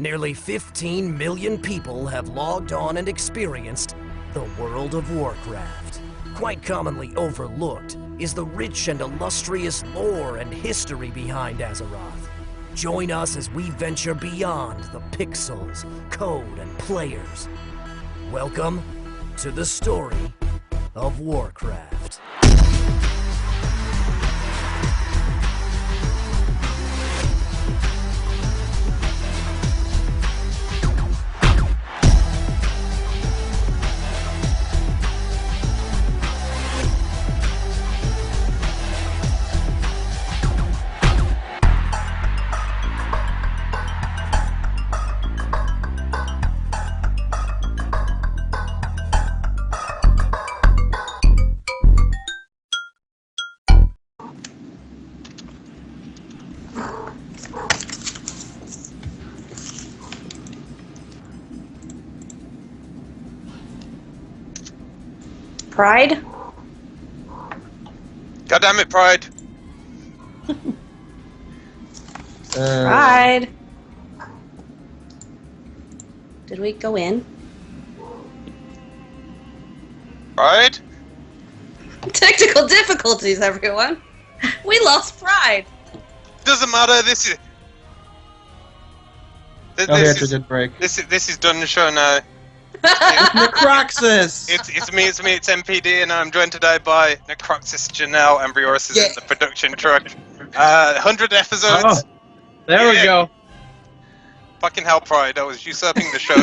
Nearly 15 million people have logged on and experienced the world of Warcraft. Quite commonly overlooked is the rich and illustrious lore and history behind Azeroth. Join us as we venture beyond the pixels, code, and players. Welcome to the story of Warcraft. Pride? God damn it, Pride! Pride. Did we go in? Pride? Technical difficulties, everyone. We lost Pride. Doesn't matter. This is. It's a good break. This is done the show now. Necroxus! It's me, it's MPD, and I'm joined today by Necroxus, Janelle, and Brioris is in the production truck. 100 episodes. Oh, there we go. Fucking hell, Pride, I was usurping the show.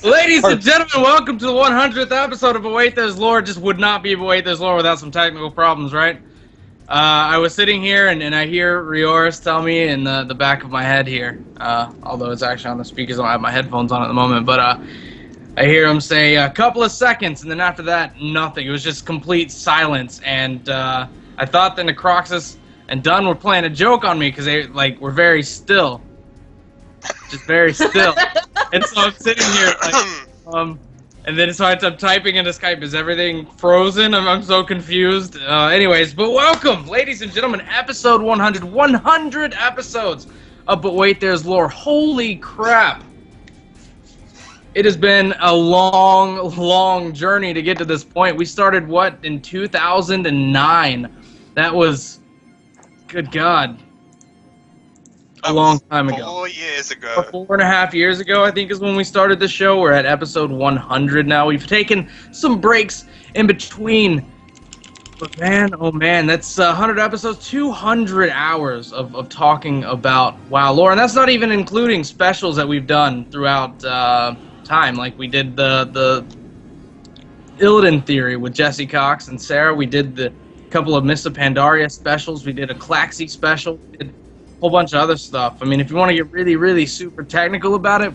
Ladies and gentlemen, welcome to the 100th episode of Await There's Lore. Just would not be Await There's Lore without some technical problems, right? I was sitting here and I hear Rioris tell me in the back of my head here, although it's actually on the speakers, I don't have my headphones on at the moment, but I hear him say a couple of seconds, and then after that, nothing. It was just complete silence, and I thought that Necroxus and Dunn were playing a joke on me because they were very still. Just very still. And so I'm sitting here and then so I'm typing into Skype. Is everything frozen? I'm so confused. Anyways, but welcome, ladies and gentlemen, episode 100. 100 episodes of But Wait, There's Lore. Holy crap. It has been a long, long journey to get to this point. We started, in 2009? That was, good God, a long time ago. 4 years ago. 4.5 years ago, I think, is when we started the show. We're at episode 100 now. We've taken some breaks in between. But man, oh man, that's 100 episodes, 200 hours of talking about WoW lore. And that's not even including specials that we've done throughout time. Like we did the Illidan theory with Jesse Cox and Sarah. We did the couple of Mists of Pandaria specials. We did a Claxi special. We did a whole bunch of other stuff. I mean, if you want to get really, really super technical about it,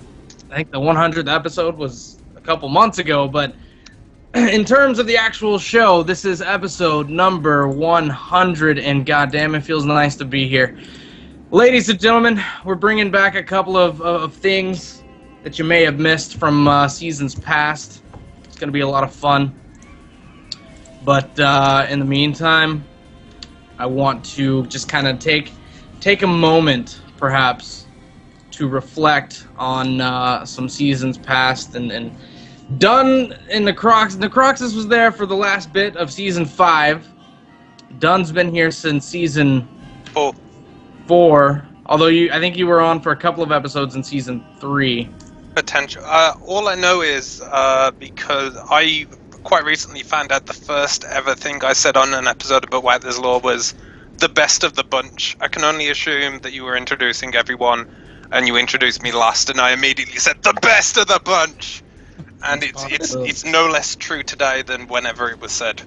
I think the 100th episode was a couple months ago, but in terms of the actual show, this is episode number 100, and goddamn, it feels nice to be here. Ladies and gentlemen, we're bringing back a couple of things that you may have missed from seasons past. It's going to be a lot of fun. But in the meantime, I want to just kind of take a moment, perhaps, to reflect on some seasons past, and Dunn and Necroxus was there for the last bit of season 5. Dunn's been here since season 4. Although I think you were on for a couple of episodes in season 3. Potential. All I know is because I quite recently found out the first ever thing I said on an episode about Wait There's Lore was the best of the bunch. I can only assume that you were introducing everyone, and you introduced me last, and I immediately said the best of the bunch. And it's no less true today than whenever it was said.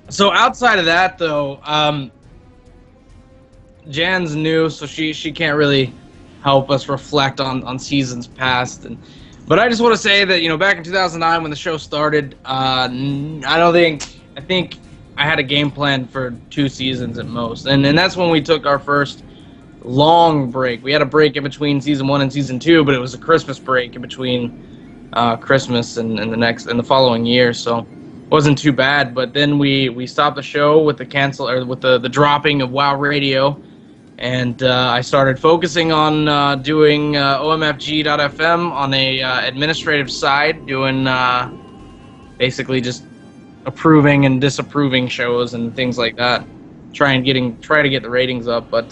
So outside of that, though, Jan's new, so she can't really help us reflect on seasons past. But I just want to say that back in 2009 when the show started, I think I had a game plan for 2 seasons at most, and that's when we took our first long break. We had a break in between season 1 and season 2, but it was a Christmas break in between Christmas and the following year. So wasn't too bad. But then we stopped the show with the dropping of WoW Radio, and I started focusing on doing OMFG.FM on a administrative side, doing basically just approving and disapproving shows and things like that. Try to get the ratings up, but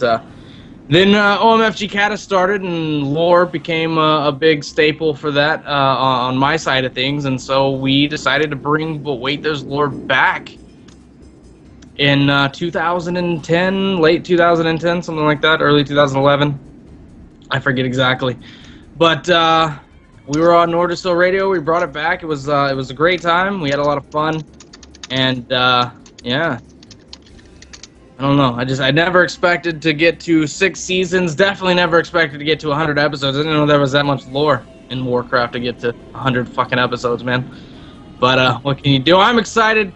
then OMFG Cata started, and lore became a big staple for that on my side of things, and so we decided to bring But Wait, There's Lore back in 2010, late 2010, something like that, early 2011. I forget exactly, but we were on Nordistill Radio. We brought it back. It was a great time. We had a lot of fun, and yeah. I don't know. I never expected to get to 6 seasons. Definitely never expected to get to 100 episodes. I didn't know there was that much lore in Warcraft to get to 100 fucking episodes, man. But what can you do? I'm excited.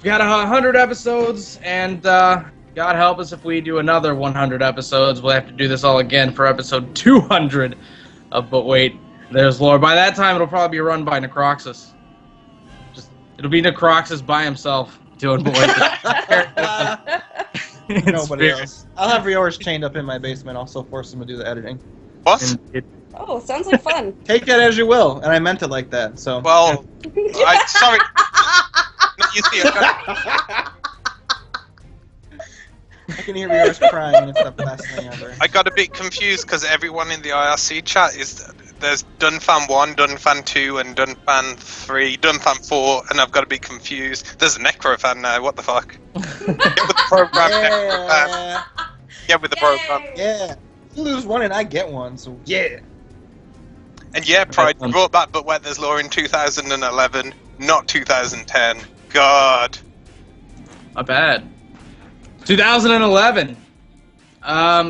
We got 100 episodes, and God help us if we do another 100 episodes. We'll have to do this all again for episode 200 of But Wait, There's Lore. By that time, it'll probably be run by Necroxus. It'll be Necroxus by himself doing But Wait. Nobody else. I'll have Rior's chained up in my basement. Also force him to do the editing. What? Oh, sounds like fun. Take that as you will, and I meant it like that. So. Well, sorry. You see, I can hear Rior's crying. It's the best thing ever. I got a bit confused because everyone in the IRC chat there's Dunfan 1, Dunfan 2, and Dunfan 3, Dunfan 4, and I've got to be confused. There's a Necrofan now, what the fuck? Get with the program, Necrofan. Get with the program. Yeah. You lose one and I get one, so yeah. And yeah, Pride brought back But Where There's Lore in 2011, not 2010. God. Not bad. 2011.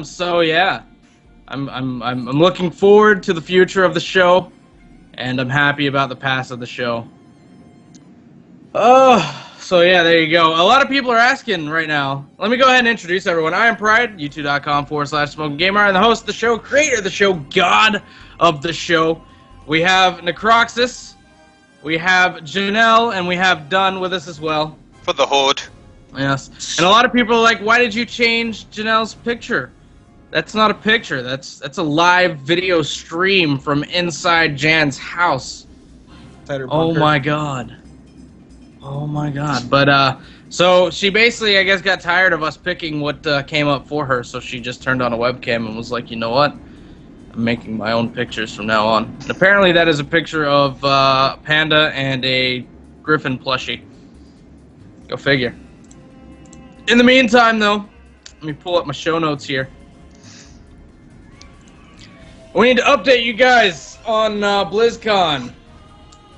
So yeah. I'm looking forward to the future of the show, and I'm happy about the past of the show. Oh, so yeah, there you go. A lot of people are asking right now. Let me go ahead and introduce everyone. I am Pride, youtube.com/SmokingGamer. I'm the host of the show, creator of the show, god of the show. We have Necroxus, we have Janelle, and we have Dunn with us as well. For the Horde. Yes. And a lot of people are like, why did you change Janelle's picture? That's not a picture. That's a live video stream from inside Jan's house. Oh my god. Oh my god. But so she basically, I guess, got tired of us picking what came up for her, so she just turned on a webcam and was like, you know what? I'm making my own pictures from now on. And apparently that is a picture of Panda and a Griffin plushie. Go figure. In the meantime, though, let me pull up my show notes here. We need to update you guys on BlizzCon.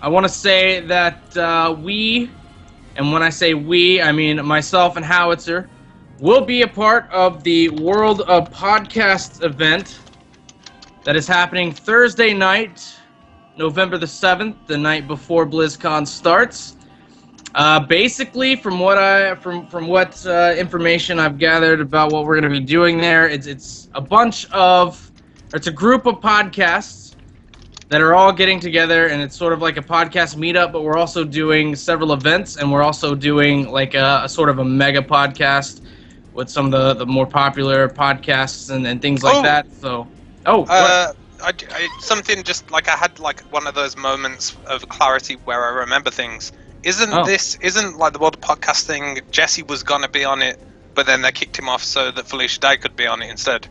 I want to say that we, and when I say we, I mean myself and Howitzer, will be a part of the World of Podcasts event that is happening Thursday night, November the 7th, the night before BlizzCon starts. Basically, from what information I've gathered about what we're going to be doing there, it's a group of podcasts that are all getting together, and it's sort of like a podcast meetup, but we're also doing several events, and we're also doing like a sort of a mega podcast with some of the more popular podcasts and things like that. So, something just like I had like one of those moments of clarity where I remember things. Isn't like the World of Podcast thing? Jesse was gonna be on it, but then they kicked him off so that Felicia Day could be on it instead.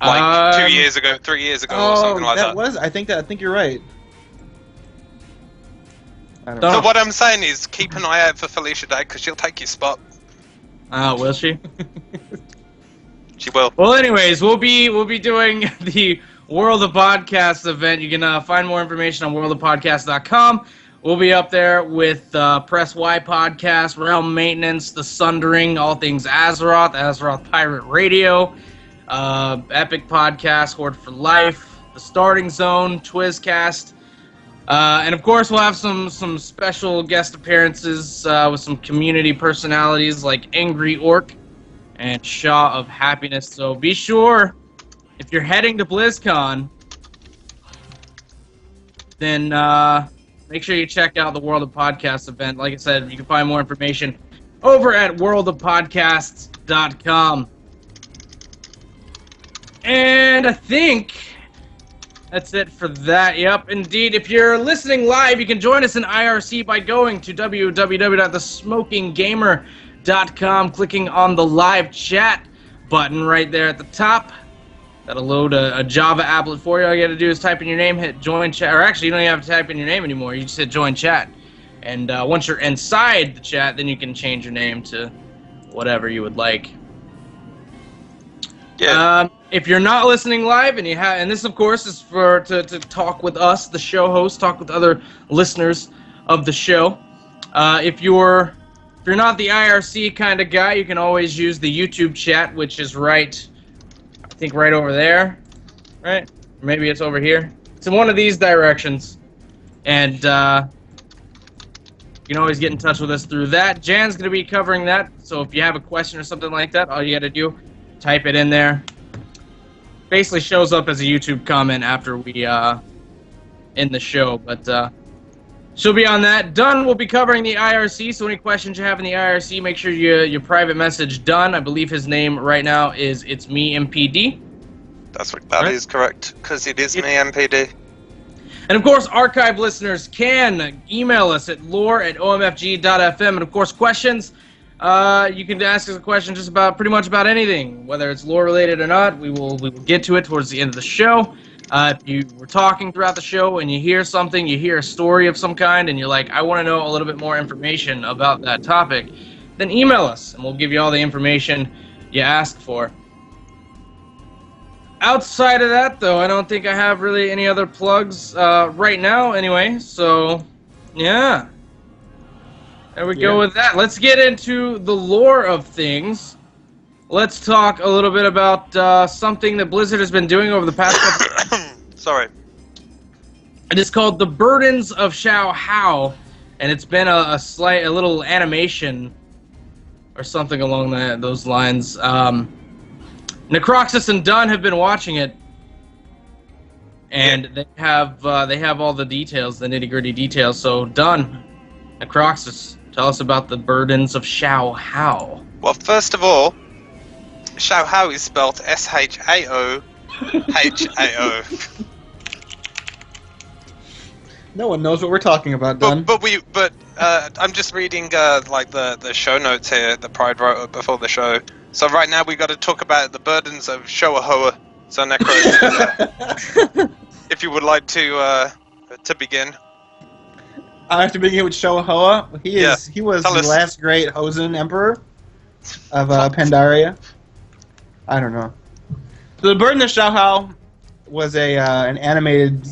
Like 2 years ago, 3 years ago, or something like that. I think you're right. So what I'm saying is, keep an eye out for Felicia Day because she'll take your spot. Will she? She will. Well, anyways, we'll be doing the World of Podcasts event. You can find more information on worldofpodcast.com. We'll be up there with Press Y Podcast, Realm Maintenance, The Sundering, all things Azeroth Pirate Radio, Epic Podcast, Horde for Life, The Starting Zone, Twizcast, and of course we'll have some special guest appearances with some community personalities like Angry Orc and Shaw of Happiness. So be sure, if you're heading to BlizzCon, then make sure you check out the World of Podcasts event. Like I said, you can find more information over at worldofpodcasts.com. And I think that's it for that. Yep, indeed. If you're listening live, you can join us in IRC by going to www.thesmokinggamer.com, clicking on the live chat button right there at the top. That'll load a Java applet for you. All you got to do is type in your name, hit join chat. Or actually, you don't even have to type in your name anymore. You just hit join chat. And once you're inside the chat, then you can change your name to whatever you would like. Yeah. If you're not listening live, and this, of course, is to talk with us, the show hosts, talk with other listeners of the show. If you're not the IRC kind of guy, you can always use the YouTube chat, which is right over there, right? Or maybe it's over here. It's in one of these directions, and you can always get in touch with us through that. Jan's going to be covering that, so if you have a question or something like that, all you got to do, type it in there. Basically shows up as a YouTube comment after we end the show, but she'll be on that. Dunn will be covering the IRC, so any questions you have in the IRC, make sure you private message Dunn. I believe his name right now is It's Me MPD. That is correct, because it is me MPD. And of course, archive listeners can email us at lore@omfg.fm, and of course, questions. You can ask us a question just about pretty much about anything, whether it's lore related or not. We will get to it towards the end of the show. If you were talking throughout the show and you hear something, you hear a story of some kind, and you're like, I want to know a little bit more information about that topic, then email us, and we'll give you all the information you ask for. Outside of that, though, I don't think I have really any other plugs right now anyway, so yeah. There we go with that. Let's get into the lore of things. Let's talk a little bit about something that Blizzard has been doing over the past couple Sorry. It is called the Burdens of Shaohao, and it's been a little animation or something along those lines. Necroxus and Dunn have been watching it, and they have all the details, the nitty-gritty details. So, Dunn, Necroxus, tell us about the Burdens of Shaohao. Well, first of all, Shaohao is spelled S-H-A-O-H-A-O. No one knows what we're talking about, Dunn. But I'm just reading like the show notes here that Pride wrote up before the show. So right now we got to talk about the Burdens of Shaohao. So Necro, if you would like to begin. I have to begin with Shaohao. He was the last great Hosen emperor of Pandaria. I don't know. So the Burden of Shaohao was an animated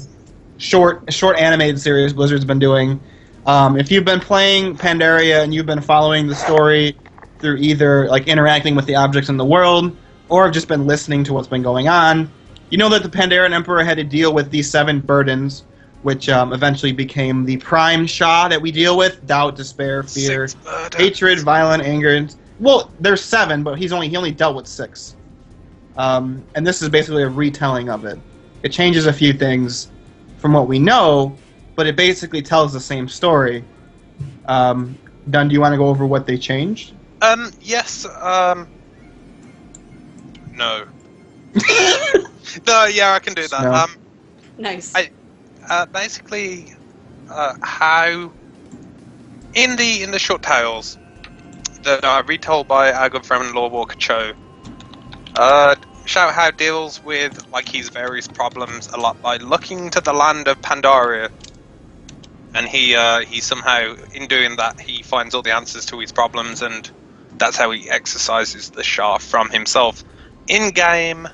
short animated series Blizzard's been doing. If you've been playing Pandaria and you've been following the story through either like interacting with the objects in the world or have just been listening to what's been going on, you know that the Pandaren Emperor had to deal with these 7 burdens, which eventually became the prime Shah that we deal with: doubt, despair, fear, hatred, violence, anger. Well, there's 7, but he only dealt with 6. And this is basically a retelling of it. It changes a few things from what we know, but it basically tells the same story. Dunn, do you want to go over what they changed? Yes. No. No, yeah, I can do that. No. Nice. Basically, how in the short tales that are retold by our good friend Lore Walker Cho, Shaohao deals with like his various problems a lot by looking to the land of Pandaria, and he somehow, in doing that, he finds all the answers to his problems, and that's how he exercises the Shah from himself. In game,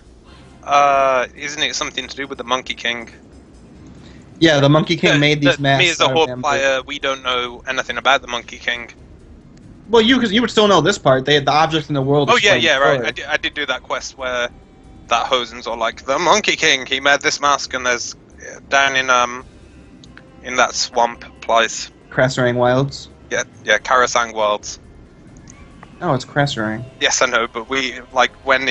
isn't it something to do with the Monkey King? Yeah, the Monkey King made these masks. Me as a Horde player, we don't know anything about the Monkey King. Well, you would still know this part. They had the objects in the world. Oh yeah, right. I did do that quest where that Hosen's all like, the Monkey King, he made this mask, and there's down in that swamp place. Krasarang Wilds. Yeah, Karasang Wilds. Oh, it's Krasarang. Yes, I know, but we like when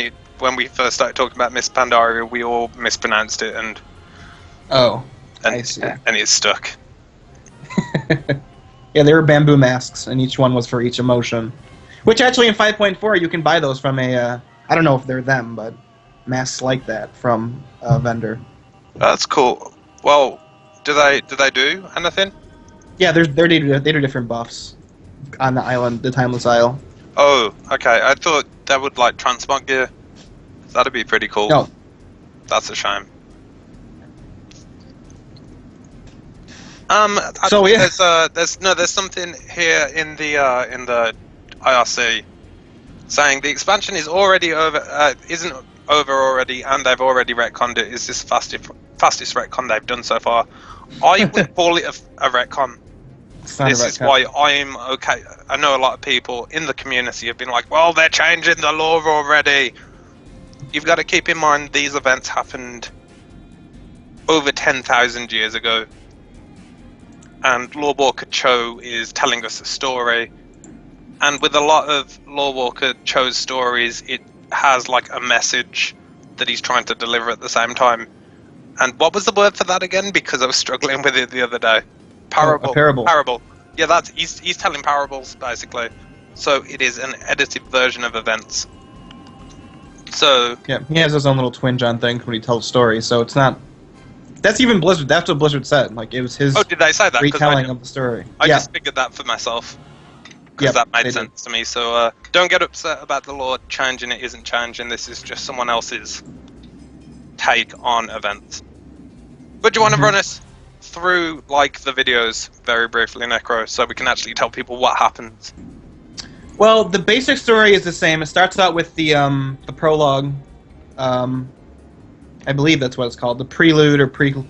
we first started talking about Miss Pandaria, we all mispronounced it, and I see. And it stuck. Yeah, they were bamboo masks, and each one was for each emotion. Which actually in 5.4 you can buy those from a, I don't know if they're them, but masks like that from a vendor. That's cool. Well, do they do anything? Yeah, they do different buffs on the island, the Timeless Isle. Oh, okay. I thought that would like transmog gear. That'd be pretty cool. No. That's a shame. So yeah, there's something here in the IRC saying the expansion is already over, isn't over already, and they've already retconned it. Is this fastest retcon they've done so far? I would call it a retcon. This is why I'm okay. I know a lot of people in the community have been like, well, they're changing the lore already. You've got to keep in mind these events happened over 10,000 years ago. And Lorewalker Cho is telling us a story. And with a lot of Lorewalker Cho's stories, it has like a message that he's trying to deliver at the same time. And what was the word for that again? Because I was struggling with it the other day. Parable. Oh, a parable. Parable. Yeah, he's telling parables basically. So it is an edited version of events. So yeah, he has his own little twinge on things when he tells stories. So it's not. That's even Blizzard. That's what Blizzard said. Like it was his. Oh, did they say that? Retelling of the story. I just figured that for myself because that made sense to me. So don't get upset about the lore changing. It isn't changing. This is just someone else's take on events. But do you want to run us through like the videos very briefly, Necro, so we can actually tell people what happens? Well, the basic story is the same. It starts out with the prologue. I believe that's what it's called, the prelude or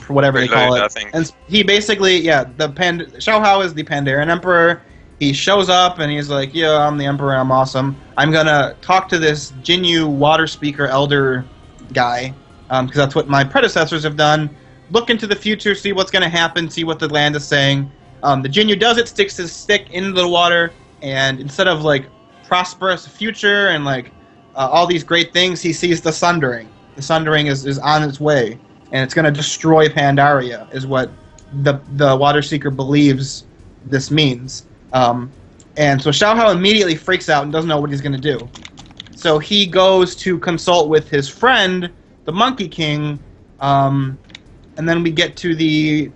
whatever they call it. I think. And he basically, Shaohao is the Pandaren Emperor. He shows up and he's like, "Yeah, I'm the Emperor. I'm awesome. I'm gonna talk to this Jinyu water speaker elder guy because that's what my predecessors have done. Look into the future, see what's gonna happen, see what the land is saying." The Jinyu does it, sticks his stick into the water, and instead of like prosperous future and like all these great things, he sees the Sundering. The Sundering is on its way, and it's going to destroy Pandaria, is what the Water Seeker believes this means. And so Shaohao immediately freaks out and doesn't know what he's going to do. So he goes to consult with his friend, the Monkey King, and then we get to do you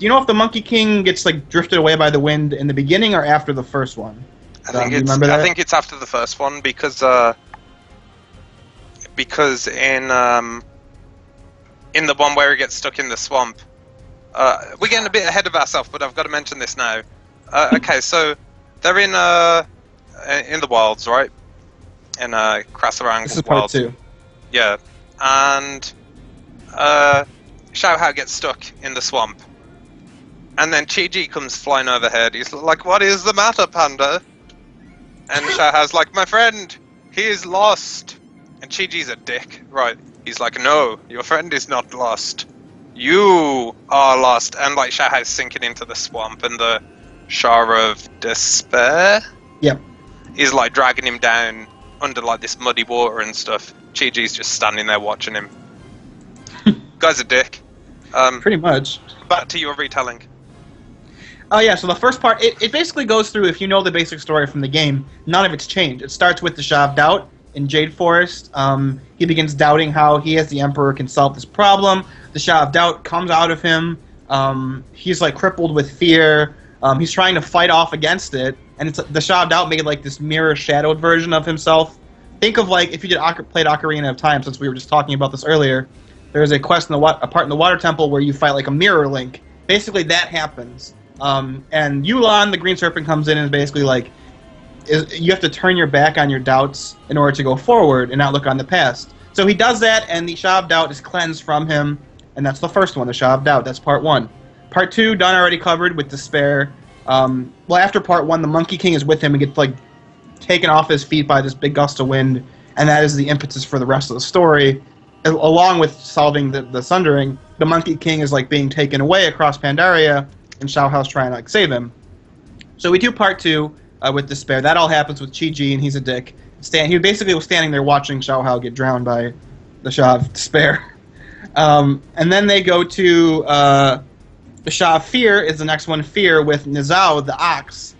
know if the Monkey King gets like drifted away by the wind in the beginning or after the first one? I think it's after the first one because in the one where he gets stuck in the swamp, we're getting a bit ahead of ourselves, but I've got to mention this now. Okay, so they're in the wilds, right? In Krasarang. This is part 2. Yeah, and Shaohao gets stuck in the swamp, and then Chi-Ji comes flying overhead. He's like, "What is the matter, Panda?" And Shaohao's like, "My friend, he is lost." And Chi-Ji's a dick, right? He's like, "No, your friend is not lost. You are lost." And like Shaohao's sinking into the swamp, and the Shah of Despair, is like dragging him down under like this muddy water and stuff. Chi-Ji's just standing there watching him. Guy's a dick. Pretty much. Back to your retelling. Oh yeah, so the first part, it basically goes through, if you know the basic story from the game, none of it's changed. It starts with the Shah of Doubt in Jade Forest. He begins doubting how he as the Emperor can solve this problem. The Shah of Doubt comes out of him. He's like crippled with fear. He's trying to fight off against it, and the Shah of Doubt made like this mirror shadowed version of himself. Think of like if you played Ocarina of Time, since we were just talking about this earlier. There's a quest a part in the Water Temple where you fight like a mirror link. Basically, that happens. And Yulan, the Green Serpent, comes in and is basically like, you have to turn your back on your doubts in order to go forward and not look on the past. So he does that, and the Shah of Doubt is cleansed from him, and that's the first one, the Shah of Doubt. That's part 1. Part 2, done already covered with Despair. Well, after part 1, the Monkey King is with him and gets like taken off his feet by this big gust of wind, and that is the impetus for the rest of the story. Along with solving the Sundering, the Monkey King is like being taken away across Pandaria, and Shaohao's trying to like save him. So we do part 2 with Despair. That all happens with Chi-Ji, and he's a dick. He basically was standing there watching Shaohao get drowned by the Shah of Despair. And then they go to the Shah of Fear is the next one, Fear, with Nizao, the ox.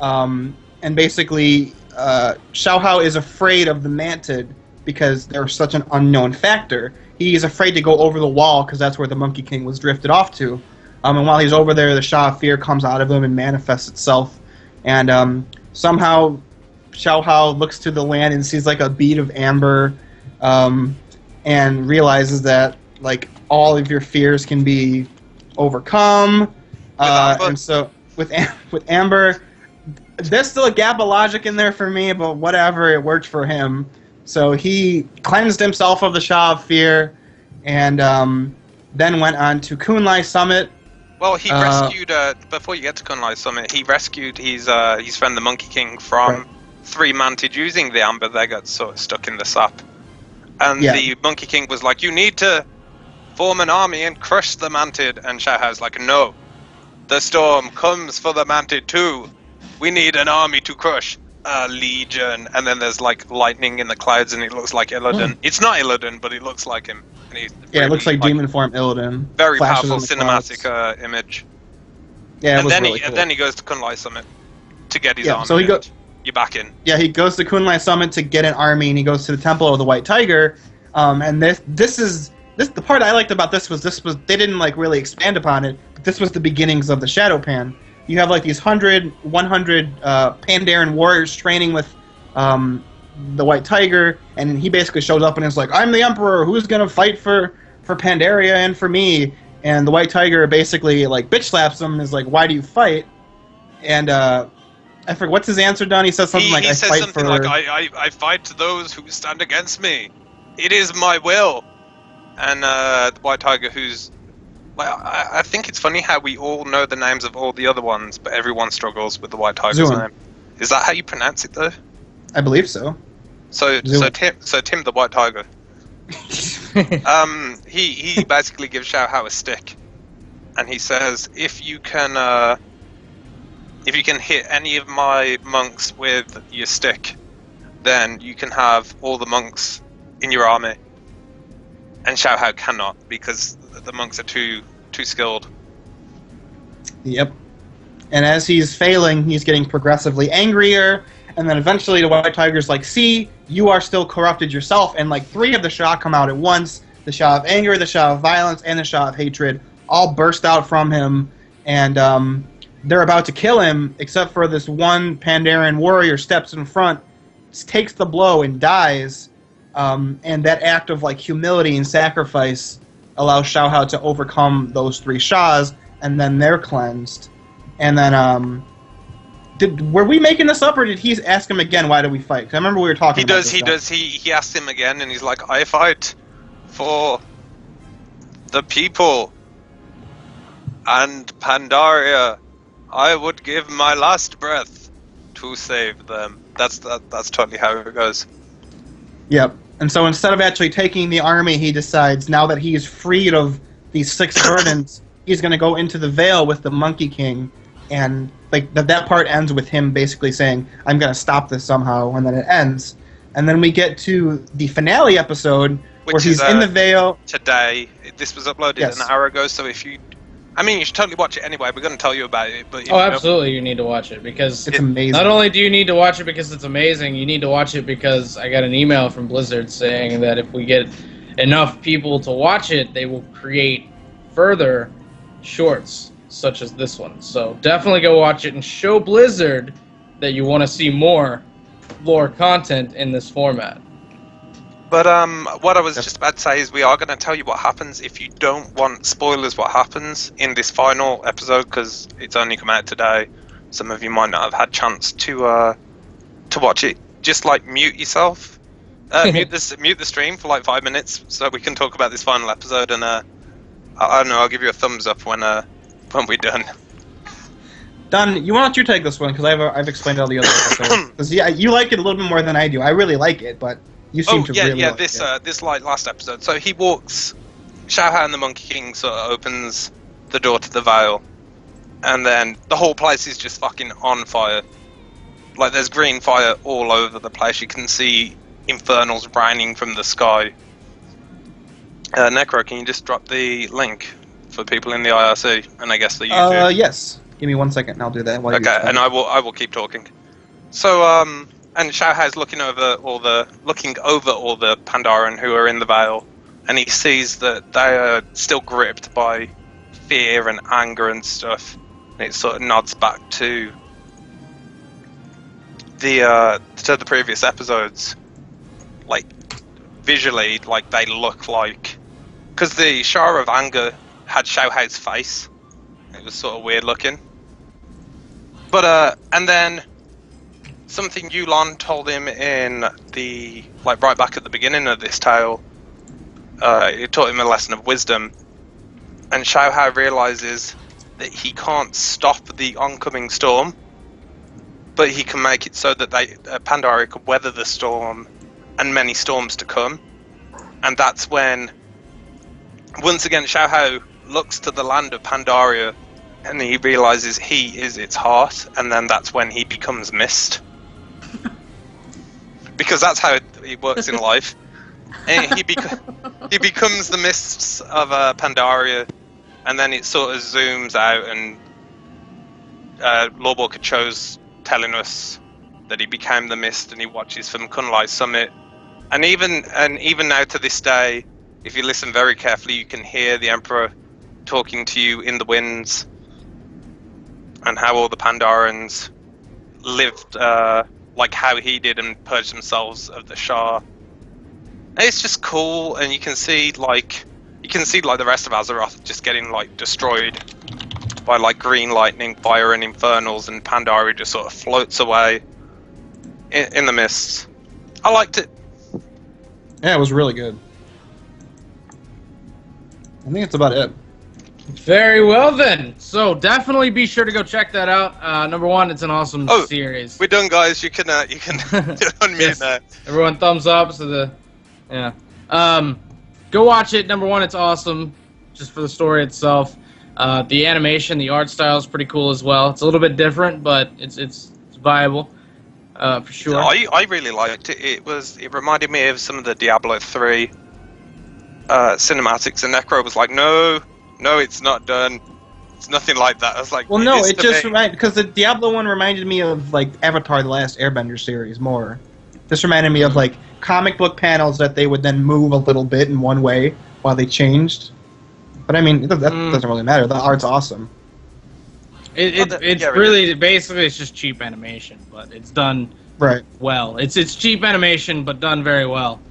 And basically, Shaohao is afraid of the Mantid because they're such an unknown factor. He's afraid to go over the wall because that's where the Monkey King was drifted off to. And while he's over there, the Shah of Fear comes out of him and manifests itself. And somehow Shaohao looks to the land and sees like a bead of amber, and realizes that like all of your fears can be overcome. And so with amber, there's still a gap of logic in there for me, but whatever, it worked for him. So he cleansed himself of the Shah of Fear, and then went on to Kunlai Summit. Well, he rescued, before you get to Kunlai Summit, he rescued his friend the Monkey King from 3 Mantid using the amber. They got sort of stuck in the sap. And the Monkey King was like, you need to form an army and crush the Mantid. And Shaohao's like, no, the storm comes for the Mantid too. We need an army to crush a legion. And then there's like lightning in the clouds and it looks like Illidan. It's not Illidan, but it looks like him. And he's really, it looks like demon form Illidan. Very powerful cinematic image. Yeah, and really cool. And then he goes to Kunlai Summit to get his army. So you're back in. Yeah, he goes to Kunlai Summit to get an army, and he goes to the Temple of the White Tiger. And this is the part I liked about this was they didn't like really expand upon it, but this was the beginnings of the Shadow Pan. You have like these 100 Pandaren warriors training with the White Tiger, and he basically shows up and is like, I'm the Emperor, who's gonna fight for Pandaria and for me? And the White Tiger basically like bitch slaps him and is like, why do you fight? And I forget what's his answer, Don. He says something like, I fight those who stand against me. It is my will. And the White Tiger, who's like, I think it's funny how we all know the names of all the other ones, but everyone struggles with the White Tiger's name. Is that how you pronounce it, though? I believe so. So Tim the White Tiger. He basically gives Shaohao a stick, and he says, if you can hit any of my monks with your stick, then you can have all the monks in your army. And Shaohao cannot, because the monks are too skilled. Yep. And as he's failing, he's getting progressively angrier, and then eventually the White Tiger's like, see, you are still corrupted yourself, and like 3 of the Shah come out at once. The Shah of Anger, the Shah of Violence, and the Shah of Hatred all burst out from him, and they're about to kill him, except for this one Pandaren warrior steps in front, takes the blow, and dies. And that act of like humility and sacrifice allows Shaohao to overcome those 3 Shahs, and then they're cleansed. And then, were we making this up, or did he ask him again, why do we fight? Because I remember we were talking about this. He asked him again, and he's like, I fight for the people and Pandaria. I would give my last breath to save them. That's totally how it goes. Yep. And so instead of actually taking the army, he decides now that he's freed of these 6 burdens, he's going to go into the Vale with the Monkey King. And like that part ends with him basically saying, I'm going to stop this somehow, and then it ends. And then we get to the finale episode where he's in the Vale. Today. This was uploaded an hour ago, so if you... I mean, you should totally watch it anyway. We're going to tell you about it. But absolutely, you need to watch it because it's amazing. Not only do you need to watch it because it's amazing, you need to watch it because I got an email from Blizzard saying that if we get enough people to watch it, they will create further shorts such as this one. So definitely go watch it and show Blizzard that you want to see more lore content in this format. But what I was just about to say is we are going to tell you what happens. If you don't want spoilers, what happens in this final episode, because it's only come out today, some of you might not have had chance to watch it. Just like mute yourself, mute the stream for like 5 minutes, so we can talk about this final episode. And I don't know, I'll give you a thumbs up when we're done. Don, why don't you take this one, because I've explained all the other episodes. Because you like it a little bit more than I do. I really like it, but. You seem to really like this last episode. So he walks, Shaohao and the Monkey King sort of opens the door to the Vale, and then the whole place is just fucking on fire. Like there's green fire all over the place. You can see infernals raining from the sky. Necro, can you just drop the link for people in the IRC, and I guess the YouTube. Yes. Give me 1 second, and I'll do that. While Okay, and I will keep talking. So, and Shaohao's looking over all the Pandaren who are in the Vale, and he sees that they are still gripped by fear and anger and stuff. And it sort of nods back to the previous episodes, like visually, like they look like, because the Shah of Anger had Shaohao's face. It was sort of weird looking. But and then something Yulon told him in the right back at the beginning of this tale. It taught him a lesson of wisdom, and Shaohao realizes that he can't stop the oncoming storm, but he can make it so that Pandaria could weather the storm and many storms to come. And that's when, once again, Shaohao looks to the land of Pandaria, and he realizes he is its heart, and then that's when he becomes mist. Because that's how it works in life. And he becomes the mists of Pandaria, and then it sort of zooms out, and Lawwalker Cho's telling us that he became the mist, and he watches from Kunlai Summit. And even now to this day, if you listen very carefully, you can hear the Emperor talking to you in the winds, and how all the Pandarans lived like how he did and purged themselves of the Shah. And it's just cool, and you can see the rest of Azeroth just getting like destroyed by like green lightning, fire, and infernals, and Pandaria just sort of floats away in the mists. I liked it. Yeah, it was really good. I think that's about it. Very well then. So definitely be sure to go check that out. Number one, it's an awesome series. We're done, guys. You can unmute yes. now. Everyone, thumbs up. So go watch it. Number one, it's awesome, just for the story itself. The animation, the art style is pretty cool as well. It's a little bit different, but it's viable for sure. I really liked it. It reminded me of some of the Diablo 3 cinematics, and Necro was like, no, it's not done. It's nothing like that. I was like, well, no, it just because the Diablo one reminded me of like Avatar: The Last Airbender series more. This reminded me of like comic book panels that they would then move a little bit in one way while they changed. But I mean, that doesn't really matter. The art's awesome. It's really basically it's just cheap animation, but it's done right well. It's cheap animation, but done very well.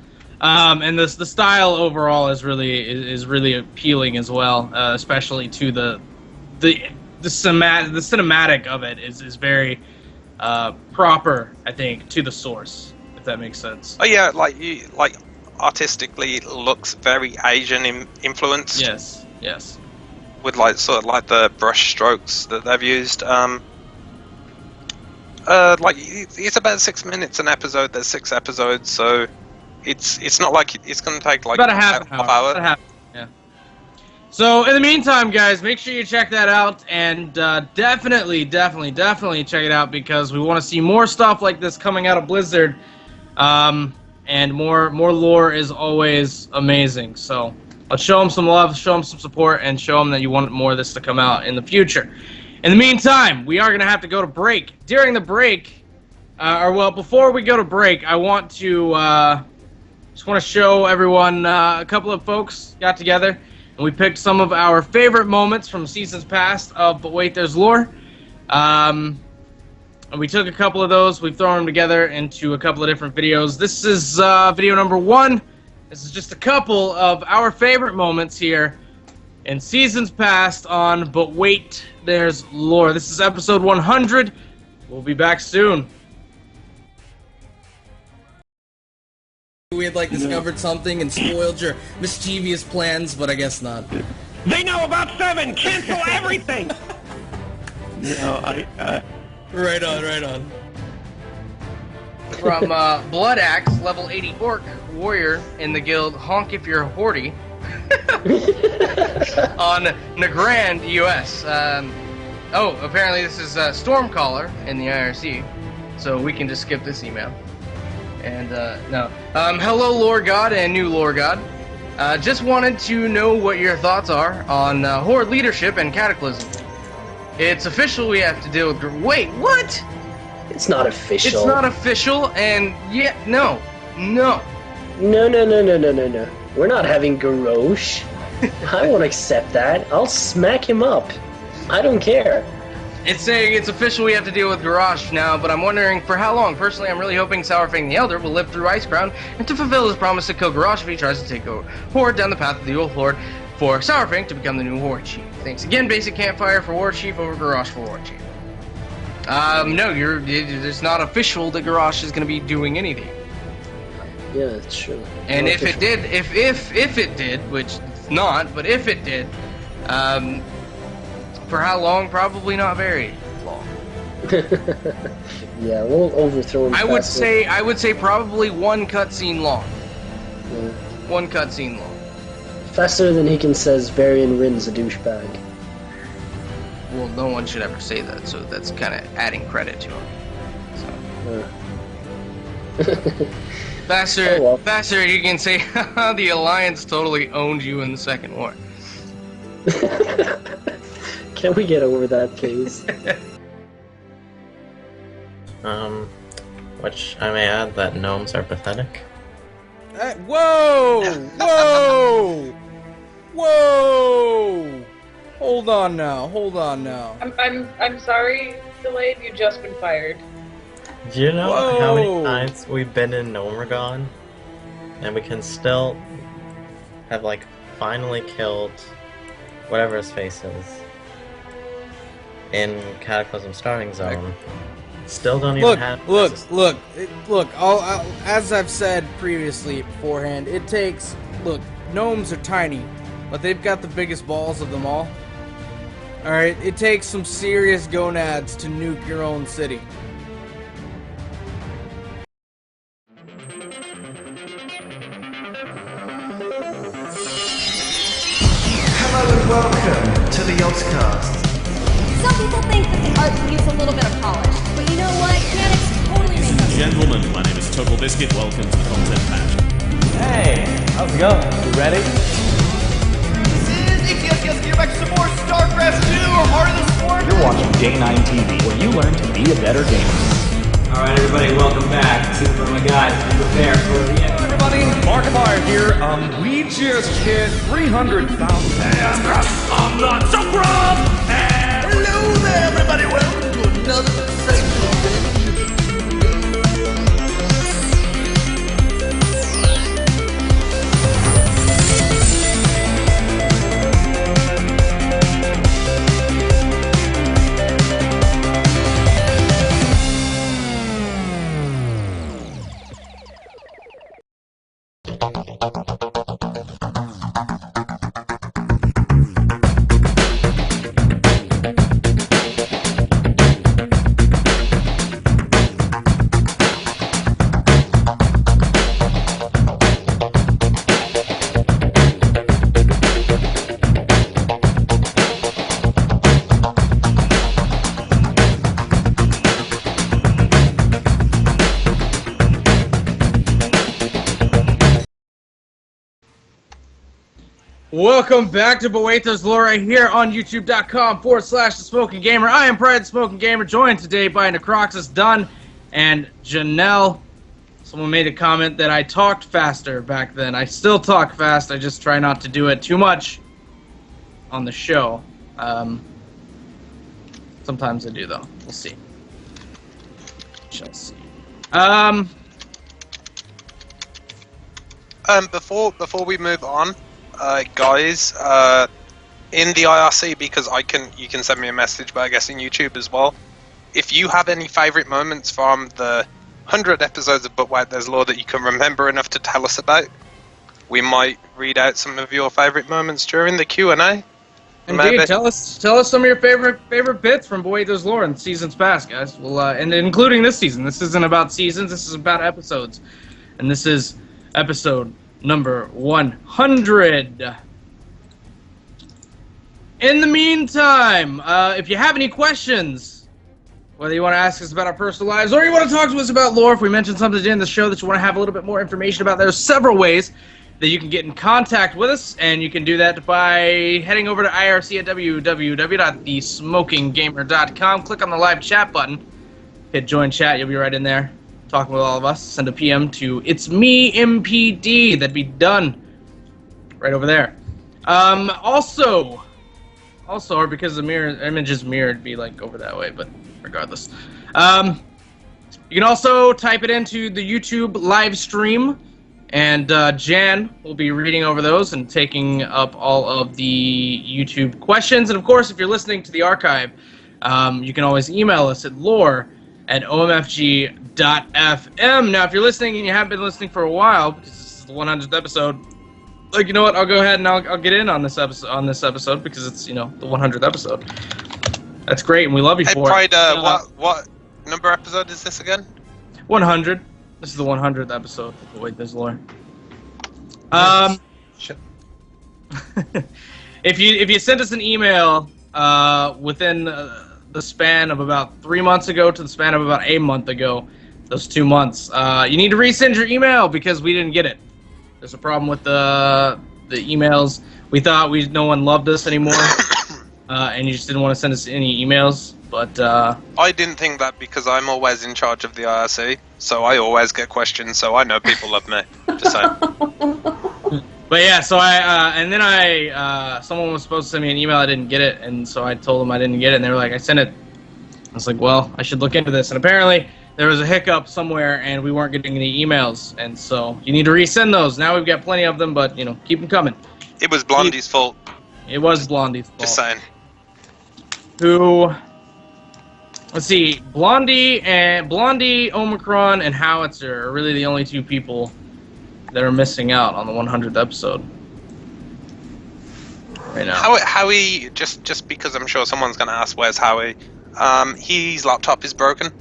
And the style overall is really appealing as well, especially to the cinematic of it is very proper, I think, to the source, if that makes sense. Oh yeah, like artistically it looks very Asian influenced. Yes. With sort of the brush strokes that they've used. It's about 6 minutes an episode. There's 6 episodes, so it's not like it's going to take like about a half hour. Yeah. So in the meantime, guys, make sure you check that out, and definitely check it out, because we want to see more stuff like this coming out of Blizzard. And more lore is always amazing. So let's show them some love, show them some support, and show them that you want more of this to come out in the future. In the meantime, we are going to have to go to break. During the break, before we go to break, I want to just want to show everyone a couple of folks got together, and we picked some of our favorite moments from seasons past of But Wait, There's Lore. And we took a couple of those, we've thrown them together into a couple of different videos. This is video number 1. This is just a couple of our favorite moments here in seasons past on But Wait, There's Lore. This is episode 100. We'll be back soon. We had discovered something and spoiled your mischievous plans, but I guess not. They know about 7! Cancel everything! Right on. From Blood Axe, level 80 Orc Warrior in the guild Honk If You're Horty on Nagrand, US. Apparently this is Stormcaller in the IRC, so we can just skip this email. And, no. Hello, Lore God and new Lore God. Just wanted to know what your thoughts are on Horde leadership and Cataclysm. It's official we have to deal with... Wait, what? It's not official. It's not official, and yeah, no. No. We're not having Garrosh. I won't accept that. I'll smack him up. I don't care. It's saying it's official we have to deal with Garrosh now, but I'm wondering for how long. Personally, I'm really hoping Sourfang the Elder will live through Icecrown and to fulfill his promise to kill Garrosh if he tries to take over Horde down the path of the old Horde for Sourfang to become the new War Chief. Thanks again, Basic Campfire for War Chief over Garrosh for War Chief. No, it's not official that Garrosh is going to be doing anything. Yeah, it's true. And not if official. It did, if it did, which it's not, but if it did, for how long? Probably not very long. Yeah, we'll overthrow him. I would say probably one cutscene long. Yeah. One cutscene long. Faster than he can says Varian Rin's a douchebag. Well, no one should ever say that, so that's kind of adding credit to him. So. Faster you can say, haha, the Alliance totally owned you in the Second War. Can we get over that, please? Which I may add that gnomes are pathetic. Whoa! Whoa! Whoa! Hold on now. I'm sorry, Delayed. You've just been fired. Do you know how many times we've been in Gnomeregon, and we can still have like finally killed whatever his face is in Cataclysm Starting Zone? Still don't even have... Look, as I've said previously beforehand, it takes... Look, gnomes are tiny, but they've got the biggest balls of them all. Alright, it takes some serious gonads to nuke your own city. Hello and welcome to the Oddcast. Some people think that the art needs a little bit of polish, but you know what? Mechanics totally make us. Gentlemen, my name is Total Biscuit. Welcome to the content patch. Hey, how's it going? You ready? This is Yes, get back to some more StarCraft 2 or Heart of the Swarm. You're watching Day 9 TV, where you learn to be a better gamer. Alright, everybody, welcome back to my guys. Be prepared for the end. Everybody, Markiplier here. We just hit 300,000. I'm not so gruff! Hello there, everybody. Welcome to another sensational day. Welcome back to Boetos Lore right here on youtube.com/thesmokinggamer. I am Pride the Smoking Gamer, joined today by Necroxus Dunn and Janelle. Someone made a comment that I talked faster back then. I still talk fast, I just try not to do it too much on the show. Sometimes I do though. We'll see. Shall see. Before we move on, guys, in the IRC, because you can send me a message, but I guess in YouTube as well. If you have any favorite moments from the 100 episodes of But Wait There's Lore that you can remember enough to tell us about, we might read out some of your favorite moments during the Q&A. Indeed, tell us some of your favorite bits from Boy There's Lore in seasons past, guys. Well, and including this season. This isn't about seasons. This is about episodes, and this is episode number 100. In the meantime, if you have any questions, whether you want to ask us about our personal lives or you want to talk to us about lore, if we mentioned something in the show that you want to have a little bit more information about, there's several ways that you can get in contact with us, and you can do that by heading over to IRC at www.thesmokinggamer.com. Click on the live chat button, hit join chat, you'll be right in there talking with all of us. Send a PM to It's Me MPD. That'd be done right over there. Also, or because the image is mirrored, it'd be like over that way, but regardless. You can also type it into the YouTube live stream, and Jan will be reading over those and taking up all of the YouTube questions. And of course, if you're listening to the archive, you can always email us at lore@omfg.fm. Now, if you're listening and you haven't been listening for a while, because this is the 100th episode, like, you know what? I'll go ahead and I'll get in on this episode because it's, you know, the 100th episode. That's great, and we love you for Pride, it. what number episode is this again? 100. This is the 100th episode. Oh, wait, there's Lore. If you sent us an email within the span of about 3 months ago to the span of about a month ago, those 2 months, you need to resend your email because we didn't get it. There's a problem with the emails. We thought no one loved us anymore, and you just didn't want to send us any emails. But I didn't think that because I'm always in charge of the IRC, so I always get questions. So I know people love me. Just saying. But yeah, so someone was supposed to send me an email. I didn't get it, and so I told them I didn't get it, and they were like, "I sent it." I was like, "Well, I should look into this." And apparently, there was a hiccup somewhere, and we weren't getting any emails, and so you need to resend those. Now we've got plenty of them, but, you know, keep them coming. It was Blondie's fault. It was Blondie's fault. Just saying. Let's see, Blondie, Omicron, and Howitzer are really the only two people that are missing out on the 100th episode right now. Howie, just because I'm sure someone's going to ask where's Howie, his laptop is broken.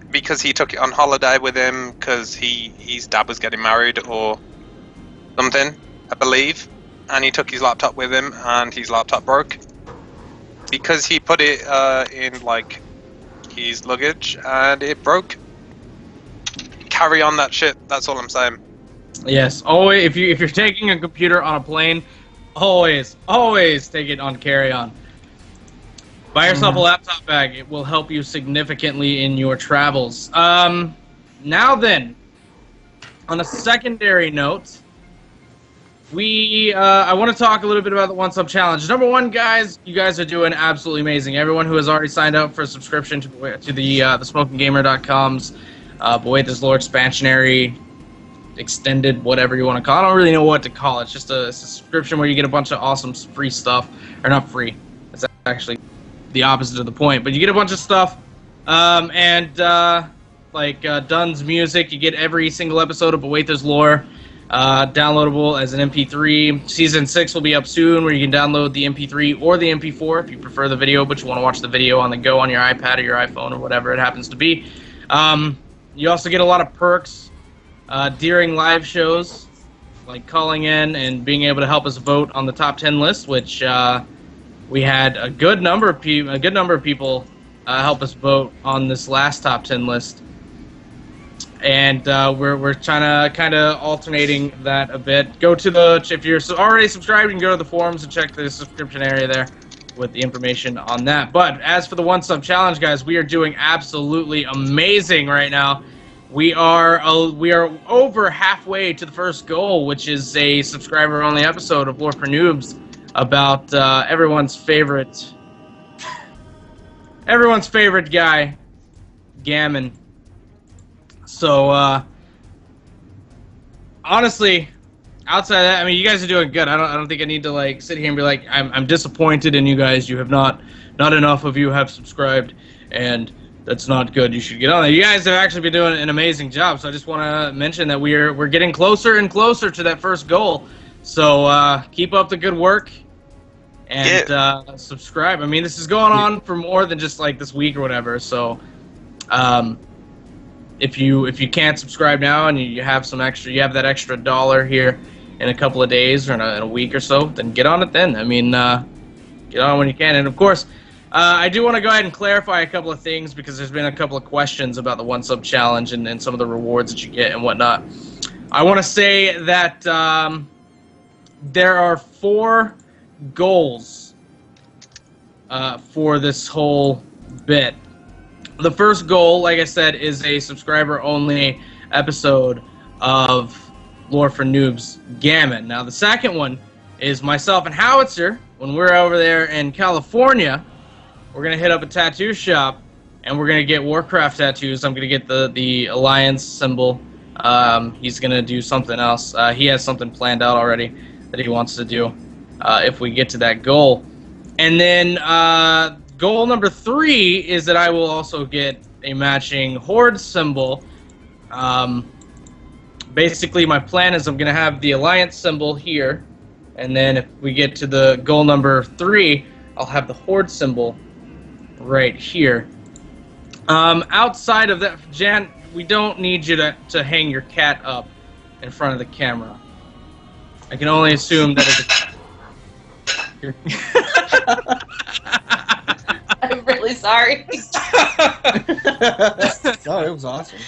Because he took it on holiday with him because his dad was getting married or something, I believe, and he took his laptop with him and his laptop broke because he put it in like his luggage and it broke. Carry on that shit. That's all I'm saying. Yes, always. If you're taking a computer on a plane, always take it on carry-on. Buy yourself a laptop bag. It will help you significantly in your travels. Now then, on a secondary note, I want to talk a little bit about the One Sub Challenge. Number one, guys, you guys are doing absolutely amazing. Everyone who has already signed up for a subscription to the SmokingGamer.com's BWTL Lore expansionary, extended, whatever you want to call it. I don't really know what to call it. It's just a subscription where you get a bunch of awesome free stuff. Or not free. It's actually the opposite of the point, but you get a bunch of stuff, like Dunn's music. You get every single episode of BWTL Lore downloadable as an MP3. Season 6 will be up soon, where you can download the MP3 or the MP4 if you prefer the video, but you want to watch the video on the go on your iPad or your iPhone or whatever it happens to be. You also get a lot of perks during live shows, like calling in and being able to help us vote on the top 10 list, which we had a good number of people help us vote on this last top 10 list, and we're trying to kind of alternating that a bit. If you're already subscribed, you can go to the forums and check the subscription area there with the information on that. But as for the One Sub Challenge, guys, we are doing absolutely amazing right now. We are over halfway to the first goal, which is a subscriber-only episode of Lore for Noobs about everyone's favorite guy, Gammon. So honestly, outside of that, I mean, you guys are doing good. I don't think I need to like sit here and be like, I'm disappointed in you guys. You have not enough of you have subscribed, and that's not good. You should get on there. You guys have actually been doing an amazing job. So I just want to mention that we're getting closer and closer to that first goal. So keep up the good work and subscribe. I mean, this is going on for more than just like this week or whatever. So if you can't subscribe now and you have that extra $1 here in a couple of days or in a week or so, then get on it then. I mean, get on when you can. And of course, I do want to go ahead and clarify a couple of things because there's been a couple of questions about the One Sub Challenge and some of the rewards that you get and whatnot. I want to say that there are 4 goals for this whole bit. The first goal, like I said, is a subscriber-only episode of Lore for Noobs Gammon. Now, the second one is myself and Howitzer. When we're over there in California, we're going to hit up a tattoo shop, and we're going to get Warcraft tattoos. I'm going to get the Alliance symbol. He's going to do something else. He has something planned out already that he wants to do if we get to that goal. And then goal number 3 is that I will also get a matching Horde symbol. Basically, my plan is I'm going to have the Alliance symbol here, and then if we get to the goal number 3, I'll have the Horde symbol right here. Outside of that, Jan, we don't need you to hang your cat up in front of the camera. I can only assume that I'm really sorry. Oh, it was awesome.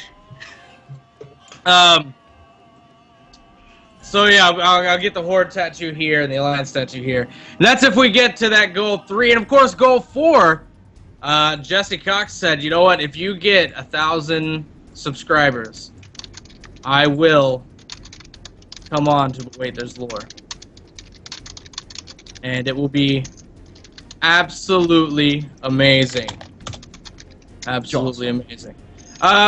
So yeah, I'll get the Horde tattoo here and the Alliance tattoo here. And that's if we get to that goal 3. And of course, goal 4, Jesse Cox said, you know what, if you get 1,000 subscribers, I will come on to Wait, There's Lore. And it will be absolutely amazing. Absolutely amazing.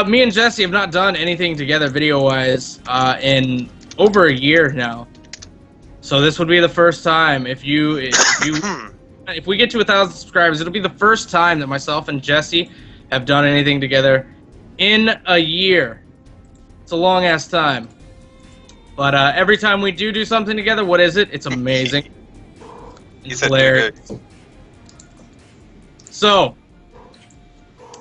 Me and Jesse have not done anything together video-wise in over a year now. So this would be the first time. If we get to 1,000 subscribers, it'll be the first time that myself and Jesse have done anything together in a year. It's a long-ass time. But every time we do something together, what is it? It's amazing. It's hilarious. So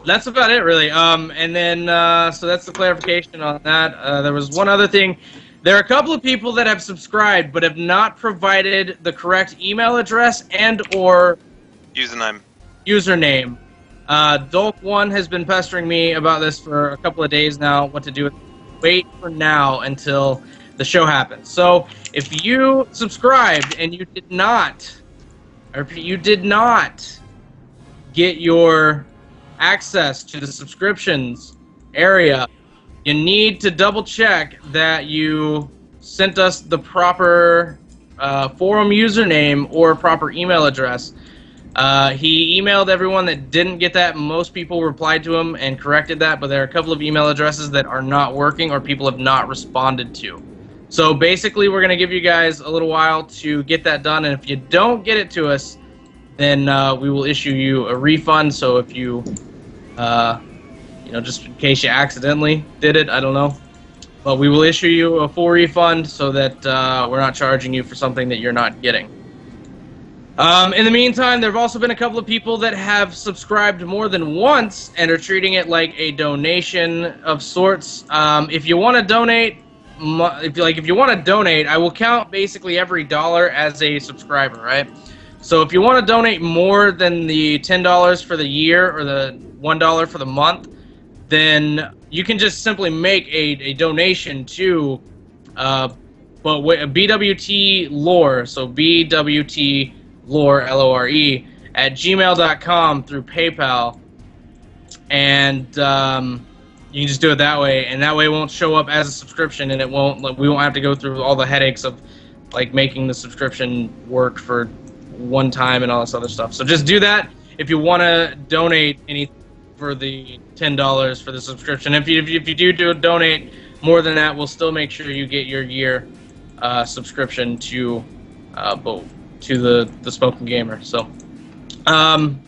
that's about it, really. And then, so that's the clarification on that. There was one other thing. There are a couple of people that have subscribed but have not provided the correct email address and or username. Dolk1 has been pestering me about this for a couple of days now, what to do with it. Wait for now until the show happens. So if you subscribed and you did not, or if you did not get your access to the subscriptions area, you need to double check that you sent us the proper forum username or proper email address. He emailed everyone that didn't get that. Most people replied to him and corrected that, but there are a couple of email addresses that are not working or people have not responded to. So basically, we're going to give you guys a little while to get that done, and if you don't get it to us, then we will issue you a refund. So if you, just in case you accidentally did it, I don't know. But we will issue you a full refund so that we're not charging you for something that you're not getting. In the meantime, there have also been a couple of people that have subscribed more than once and are treating it like a donation of sorts. If you want to donate, if you want to donate, I will count basically every dollar as a subscriber, right? So if you want to donate more than the $10 for the year or the $1 for the month, then you can just simply make a donation to BWT Lore, so BWT Lore, L-O-R-E, at gmail.com through PayPal, and you can just do it that way, and that way it won't show up as a subscription, and we won't have to go through all the headaches of like making the subscription work for one time and all this other stuff. So just do that if you want to donate anything for the $10 for the subscription. If you do donate more than that, we'll still make sure you get your year subscription to the Spoken Gamer. So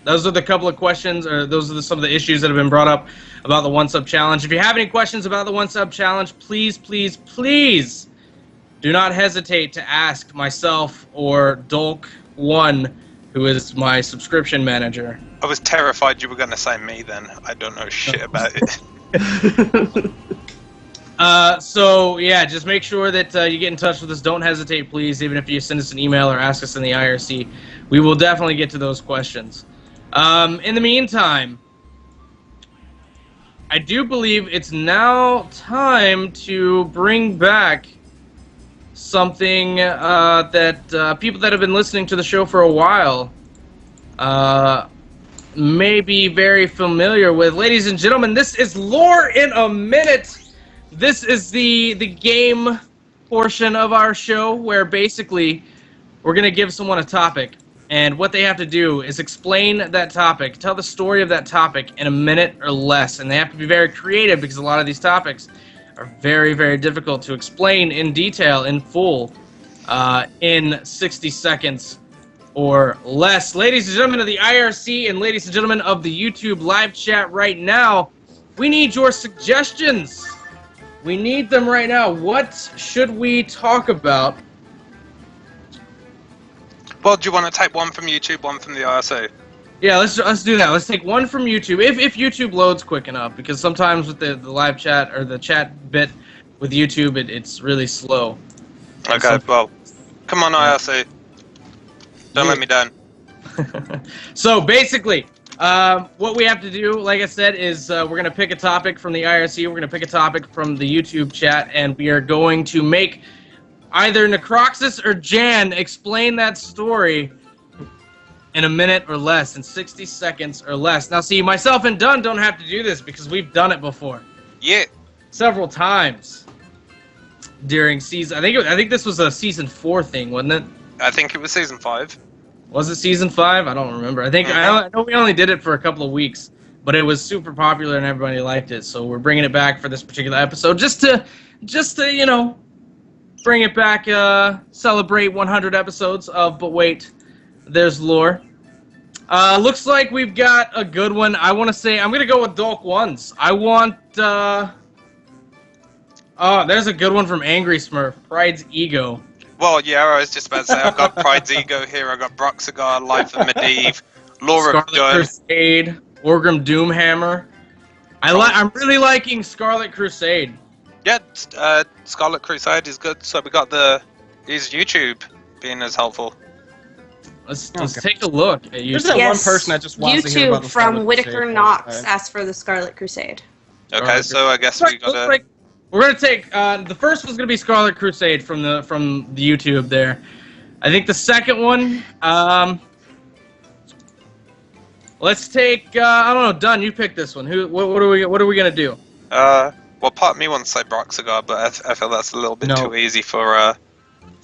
those are the couple of questions, or those are some of the issues that have been brought up about the 1-sub challenge. If you have any questions about the 1-sub challenge, please, please, please do not hesitate to ask myself or Dolk1, who is my subscription manager. I was terrified you were going to say me then. I don't know shit about it. So, yeah, just make sure that you get in touch with us. Don't hesitate, please, even if you send us an email or ask us in the IRC. We will definitely get to those questions. In the meantime, I do believe it's now time to bring back something that people that have been listening to the show for a while may be very familiar with. Ladies and gentlemen, this is Lore in a Minute. This is the game portion of our show where basically we're going to give someone a topic, and what they have to do is explain that topic, tell the story of that topic in a minute or less, and they have to be very creative because a lot of these topics are very, very difficult to explain in detail, in full, in 60 seconds or less. Ladies and gentlemen of the IRC and ladies and gentlemen of the YouTube live chat right now, we need your suggestions. We need them right now. What should we talk about? Well, do you want to take one from YouTube, one from the IRC? Yeah, let's do that. Let's take one from YouTube, if YouTube loads quick enough, because sometimes with the live chat or the chat bit with YouTube, it's really slow. Okay, well, come on IRC. Don't let me down. So basically, what we have to do, like I said, is we're going to pick a topic from the IRC, we're going to pick a topic from the YouTube chat, and we are going to make either Necroxus or Jan explain that story in a minute or less, in 60 seconds or less. Now, see, myself and Dunn don't have to do this because we've done it before. Yeah. Several times during season. I think this was a season 4 thing, wasn't it? I think it was season 5. Was it season 5? I don't remember. I know we only did it for a couple of weeks, but it was super popular and everybody liked it. So we're bringing it back for this particular episode, just to you know, bring it back, celebrate 100 episodes of But Wait, There's Lore. Looks like we've got a good one. I want to say, I'm going to go with Dolk Ones. I want, oh, there's a good one from Angry Smurf, Pride's Ego. Well, yeah, I was just about to say, I've got Pride's Ego here, I've got Broxigar, Life of Medivh, Lore of Scarlet Gun. Crusade, Orgrim Doomhammer. I'm really liking Scarlet Crusade. Yeah, Scarlet Crusade is good. So we got is YouTube being as helpful. Let's take a look at YouTube. There's that one person that just wants to hear about the YouTube from Scarlet Whitaker Crusade. Knox asked for the Scarlet Crusade. Okay, so I guess we gotta. We're gonna take the first one's gonna be Scarlet Crusade from the YouTube there. I think the second one, let's take I don't know, Dunn, you pick this one. What are we gonna do? Well, part of me wants to say Broxigar, but I feel that's a little bit too easy for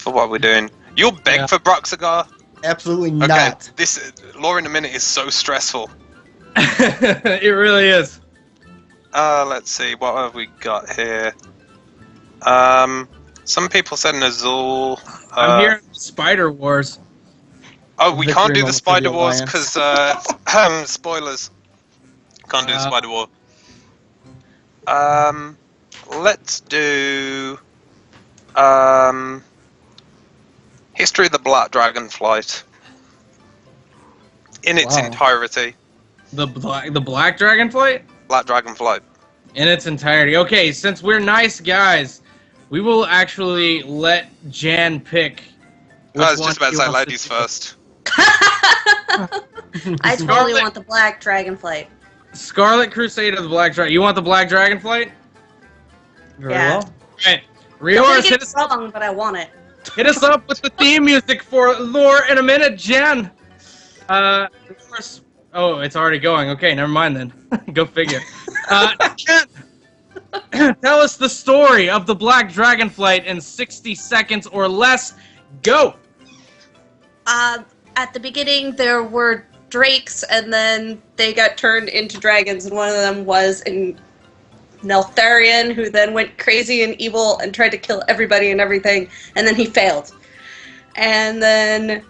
what we're doing. You'll beg for Broxigar? Absolutely Okay, not. this Lore in a Minute is so stressful. It really is. Let's see, what have we got here? Some people said Nazul. I'm hearing Spider Wars. Oh, we can't do the Spider Wars because spoilers. Can't do the Spider War. Let's do History of the Black Dragon Flight in its entirety. The Black Dragon Flight? Black Dragon Flight. In its entirety. Okay, since we're nice guys, we will actually let Jan pick. I was just about to say ladies first. I totally want the Black Dragonflight. Scarlet Crusade of the Black Dragon. You want the Black Dragonflight? Very well. Right. I'm Rioris, gonna get it wrong, but I want it. hit us up with the theme music for Lore in a Minute, Jen. Rioris, oh, it's already going. Okay, never mind then. Go figure. Jen, tell us the story of the Black Dragonflight in 60 seconds or less. Go. At the beginning, there were drakes, and then they got turned into dragons, and one of them was an Neltharion, who then went crazy and evil and tried to kill everybody and everything, and then he failed. And then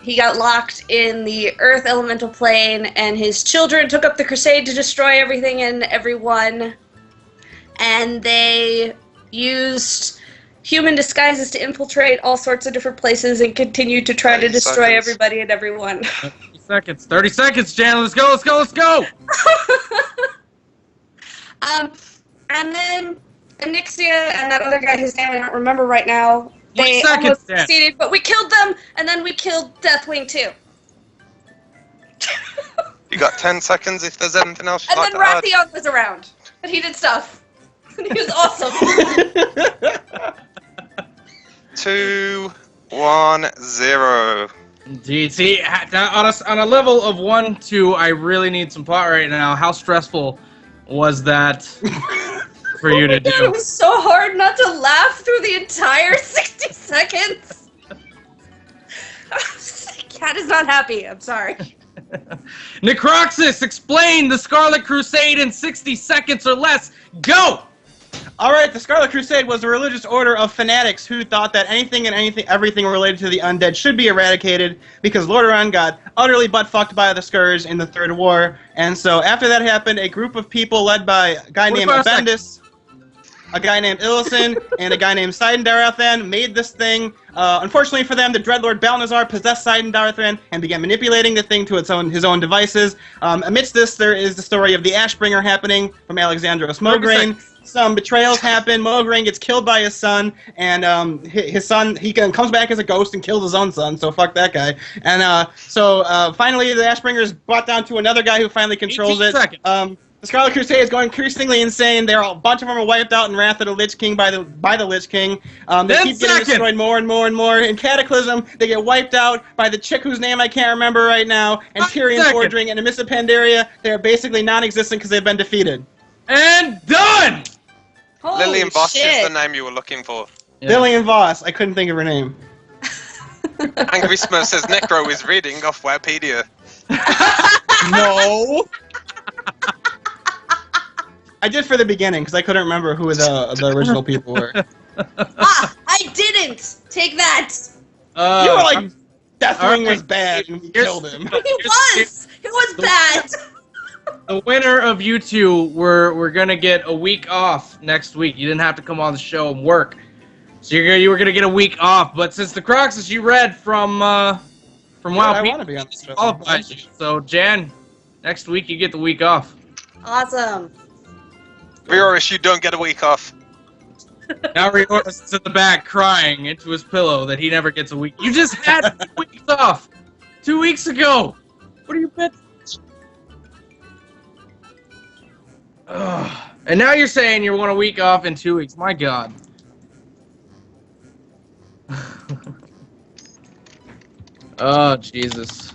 he got locked in the Earth Elemental Plane, and his children took up the crusade to destroy everything and everyone, and they used human disguises to infiltrate all sorts of different places and continue to try to destroy everybody and everyone. 30 seconds, Jan. Let's go, let's go, let's go! And then Anixia and that other guy, whose name I don't remember right now, they almost succeeded, but we killed them, and then we killed Deathwing too. You You got 10 seconds if there's anything else you'd And like then to add. Rathion was around. And he did stuff. And he was awesome. 2, 1, 0. Indeed. See, on a level of 1, 2, I really need some plot right now. How stressful was that for you to do? It was so hard not to laugh through the entire 60 seconds. Cat is not happy. I'm sorry. Necroxus, explain the Scarlet Crusade in 60 seconds or less. Go! Alright, the Scarlet Crusade was a religious order of fanatics who thought that anything and everything related to the undead should be eradicated because Lordaeron got utterly butt-fucked by the Scourge in the Third War. And so after that happened, a group of people led by a guy named Abendis, a guy named Illidan, and a guy named Sidendarathan made this thing. Unfortunately for them, the Dreadlord Balnazar possessed Sidendarathan and began manipulating the thing to his own devices. Amidst this, there is the story of the Ashbringer happening from Alexandros Mograine. Some betrayals happen. Mograine gets killed by his son, and his son, he comes back as a ghost and kills his own son, so fuck that guy. And so finally, the Ashbringer is brought down to another guy who finally controls it. The Scarlet Crusade is going increasingly insane. A bunch of them are wiped out in Wrath of the Lich King by the Lich King. They keep getting destroyed more and more and more. In Cataclysm, they get wiped out by the chick whose name I can't remember right now, and Tyrion Fordring, and in Mists of Pandaria, they're basically non-existent because they've been defeated. And done! Holy Lillian Voss shit. is the name you were looking for. Yeah. Lillian Voss. I couldn't think of her name. Angry Smurf says Necro is reading off Wikipedia. No! I did for the beginning, because I couldn't remember who the original people were. I didn't! Take that! You were like, Deathwing was bad, and we killed him. He was! It was bad! The winner of you two, we're gonna get a week off next week. You didn't have to come on the show and work, so you were gonna get a week off. But since the Croxus you read from WoW, I want to be on the show. qualifies you. So Jan, next week you get the week off. Awesome. Rioris, you don't get a week off. Now Rioris is in the back crying into his pillow that he never gets a week. You just had 2 weeks off 2 weeks ago. What are you betting? And now you're saying you want a week off in 2 weeks. My God. Oh, Jesus.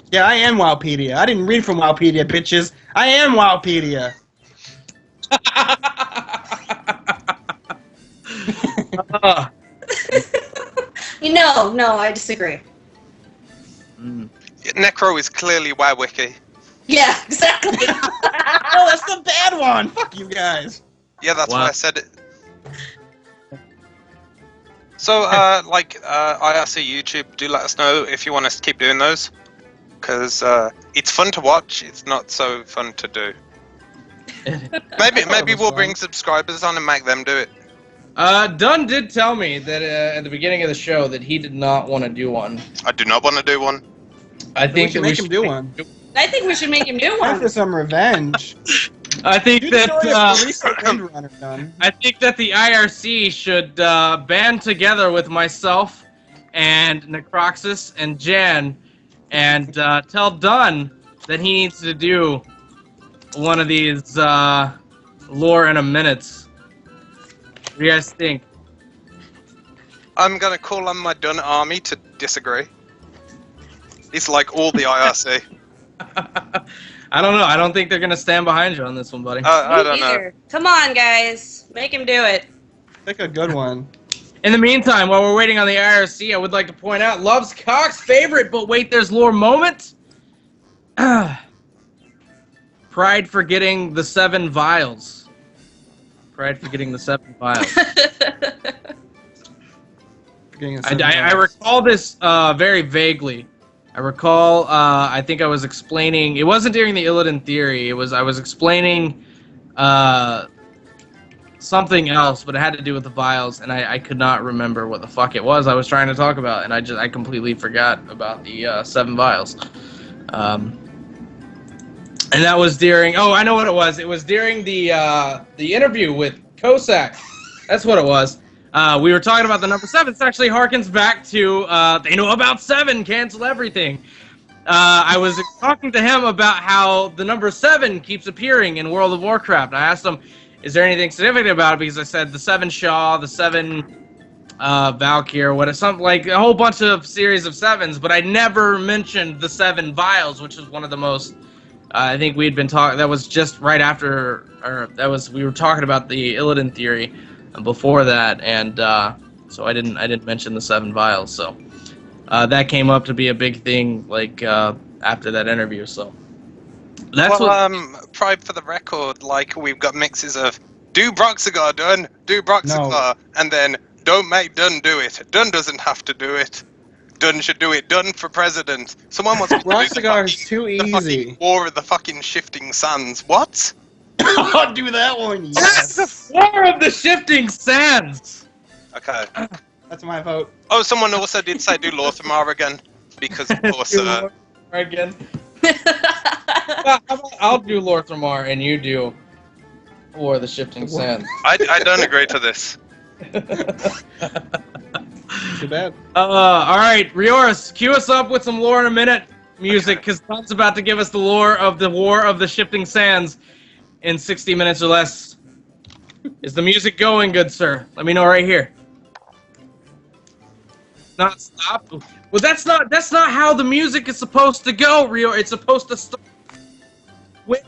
Yeah, I am Wowpedia. I didn't read from Wowpedia, bitches. I am Wowpedia. No, I disagree. Necro is clearly WoWWiki. Yeah, exactly. No, that's the bad one. Fuck you guys. Yeah, that's why I said it. So, IRC YouTube, do let us know if you want us to keep doing those. Because it's fun to watch, it's not so fun to do. Maybe we'll bring subscribers on and make them do it. Dunn did tell me that at the beginning of the show that he did not want to do one. I do not want to do one. I think we should make him do one. I think we should make him do one. Time for some revenge. I think that I think that the IRC should band together with myself and Necroxus and Jan and tell Dunn that he needs to do one of these lore in a minutes. What do you guys think? I'm gonna call on my Dun army to disagree. It's like all the IRC. I don't know. I don't think they're gonna stand behind you on this one, buddy. I don't know. Come on, guys. Make him do it. Pick a good one. In the meantime, while we're waiting on the IRC, I would like to point out Love's Cock's favorite, but wait, there's lore moment. Pride for getting the 7 vials. Pride for getting the 7 vials. I recall this very vaguely. I recall, I think I was explaining, it wasn't during the Illidan theory, I was explaining something else, but it had to do with the vials, and I could not remember what the fuck it was I was trying to talk about, and I completely forgot about the 7 vials. And that was during, I know what it was. It was during the interview with Cossack. That's what it was. We were talking about the number 7. This actually harkens back to They Know About 7, Cancel Everything. I was talking to him about how the number 7 keeps appearing in World of Warcraft. I asked him, is there anything significant about it? Because I said the 7 Shaw, the 7 Valkyr, something like a whole bunch of series of 7s, but I never mentioned the 7 vials, which is one of the most. I think we had been talking. That was just right after, we were talking about the Illidan theory before that, and so I didn't mention the 7 vials. So that came up to be a big thing, like after that interview. So that's Pride for the record. Like we've got mixes of do Broxigar done, do Broxigar, and then don't make Dunn do it. Dunn doesn't have to do it. Dunn should do it. Dunn for president. Someone wants me to do Broxigar is too easy. The War of the fucking Shifting Sands. What? I'll do that one. Yes. Yes, War of the Shifting Sands. Okay. That's my vote. Oh, someone also did say do Lorthamar again, because of course. Again. I'll do Lorthamar and you do War of the Shifting Sands. I don't agree to this. Too bad. All right, Rioris, cue us up with some lore in a minute music, because Tom's about to give us the lore of the War of the Shifting Sands in 60 minutes or less. Is the music going, good sir? Let me know right here. Not stop. Well, that's not how the music is supposed to go, Rio. It's supposed to start. Wait,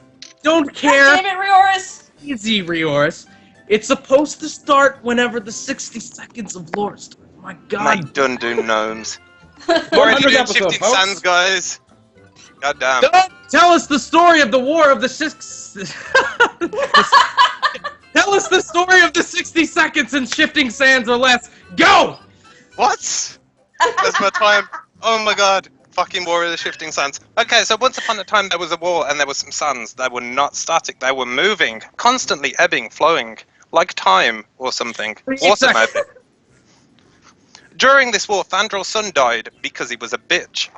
don't care. God damn it, Rioris. Easy, Rioris. It's supposed to start whenever the 60 seconds of lore start. Oh my God. Make Dundun gnomes. Already doing Shifting Sands, guys. God damn. Don't tell us the story of the War of the Tell us the story of the 60 seconds in Shifting Sands or less. Go! What? There's my time. Oh my God. Fucking War of the Shifting Sands. Okay, so once upon a time there was a war and there were some sands. They were not static. They were moving, constantly ebbing, flowing, like time or something. Awesome ebbing. During this war, Fandrel's son died because he was a bitch.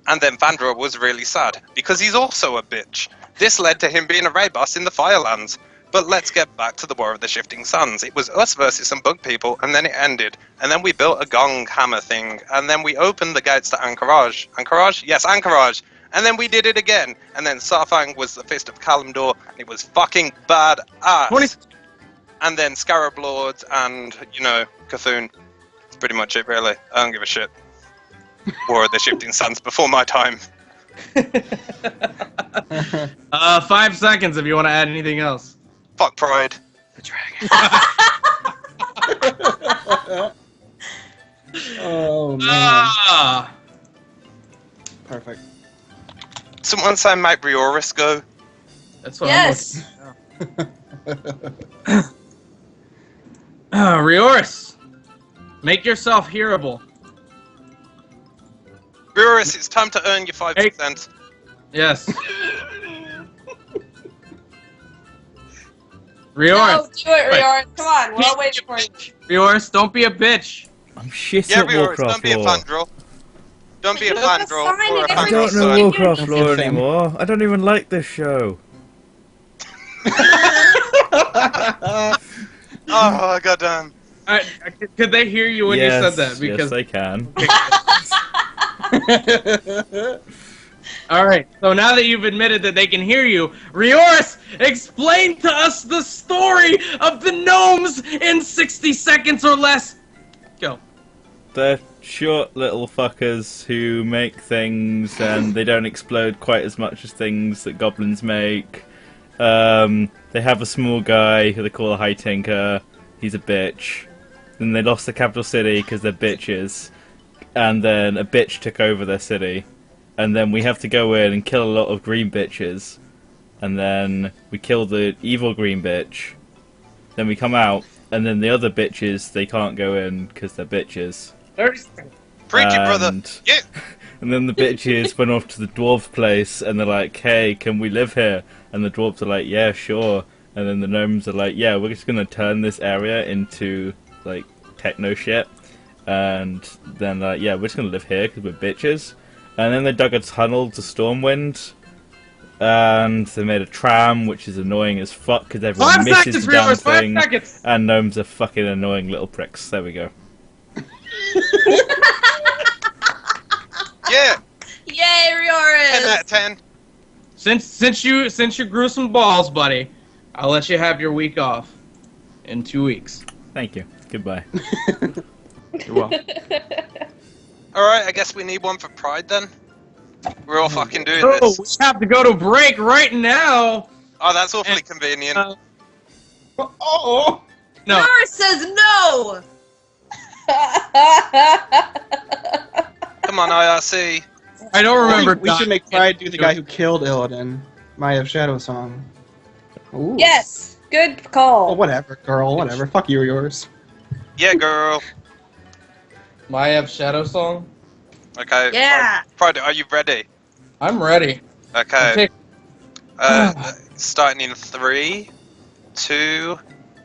And then Fandrel was really sad because he's also a bitch. This led to him being a raid boss in the Firelands. But let's get back to the War of the Shifting Sands. It was us versus some bug people, and then it ended. And then we built a gong hammer thing, and then we opened the gates to Anchorage. Anchorage? Yes, Anchorage! And then we did it again. And then Sarfang was the Fist of Kalimdor, and it was fucking badass. And then Scarab Lords and, Cthulhu. That's pretty much it, really. I don't give a shit. War of the Shifting Sands before my time. 5 seconds if you want to add anything else. Fuck Pride. The dragon. Oh man. Perfect. Someone say make Rioris go. That's what I'm looking at. Rioris, make yourself hearable. Rioris, it's time to earn your 5%. Yes. Rioris. No, do it, Rioris. Come on, we're all waiting for you. Rioris, don't be a bitch. I'm shit yeah, at Rioris, Warcraft don't be a lore. Fandrel. Don't be a Fandrel or a I don't know Warcraft lore anymore. I don't even like this show. Oh, goddamn. Could they hear you when you said that? Because yes, they can. Alright, so now that you've admitted that they can hear you, Rioris, explain to us the story of the gnomes in 60 seconds or less. Go. They're short little fuckers who make things and they don't explode quite as much as things that goblins make. They have a small guy who they call a High Tinker. He's a bitch. Then they lost the capital city because they're bitches. And then a bitch took over their city. And then we have to go in and kill a lot of green bitches. And then we kill the evil green bitch. Then we come out, and then the other bitches, they can't go in because they're bitches. 30 seconds. Preach it, brother. Yeah. And then the bitches went off to the dwarves' place, and they're like, hey, can we live here? And the dwarves are like, yeah, sure. And then the gnomes are like, yeah, we're just going to turn this area into, like, techno shit. And then, yeah, we're just going to live here because we're bitches. And then they dug a tunnel to Stormwind, and they made a tram, which is annoying as fuck because everyone misses the damn thing. 5 seconds. And gnomes are fucking annoying little pricks. There we go. Yeah. Yay, Rioris! 10 out of 10. Since you grew some balls, buddy, I'll let you have your week off in 2 weeks. Thank you. Goodbye. You're welcome. Alright, I guess we need one for Pride then. We're all fucking doing Oh, this. we have to go to break right now. Oh, that's awfully convenient. Oh no! Rioris says no. Come on, IRC. I don't remember. We should make Pride do the guy who killed Illidan. Maya of Shadow Song. Ooh. Yes, good call. Oh, whatever, girl. Whatever. Fuck you or yours. Yeah, girl. Maya of Shadow Song. Okay. Yeah. Pride, are you ready? I'm ready. Okay. Starting in 3, 2,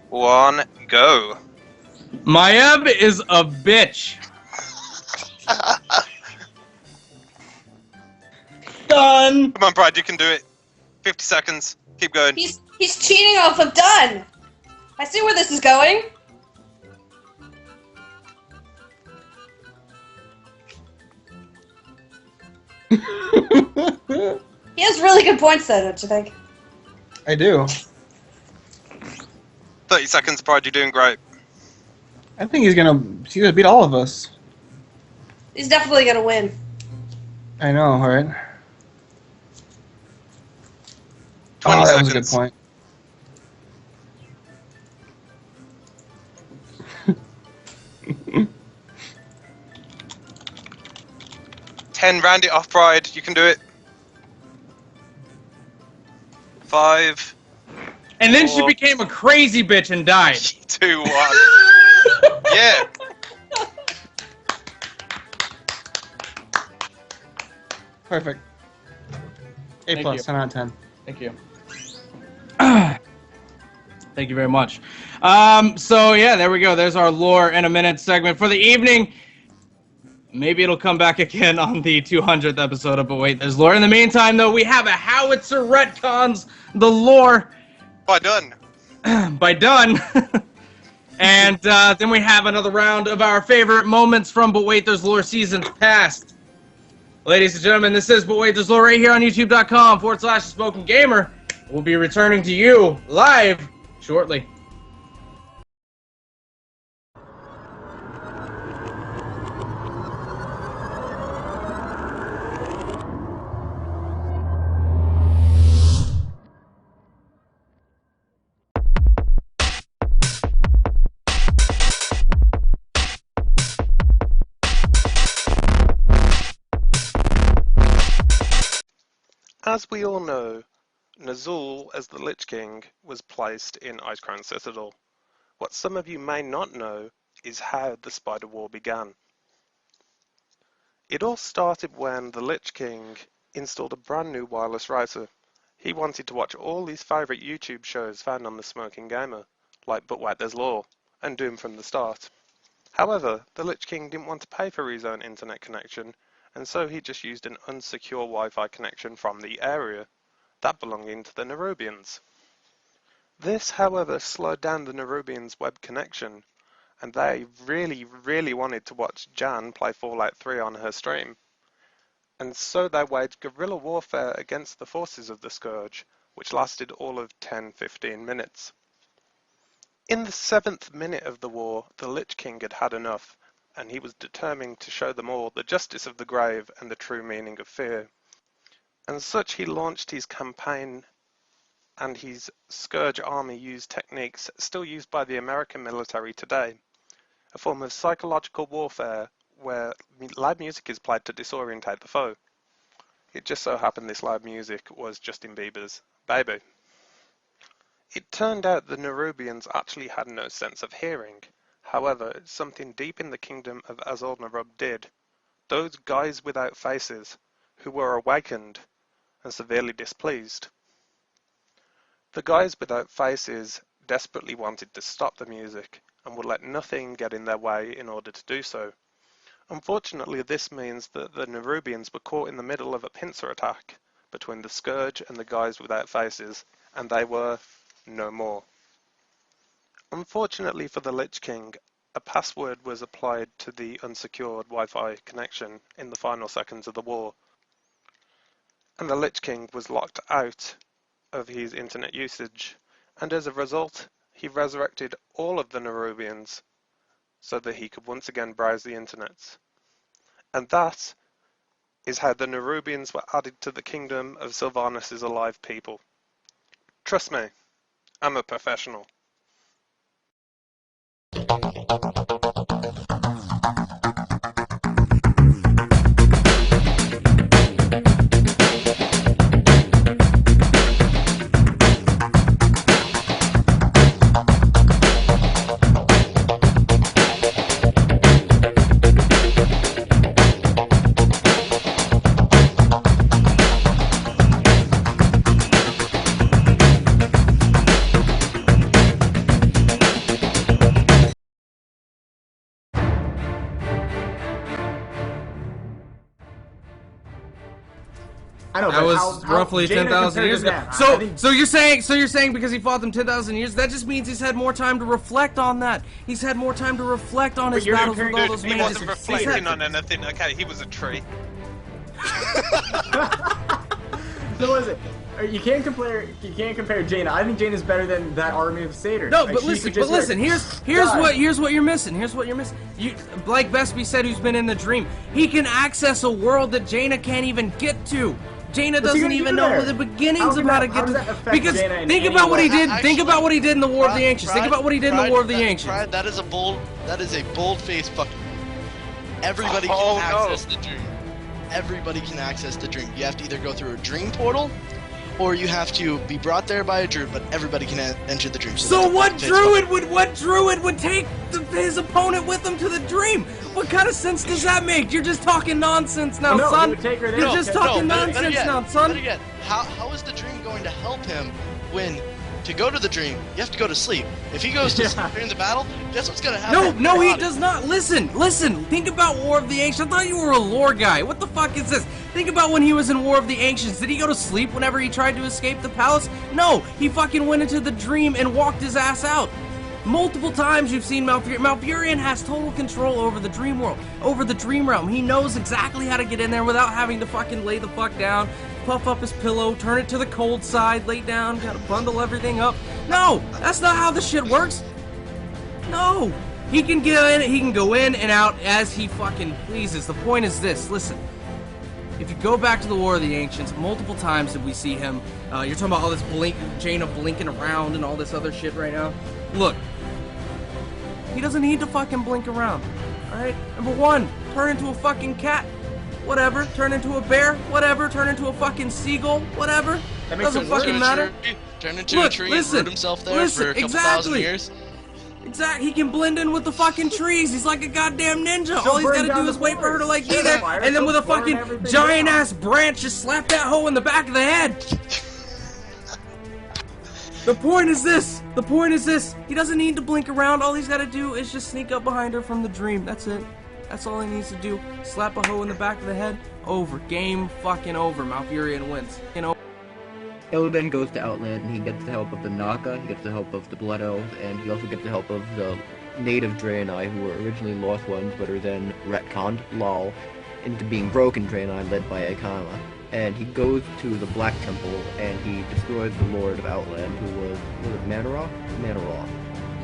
1, go. Mayeb is a bitch. Done. Come on, Pride, you can do it. 50 seconds. Keep going. He's cheating off of done. I see where this is going. He has really good points though, don't you think? I do. 30 seconds, Pride, you're doing great. I think he's gonna beat all of us. He's definitely gonna win. I know, right? 20 that seconds. was a good point. Round it off, Pride. You can do it. 5. And then 4, she became a crazy bitch and died. 2, 1. Yeah. Perfect. A Thank plus, you. 10 out of 10. Thank you. Thank you very much. So yeah, there we go. There's our lore in a minute segment for the evening. Maybe it'll come back again on the 200th episode of But Wait, There's Lore. In the meantime, though, we have a Howitzer retcons the lore. By done. By done. And then we have another round of our favorite moments from But Wait, There's Lore seasons past. Ladies and gentlemen, this is But Wait, There's Lore right here on youtube.com/Spoken Gamer. We'll be returning to you live shortly. As we all know, Nazul as the Lich King was placed in Icecrown Citadel. What some of you may not know is how the Spider War began. It all started when the Lich King installed a brand new wireless router. He wanted to watch all his favourite YouTube shows found on the Smoking Gamer, like But Wait There's Lore, and Doom from the Start. However, the Lich King didn't want to pay for his own internet connection, and so he just used an unsecure Wi-Fi connection from the area, that belonging to the Nerubians. This, however, slowed down the Nerubians' web connection, and they really wanted to watch Jan play Fallout 3 on her stream. And so they waged guerrilla warfare against the forces of the Scourge, which lasted all of 10-15 minutes. In the 7th minute of the war, the Lich King had had enough, and he was determined to show them all the justice of the grave and the true meaning of fear. And such he launched his campaign, and his Scourge army used techniques still used by the American military today, a form of psychological warfare where loud music is played to disorientate the foe. It just so happened this loud music was Justin Bieber's Baby. It turned out the Nerubians actually had no sense of hearing. However, something deep in the kingdom of Azul-Nerub did. Those guys without faces, who were awakened and severely displeased. The guys without faces desperately wanted to stop the music and would let nothing get in their way in order to do so. Unfortunately, this means that the Nerubians were caught in the middle of a pincer attack between the Scourge and the guys without faces, and they were no more. Unfortunately for the Lich King, a password was applied to the unsecured Wi-Fi connection in the final seconds of the war, And the Lich King was locked out of his internet usage, and as a result, he resurrected all of the Nerubians so that he could once again browse the internet. And that is how the Nerubians were added to the kingdom of Sylvanus' alive people. Trust me, I'm a professional. I know, that was roughly 10,000 years ago. So you're saying because he fought them 10,000 years, that just means he's had more time to reflect on that. He's had more time to reflect on his battles with all those mages. He wasn't reflecting on anything. Okay, he was a tree. So what is it? You can't compare Jaina. I think Jaina's better than that army of satyrs. No, but listen. Here's what you're missing. Here's what you're missing. Like Vespi said, who's been in the dream, he can access a world that Jaina can't even get to. Jaina doesn't even know the beginnings of how to get to. Because think about what he did. Think about what he did in the War of the Ancients. Think about what he did in the War of the Ancients. That is a bold-faced fucking. Everybody can access the dream. Everybody can access the dream. You have to either go through a dream portal, or you have to be brought there by a druid. But everybody can enter the dream. So what druid would take his opponent with him to the dream? What kind of sense does that make? You're just talking nonsense now, son. You're just talking nonsense now, son. Better yet, how is the dream going to help him when to go to the dream, you have to go to sleep. If he goes to sleep during the battle, guess what's going to happen? No, he does not. Listen. Think about War of the Ancients. I thought you were a lore guy. What the fuck is this? Think about when he was in War of the Ancients. Did he go to sleep whenever he tried to escape the palace? No, he fucking went into the dream and walked his ass out. Multiple times you've seen Malfurion. Malfurion has total control over the dream world, over the dream realm. He knows exactly how to get in there without having to fucking lay the fuck down, puff up his pillow, turn it to the cold side, lay down, gotta bundle everything up. No, that's not how this shit works. No, he can get in, he can go in and out as he fucking pleases. The point is this, listen. If you go back to the War of the Ancients, multiple times did we see him. You're talking about all this Jaina blinking around and all this other shit right now. Look, he doesn't need to fucking blink around, alright? Number one, turn into a fucking cat, whatever. Turn into a bear, whatever. Turn into a fucking seagull, whatever. Doesn't fucking matter. Turn into a tree and root himself there for a couple thousand years. Exactly, he can blend in with the fucking trees. He's like a goddamn ninja. All he's gotta do is wait for her to like be there, and then with a fucking giant ass branch, just slap that hoe in the back of the head. The point is this. He doesn't need to blink around. All he's got to do is just sneak up behind her from the dream. That's it. That's all he needs to do. Slap a hoe in the back of the head. Over. Game fucking over. Malfurion wins. You know. Illidan goes to Outland, and he gets the help of the Naga, he gets the help of the Blood Elves, and he also gets the help of the native Draenei, who were originally Lost Ones, but are then retconned, lol, into being broken Draenei led by Akama. And he goes to the Black Temple, and he destroys the Lord of Outland, who was it Manaroth?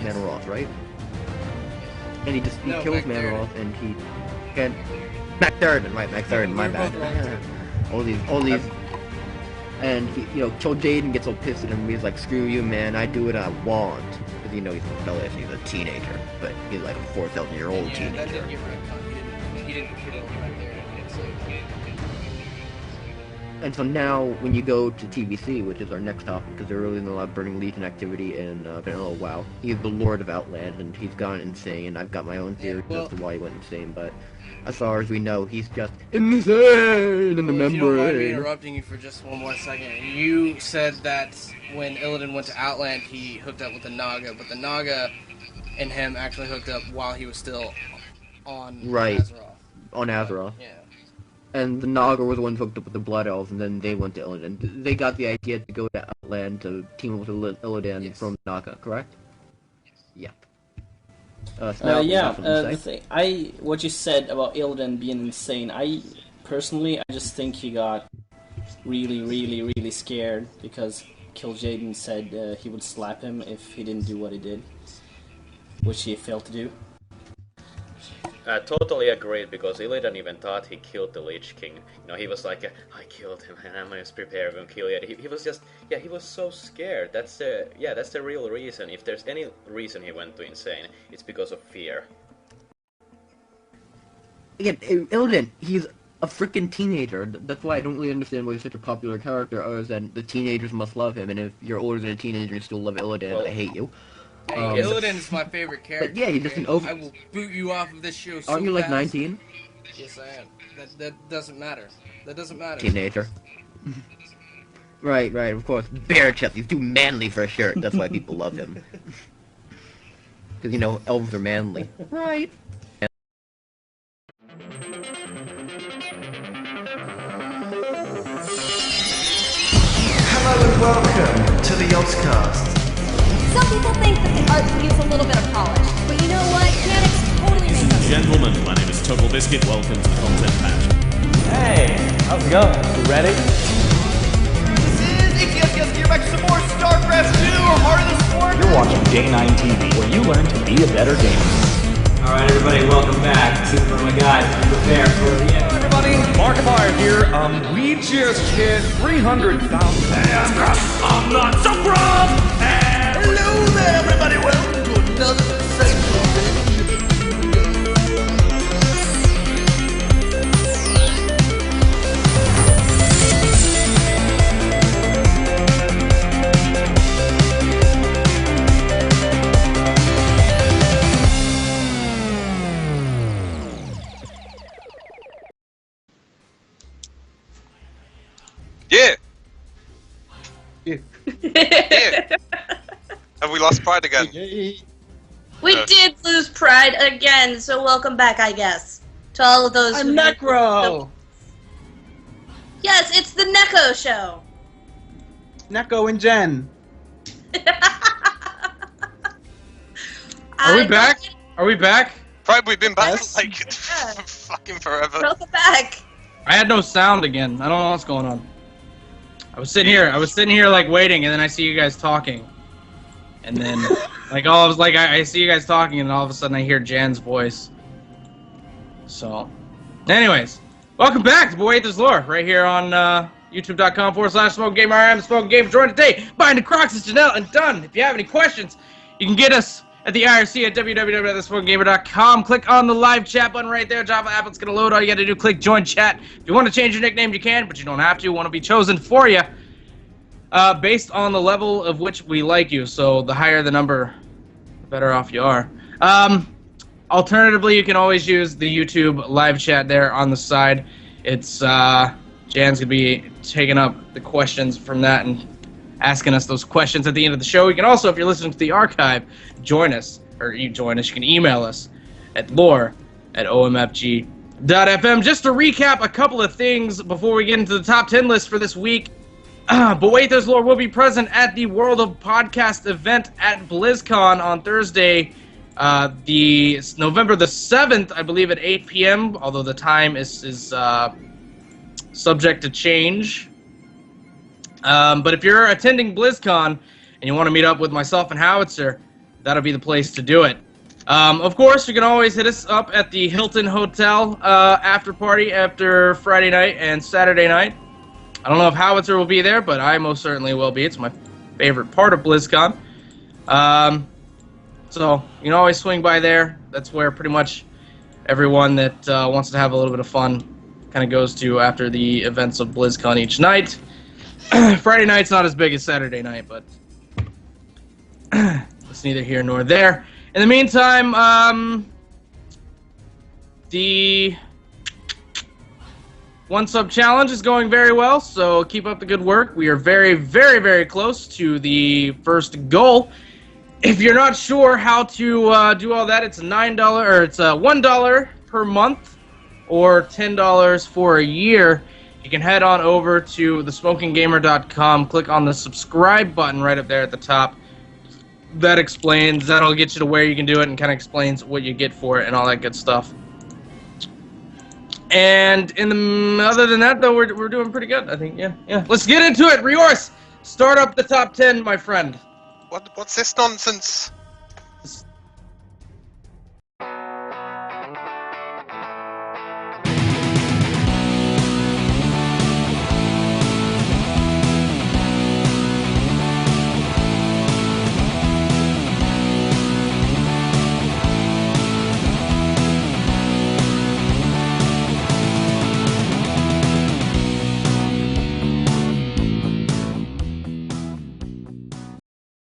Manaroth, right? And he kills Manaroth, and he MacTheridan, right, MacTheridan, my bad. all these, and he, killed Jade and gets all pissed at him. He's like, screw you, man, I do what I want. Because he's rebellious, he's a teenager, but he's like a 4,000-year-old teenager. That didn't get retconned. He didn't And so now, when you go to TBC, which is our next topic, because they're really in a lot of Burning Legion activity and been a little while, he's the Lord of Outland, and he's gone insane. I've got my own theories as to why he went insane, but as far as we know, he's just insane in the membrane. If you don't mind me interrupting you for just one more second, you said that when Illidan went to Outland, he hooked up with the Naga, but the Naga and him actually hooked up while he was still on Azeroth. On Azeroth. Yeah. And the Naga were the ones hooked up with the Blood Elves, and then they went to Illidan. They got the idea to go to Outland to team up with Illidan from Naga, correct? Yes. Yeah. What you said about Illidan being insane, I just think he got really, really, really scared because Kil'jaeden said he would slap him if he didn't do what he did, which he failed to do. Totally agreed, because Illidan even thought he killed the Lich King. You know, he was like, I killed him, and I'm just prepared to kill it. He was just, yeah, he was so scared. That's the real reason. If there's any reason he went to insane, it's because of fear. Again, Illidan, he's a freaking teenager. That's why I don't really understand why he's such a popular character, other than the teenagers must love him, and if you're older than a teenager and still love Illidan, Well, I hate you. Hey, Illidan is my favorite character. But yeah, he's just an over. I will boot you off of this show so Aren't you like fast. 19? Yes, I am. That doesn't matter. That doesn't matter. Teenager. Right, of course. Bare chest, he's too manly for a shirt. That's why people love him. Because, you know, elves are manly. Right. Hello and welcome to the Yogscast. Some people think that the art needs a little bit of polish, but you know what? Mechanics totally make us. Gentlemen, my name is Total Biscuit. Welcome to the Content Patch. Hey, how's it going? You ready? This is ATS here back to some more StarCraft 2 Heart of the Swarm. You're watching Day9 TV, where you learn to be a better gamer. Alright, everybody, welcome back to For My Guide. Prepare for the end. Everybody, Markiplier here. We just hit 300,000. I'm not so grumpy. Hello there, everybody. Welcome to another sensational day. Yeah. Have we lost pride again? We did lose pride again, so welcome back, I guess, to all of those. I'm Necro. Yes, it's the Neko Show. Neko and Jen. Are we back? Are we back? Probably we've been back for like fucking forever. Welcome back. I had no sound again. I don't know what's going on. I was sitting here like waiting, and then I see you guys talking, and then like I see you guys talking, and all of a sudden I hear Jan's voice. So, anyways, welcome back to Boy There's Lore right here on YouTube.com/SmokeGamer. I am SmokeGamer. Joined today by the Crocs, Janelle, and Dunn. If you have any questions, you can get us at the IRC at www.thesmokegamer.com. Click on the live chat button right there. Java app, it's going to load. All you got to do, click join chat. If you want to change your nickname, you can, but you don't have to. Want to be chosen for you based on the level of which we like you. So the higher the number, the better off you are. Alternatively, you can always use the YouTube live chat there on the side. It's Jan's going to be taking up the questions from that and asking us those questions at the end of the show. You can also, if you're listening to the archive, join us. You can email us at lore@omfg.fm. Just to recap a couple of things before we get into the top 10 list for this week. But wait, there's Lore will be present at the World of Podcast event at BlizzCon on Thursday, the November the 7th, I believe, at 8 p.m., although the time is subject to change. But if you're attending BlizzCon and you want to meet up with myself and Howitzer, that'll be the place to do it. Of course, you can always hit us up at the Hilton Hotel after party after Friday night and Saturday night. I don't know if Howitzer will be there, but I most certainly will be. It's my favorite part of BlizzCon. So you can always swing by there. That's where pretty much everyone that wants to have a little bit of fun kind of goes to after the events of BlizzCon each night. Friday night's not as big as Saturday night, but it's neither here nor there. In the meantime, the One Sub Challenge is going very well, so keep up the good work. We are very, very, very close to the first goal. If you're not sure how to do all that, it's $9 or it's $1 per month or $10 for a year. You can head on over to thesmokinggamer.com, click on the subscribe button right up there at the top. That'll get you to where you can do it and kind of explains what you get for it and all that good stuff. And other than that, though, we're doing pretty good. I think. Yeah. Let's get into it. Riors, start up the top 10, my friend. What's this nonsense?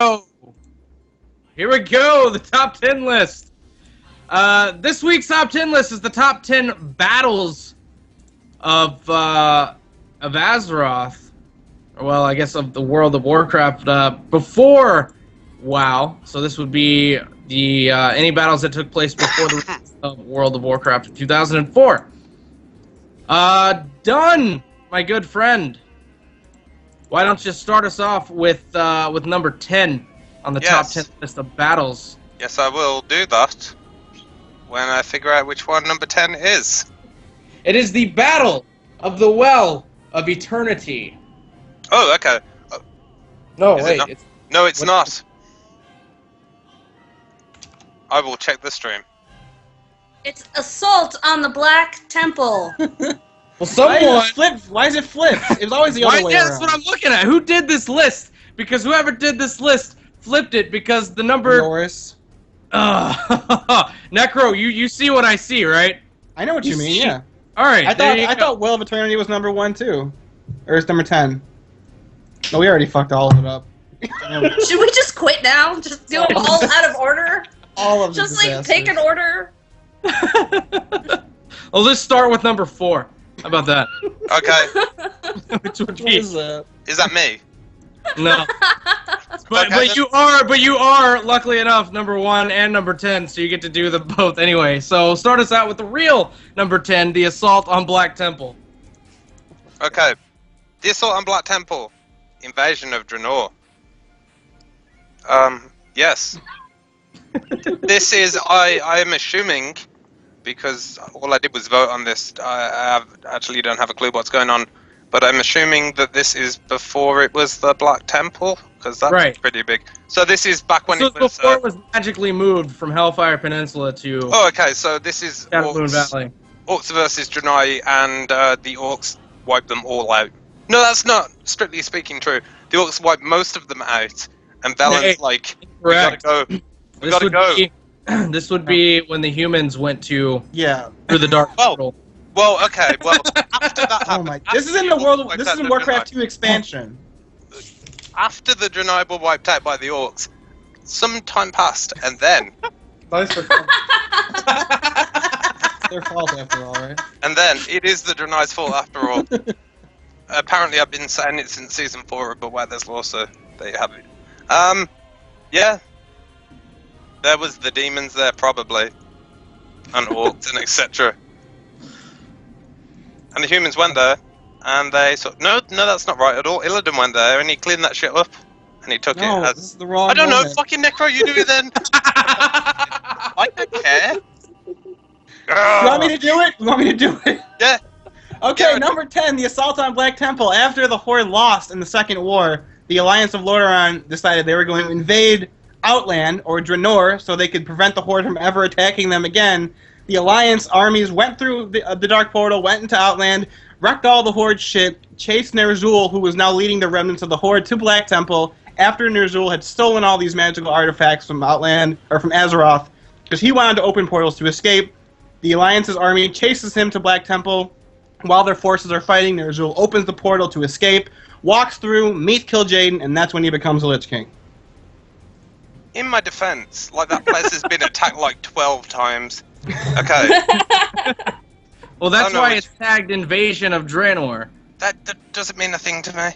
Oh, here we go. The top 10 list. This week's top 10 list is the top 10 battles of Azeroth. Well, I guess of the World of Warcraft before WoW. So this would be the any battles that took place before the release of World of Warcraft in 2004. Done, my good friend. Why don't you start us off with number 10 on the top 10 list of battles? Yes, I will do that when I figure out which one number 10 is. It is the Battle of the Well of Eternity. Oh, okay. No, wait. No, it's not. I will check the stream. It's Assault on the Black Temple. Well, someone... Why is it flipped? It was always the other way around. That's what I'm looking at. Who did this list? Because whoever did this list flipped it because the number... Norris. Necro, you see what I see, right? I know what you mean, yeah. Alright, I thought Will of Eternity was number 1, too. Or it's number 10. No, we already fucked all of it up. Should we just quit now? Just do them all out of order? All of them. Just, like, take an order? Well, let's start with number 4. How about that? Okay. Which would be... is that? Is that me? No. But you are, luckily enough, number 1 and number 10, so you get to do them both anyway. So start us out with the real number 10, the Assault on Black Temple. Okay. The Assault on Black Temple. Invasion of Draenor. Yes. This is, I am assuming, because all I did was vote on this, I actually don't have a clue what's going on, but I'm assuming that this is before it was the Black Temple, because that's pretty big. So this is back when it was... before it was magically moved from Hellfire Peninsula to... Oh, okay, so this is Shadowmoon Valley. Orcs versus Draenei, and the Orcs wiped them all out. No, that's not, strictly speaking, true. The Orcs wiped most of them out, and Valen's like, we gotta go. We gotta go. This would be when the humans went to through the dark portal. Well, okay. Well, after that happened, this is in the world. This is in Warcraft 2 expansion. After the Draenei were wiped out by the Orcs, some time passed, and then their fault after all, right? And then it is the Draenei's fault after all. Apparently, I've been saying it since season 4 of But Where There's Law, so there you have it. Yeah. There was the demons there, probably. And orcs and etc. And the humans went there, and they no, that's not right at all. Illidan went there, and he cleaned that shit up. And he took it as... this is the wrong I don't moment. know, fucking Necro, you do it then! I don't care. You want me to do it? You want me to do it? Yeah. Okay, number 10, the Assault on Black Temple. After the Horde lost in the Second War, the Alliance of Lordaeron decided they were going to invade Outland, or Draenor, so they could prevent the Horde from ever attacking them again. The Alliance armies went through the Dark Portal, went into Outland, wrecked all the Horde shit, chased Ner'zhul, who was now leading the remnants of the Horde, to Black Temple, after Ner'zhul had stolen all these magical artifacts from Outland, or from Azeroth, because he wanted to open portals to escape. The Alliance's army chases him to Black Temple. While their forces are fighting, Ner'zhul opens the portal to escape, walks through, meets Kil'jaeden, and that's when he becomes the Lich King. In my defense, like, that place has been attacked like 12 times. Okay. Well, that's why it's tagged Invasion of Draenor. That doesn't mean a thing to me.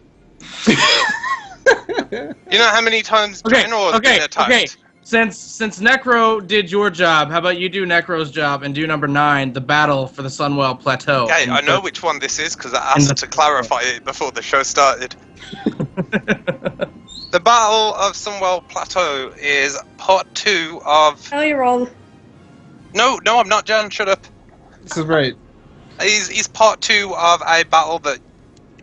You know how many times Draenor's been attacked? Okay. Since Necro did your job, how about you do Necro's job and do number 9, the Battle for the Sunwell Plateau. Okay, I know which one this is because I asked to clarify it before the show started. The Battle of Sunwell Plateau is part 2 of... Oh, you're wrong. No, I'm not, Jan. Shut up. This is right. He's part 2 of a battle that,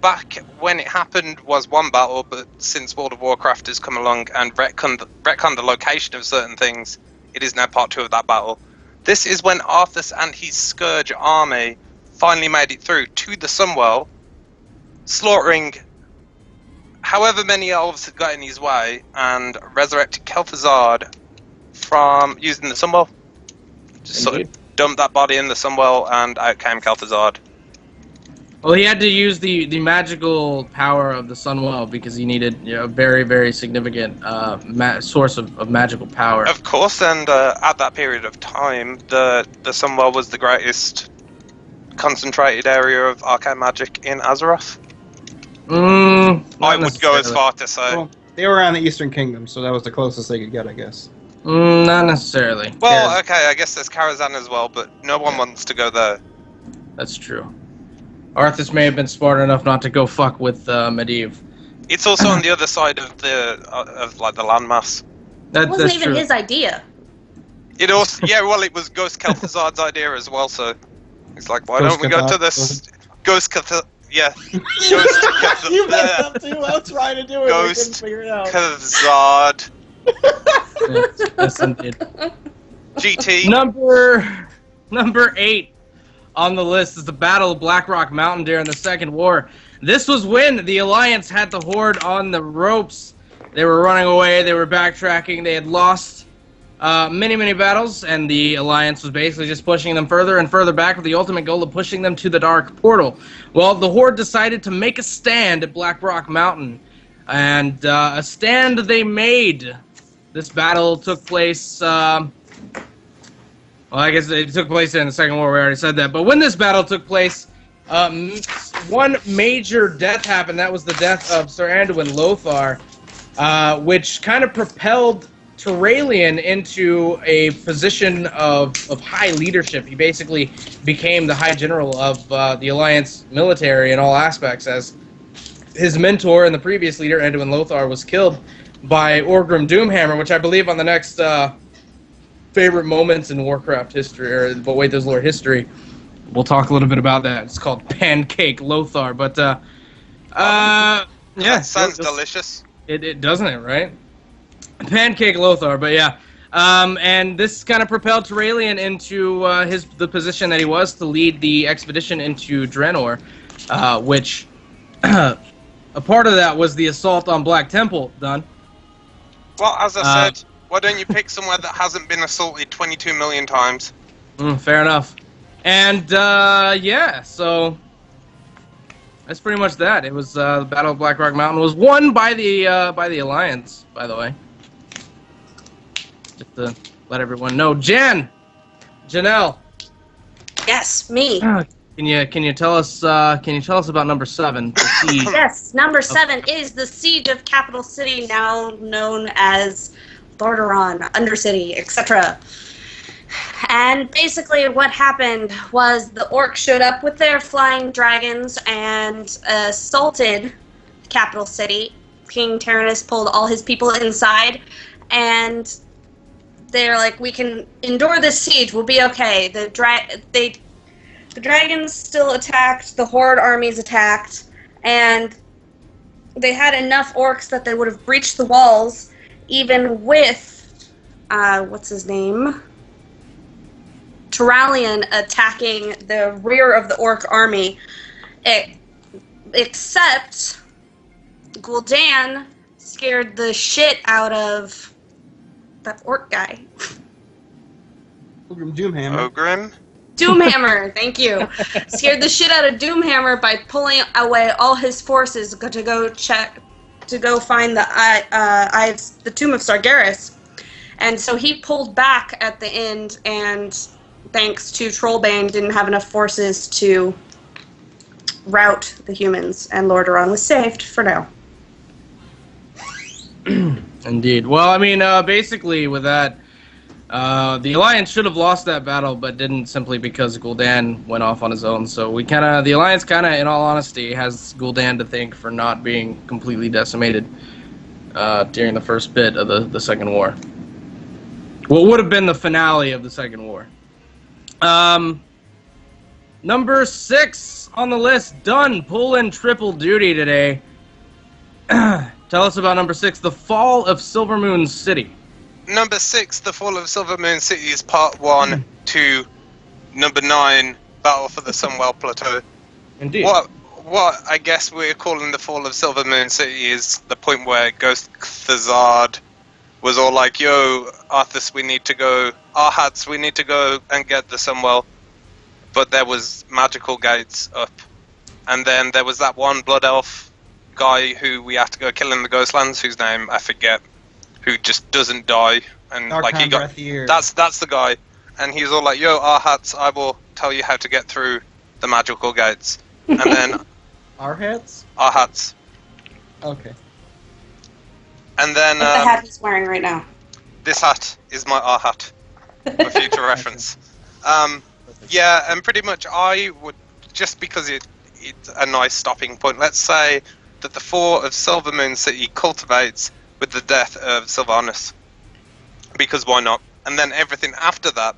back when it happened, was one battle, but since World of Warcraft has come along and retconned the location of certain things, it is now part 2 of that battle. This is when Arthas and his Scourge army finally made it through to the Sunwell, slaughtering however many elves had got in his way, and resurrected Kel'Thuzad from using the Sunwell. Just sort of dumped that body in the Sunwell, and out came Kel'Thuzad. Well, he had to use the magical power of the Sunwell because he needed a very, very significant source of magical power. Of course, and at that period of time, the Sunwell was the greatest concentrated area of arcane magic in Azeroth. I would go as far to say. Well, they were on the Eastern Kingdom, so that was the closest they could get, I guess. Not necessarily. Well, okay, I guess there's Karazhan as well, but no one wants to go there. That's true. Arthas may have been smart enough not to go fuck with Medivh. It's also on the other side of the landmass. It wasn't even his idea. It also, it was Ghost Kel'Thuzad's idea as well. So it's like, why don't we go to this Ghost Kel'Thuzad? Yeah, Ghost Kel'Thuzad. You messed up too. I was trying to do it. Ghost figure it out. Kel'Thuzad. Yes, indeed. GT number 8 on the list is the Battle of Blackrock Mountain during the Second War. This was when the Alliance had the Horde on the ropes. They were running away, they were backtracking, they had lost many battles, and the Alliance was basically just pushing them further and further back with the ultimate goal of pushing them to the Dark Portal. Well, the Horde decided to make a stand at Blackrock Mountain, and a stand they made. This battle took place... Well, I guess it took place in the Second War, we already said that. But when this battle took place, one major death happened. That was the death of Sir Anduin Lothar, which kind of propelled Turalyon into a position of high leadership. He basically became the High General of the Alliance military in all aspects, as his mentor and the previous leader, Anduin Lothar, was killed by Orgrim Doomhammer, which I believe on the next... favorite moments in Warcraft history, or but wait, there's lore history. We'll talk a little bit about that. It's called Pancake Lothar, but that sounds delicious. It doesn't it, right? Pancake Lothar, but yeah. And this kind of propelled Turalyon into the position that he was to lead the expedition into Draenor, which a part of that was the assault on Black Temple. Done. Well, as I said. Why don't you pick somewhere that hasn't been assaulted 22 million times? Fair enough. And, so... That's pretty much that. It was, the Battle of Blackrock Mountain was won by the Alliance, by the way. Just to let everyone know. Janelle! Yes, me. Can you tell us about number 7? The siege? Yes, number 7 is the Siege of Capital City, now known as... Lordaeron, Undercity, etc. And basically what happened was the orcs showed up with their flying dragons and assaulted the capital city. King Tyrannus pulled all his people inside, and they're like, we can endure this siege, we'll be okay. The dragons still attacked, the Horde armies attacked, and they had enough orcs that they would have breached the walls, even with, what's his name? Turalyon attacking the rear of the orc army. Except Gul'dan scared the shit out of that orc guy. Ogrim? Doomhammer, thank you. Scared the shit out of Doomhammer by pulling away all his forces to go find the Tomb of Sargeras. And so he pulled back at the end, and thanks to Trollbane, didn't have enough forces to rout the humans, and Lordaeron was saved for now. Indeed. Well, I mean, basically with that, the Alliance should have lost that battle, but didn't, simply because Gul'dan went off on his own. So the Alliance in all honesty, has Gul'dan to thank for not being completely decimated during the first bit of the Second War. What would have been the finale of the Second War. Number 6 on the list. Done. Pulling triple duty today. Tell us about number 6, The Fall of Silvermoon City. Number 6, The Fall of Silvermoon City is part 1 to number 9, Battle for the Sunwell Plateau. Indeed. What I guess we're calling The Fall of Silvermoon City is the point where Ghost Thazard was all like, yo, Arthas, we need to go, Arhats, we need to go and get the Sunwell. But there was magical gates up. And then there was that one Blood Elf guy who we have to go kill in the Ghostlands, whose name I forget, who just doesn't die. And like he got, that's the guy. And he's all like, yo, Arhats, I will tell you how to get through the magical gates. And then... Arhats? Arhats. Okay. And then... What's the hat he's wearing right now? This hat is my Arhat, for future reference. Yeah, and pretty much I would, just because it's a nice stopping point, let's say that the Fall of Silvermoon City cultivates with the death of Sylvanas. Because why not? And then everything after that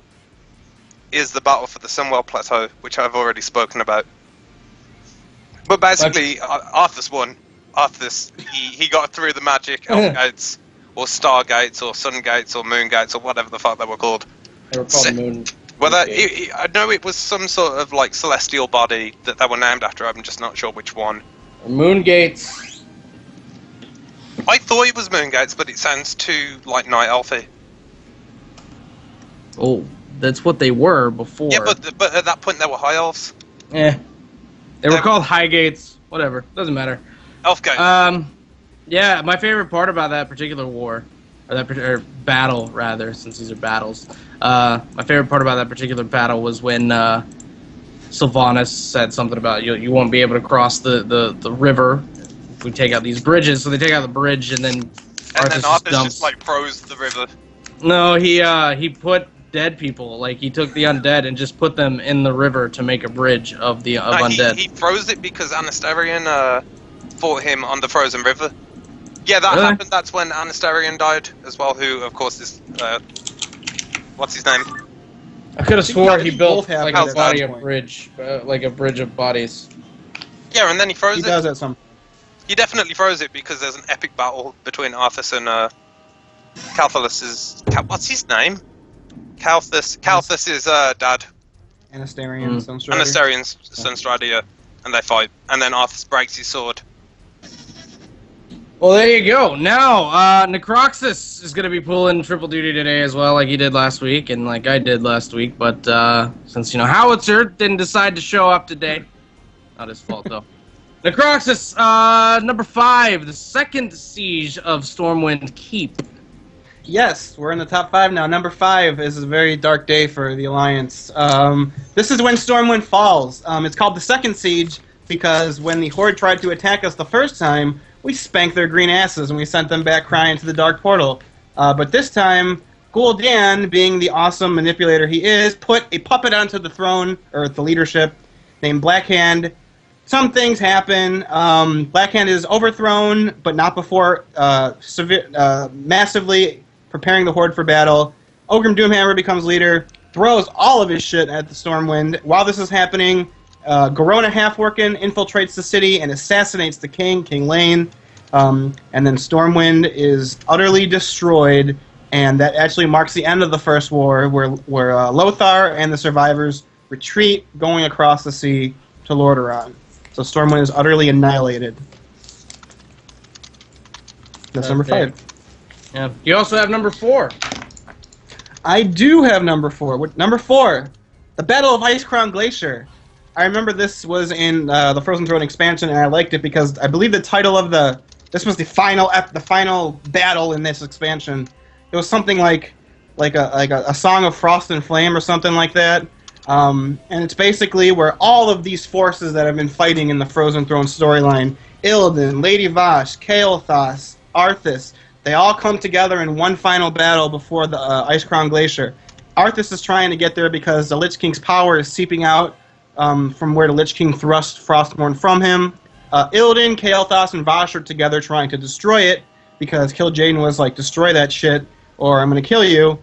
is the Battle for the Sunwell Plateau, which I've already spoken about. But basically, Arthas won. Arthas, he got through the magic elf gates, or star gates, or sun gates, or moon gates, or whatever the fuck they were called. They were called moon. Well, I know it was some sort of like celestial body that they were named after. I'm just not sure which one. Moon gates. I thought it was moon gates, but it sounds too like night elfy. Oh, that's what they were before. Yeah, but at that point they were high elves. They were called high gates. Whatever, doesn't matter. Elf gates. Yeah, my favorite part about that particular war, or battle rather, since these are battles. My favorite part about that particular battle was when Sylvanas said something about you won't be able to cross the river if we take out these bridges. So they take out the bridge, and then Arthas just like froze the river. No, he put dead people, like he took the undead and just put them in the river to make a bridge of undead. He froze it because Anastarion fought him on the frozen river. Yeah, that happened. That's when Anastarion died as well, who of course is what's his name? I could have swore he built like a body of bridge, like a bridge of bodies. Yeah, and then he froze it. He does at some. He definitely froze it because there's an epic battle between Arthas and Calthalus's. What's his name? Calthus's dad. Anastarion, Sunstrider. Anastarion's Sunstrider, yeah. And they fight, and then Arthas breaks his sword. Well, there you go. Now, Necroxus is going to be pulling triple duty today as well, like he did last week, and like I did last week, but since, Howitzer didn't decide to show up today, not his fault, though. Necroxus, number 5, the second siege of Stormwind Keep. Yes, we're in the top 5 now. Number 5 is a very dark day for the Alliance. This is when Stormwind falls. It's called the Second Siege because when the Horde tried to attack us the first time, we spanked their green asses and we sent them back crying to the Dark Portal. But this time, Gul'dan, being the awesome manipulator he is, put a puppet onto the throne, or the leadership, named Blackhand. Some things happen. Blackhand is overthrown, but not before massively preparing the Horde for battle. Ogrim Doomhammer becomes leader, throws all of his shit at the Stormwind. While this is happening, Garona Halfworkin infiltrates the city and assassinates the king, King Lane. And then Stormwind is utterly destroyed, and that actually marks the end of the First War, where Lothar and the survivors retreat, going across the sea to Lordaeron. So Stormwind is utterly annihilated. That's number 5. Yeah. You also have number 4. I do have number 4. Number 4, the Battle of Icecrown Glacier. I remember this was in the Frozen Throne expansion, and I liked it because I believe the title of this was the final battle in this expansion. It was something like a Song of Frost and Flame or something like that. And it's basically where all of these forces that have been fighting in the Frozen Throne storyline, Illidan, Lady Vash, Kael'thas, Arthas, they all come together in one final battle before the Icecrown Glacier. Arthas is trying to get there because the Lich King's power is seeping out from where the Lich King thrust Frostmourne from him. Illidan, Kael'thas, and Vash are together trying to destroy it because Kil'jaeden was like, destroy that shit or I'm going to kill you.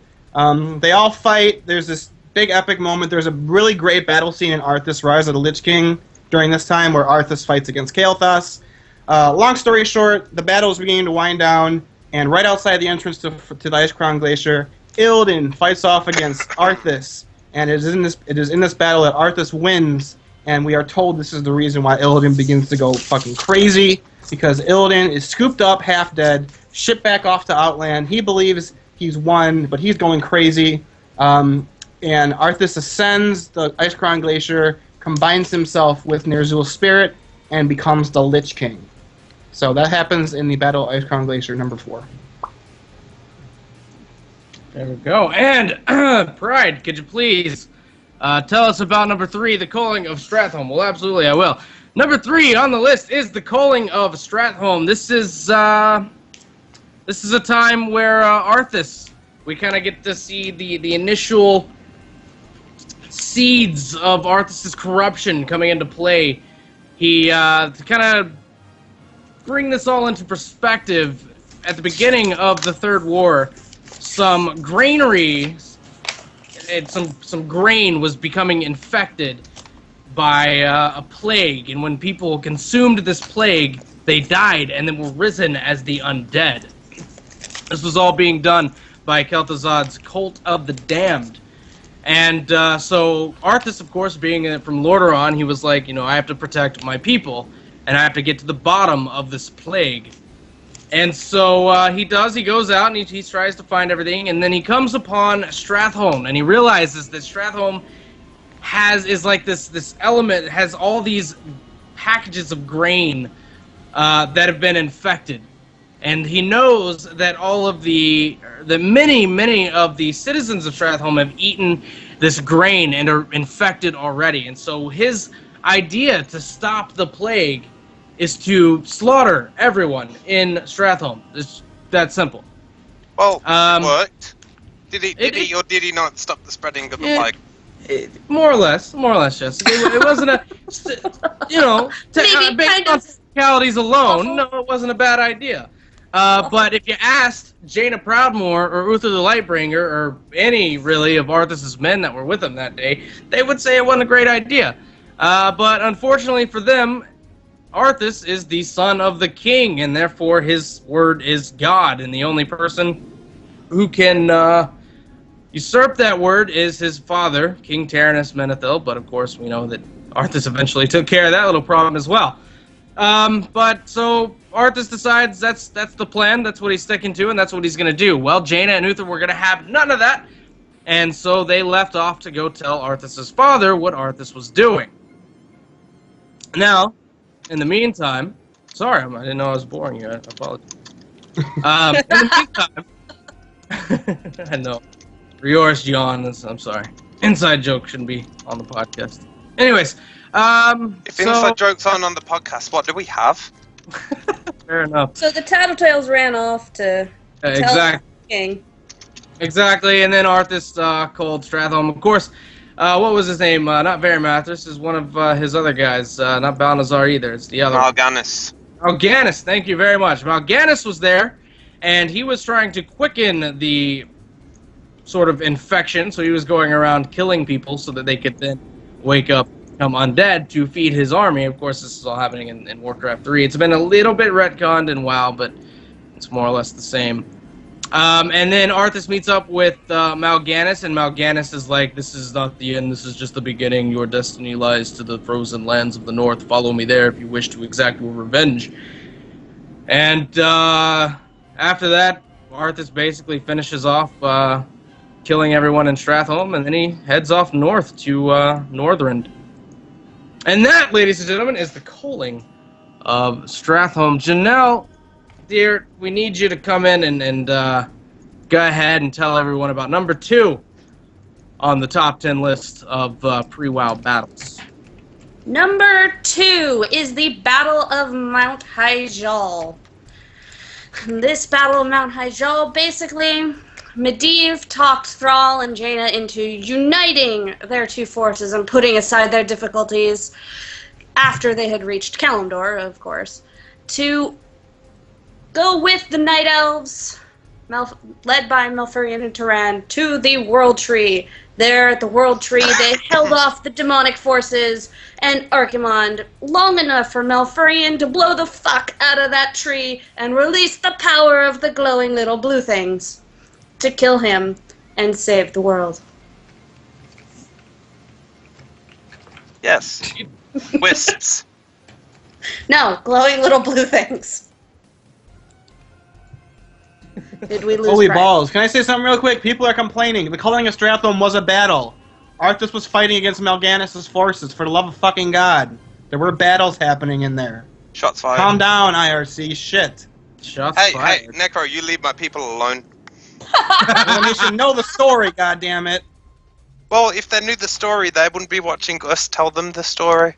They all fight. There's this big epic moment. There's a really great battle scene in Arthas Rise of the Lich King during this time where Arthas fights against Kael'thas. Long story short, the battle is beginning to wind down, and right outside the entrance to the Ice Crown Glacier, Illidan fights off against Arthas, and it is in this battle that Arthas wins, and we are told this is the reason why Illidan begins to go fucking crazy, because Illidan is scooped up, half dead, shipped back off to Outland. He believes he's won, but he's going crazy. And Arthas ascends the Ice Crown Glacier, combines himself with Nerzul's spirit, and becomes the Lich King. So that happens in the Battle of Ice Crown Glacier number 4. There we go. And Pride, could you please tell us about number 3, the Culling of Stratholme? Well, absolutely, I will. Number 3 on the list is the Culling of Stratholme. This is a time where Arthas, we kind of get to see the initial seeds of Arthas' corruption coming into play. He, to kind of bring this all into perspective, at the beginning of the Third War, some granary and some grain was becoming infected by a plague, and when people consumed this plague, they died and then were risen as the undead. This was all being done by Kel'Thuzad's Cult of the Damned. And so Arthas, of course, being from Lordaeron, he was like, I have to protect my people, and I have to get to the bottom of this plague. And so he goes out and he tries to find everything, and then he comes upon Stratholme, and he realizes that Stratholme is like this element, has all these packages of grain that have been infected. And he knows that all of many of the citizens of Stratholme have eaten this grain and are infected already. And so his idea to stop the plague is to slaughter everyone in Stratholme. It's that simple. Well, it worked. Did he or did he not stop the spreading of the plague? More or less, yes. It wasn't a, based on technicalities alone, no, it wasn't a bad idea. But if you asked Jaina Proudmoore or Uther the Lightbringer or any, really, of Arthas' men that were with him that day, they would say it wasn't a great idea. But unfortunately for them, Arthas is the son of the king, and therefore his word is God, and the only person who can usurp that word is his father, King Taranis Menethil, but of course we know that Arthas eventually took care of that little problem as well. But so Arthas decides that's the plan, that's what he's sticking to, and that's what he's going to do. Well, Jaina and Uther were going to have none of that, and so they left off to go tell Arthas' father what Arthas was doing. Now, in the meantime, sorry, I didn't know I was boring you, I apologize. In the meantime, I know, Rioris yawn, I'm sorry. Inside joke shouldn't be on the podcast. Anyways, if inside jokes aren't on the podcast, what do we have? Fair enough. So the Tattletales ran off to tell the king. Exactly, and then Arthas called Stratholme. Of course, what was his name? Not Varimathras, is one of his other guys. Not Balnazar either, it's the other. Mal'Ganis. Mal'Ganis, thank you very much. Mal'Ganis was there, and he was trying to quicken the sort of infection, so he was going around killing people so that they could then wake up, become undead to feed his army. Of course, this is all happening in Warcraft 3. It's been a little bit retconned in WoW, but it's more or less the same. And then Arthas meets up with Mal'Ganis, and Mal'Ganis is like, this is not the end, this is just the beginning. Your destiny lies to the frozen lands of the north. Follow me there if you wish to exact your revenge. And after that, Arthas basically finishes off killing everyone in Stratholme, and then he heads off north to Northrend. And that, ladies and gentlemen, is the culling of Stratholme. Janelle, dear, we need you to come in and go ahead and tell everyone about number 2 on the top 10 list of pre-WoW battles. Number 2 is the Battle of Mount Hyjal. This Battle of Mount Hyjal, basically, Medivh talked Thrall and Jaina into uniting their two forces and putting aside their difficulties after they had reached Kalimdor, of course, to go with the Night Elves led by Malfurion and Turan, to the World Tree. There at the World Tree, they held off the demonic forces and Archimond long enough for Malfurion to blow the fuck out of that tree and release the power of the glowing little blue things to kill him and save the world. Yes. Wisps. No, glowing little blue things. Did we lose Holy pride? balls. Can I say something real quick? People are complaining. The culling of Stratham was a battle. Arthas was fighting against Mal'Ganis' forces. For the love of fucking God. There were battles happening in there. Shots fired. Calm down, IRC. Shit. Shots Hey, Necro, you leave my people alone. Well, they should know the story, goddammit. Well, if they knew the story, they wouldn't be watching us tell them the story.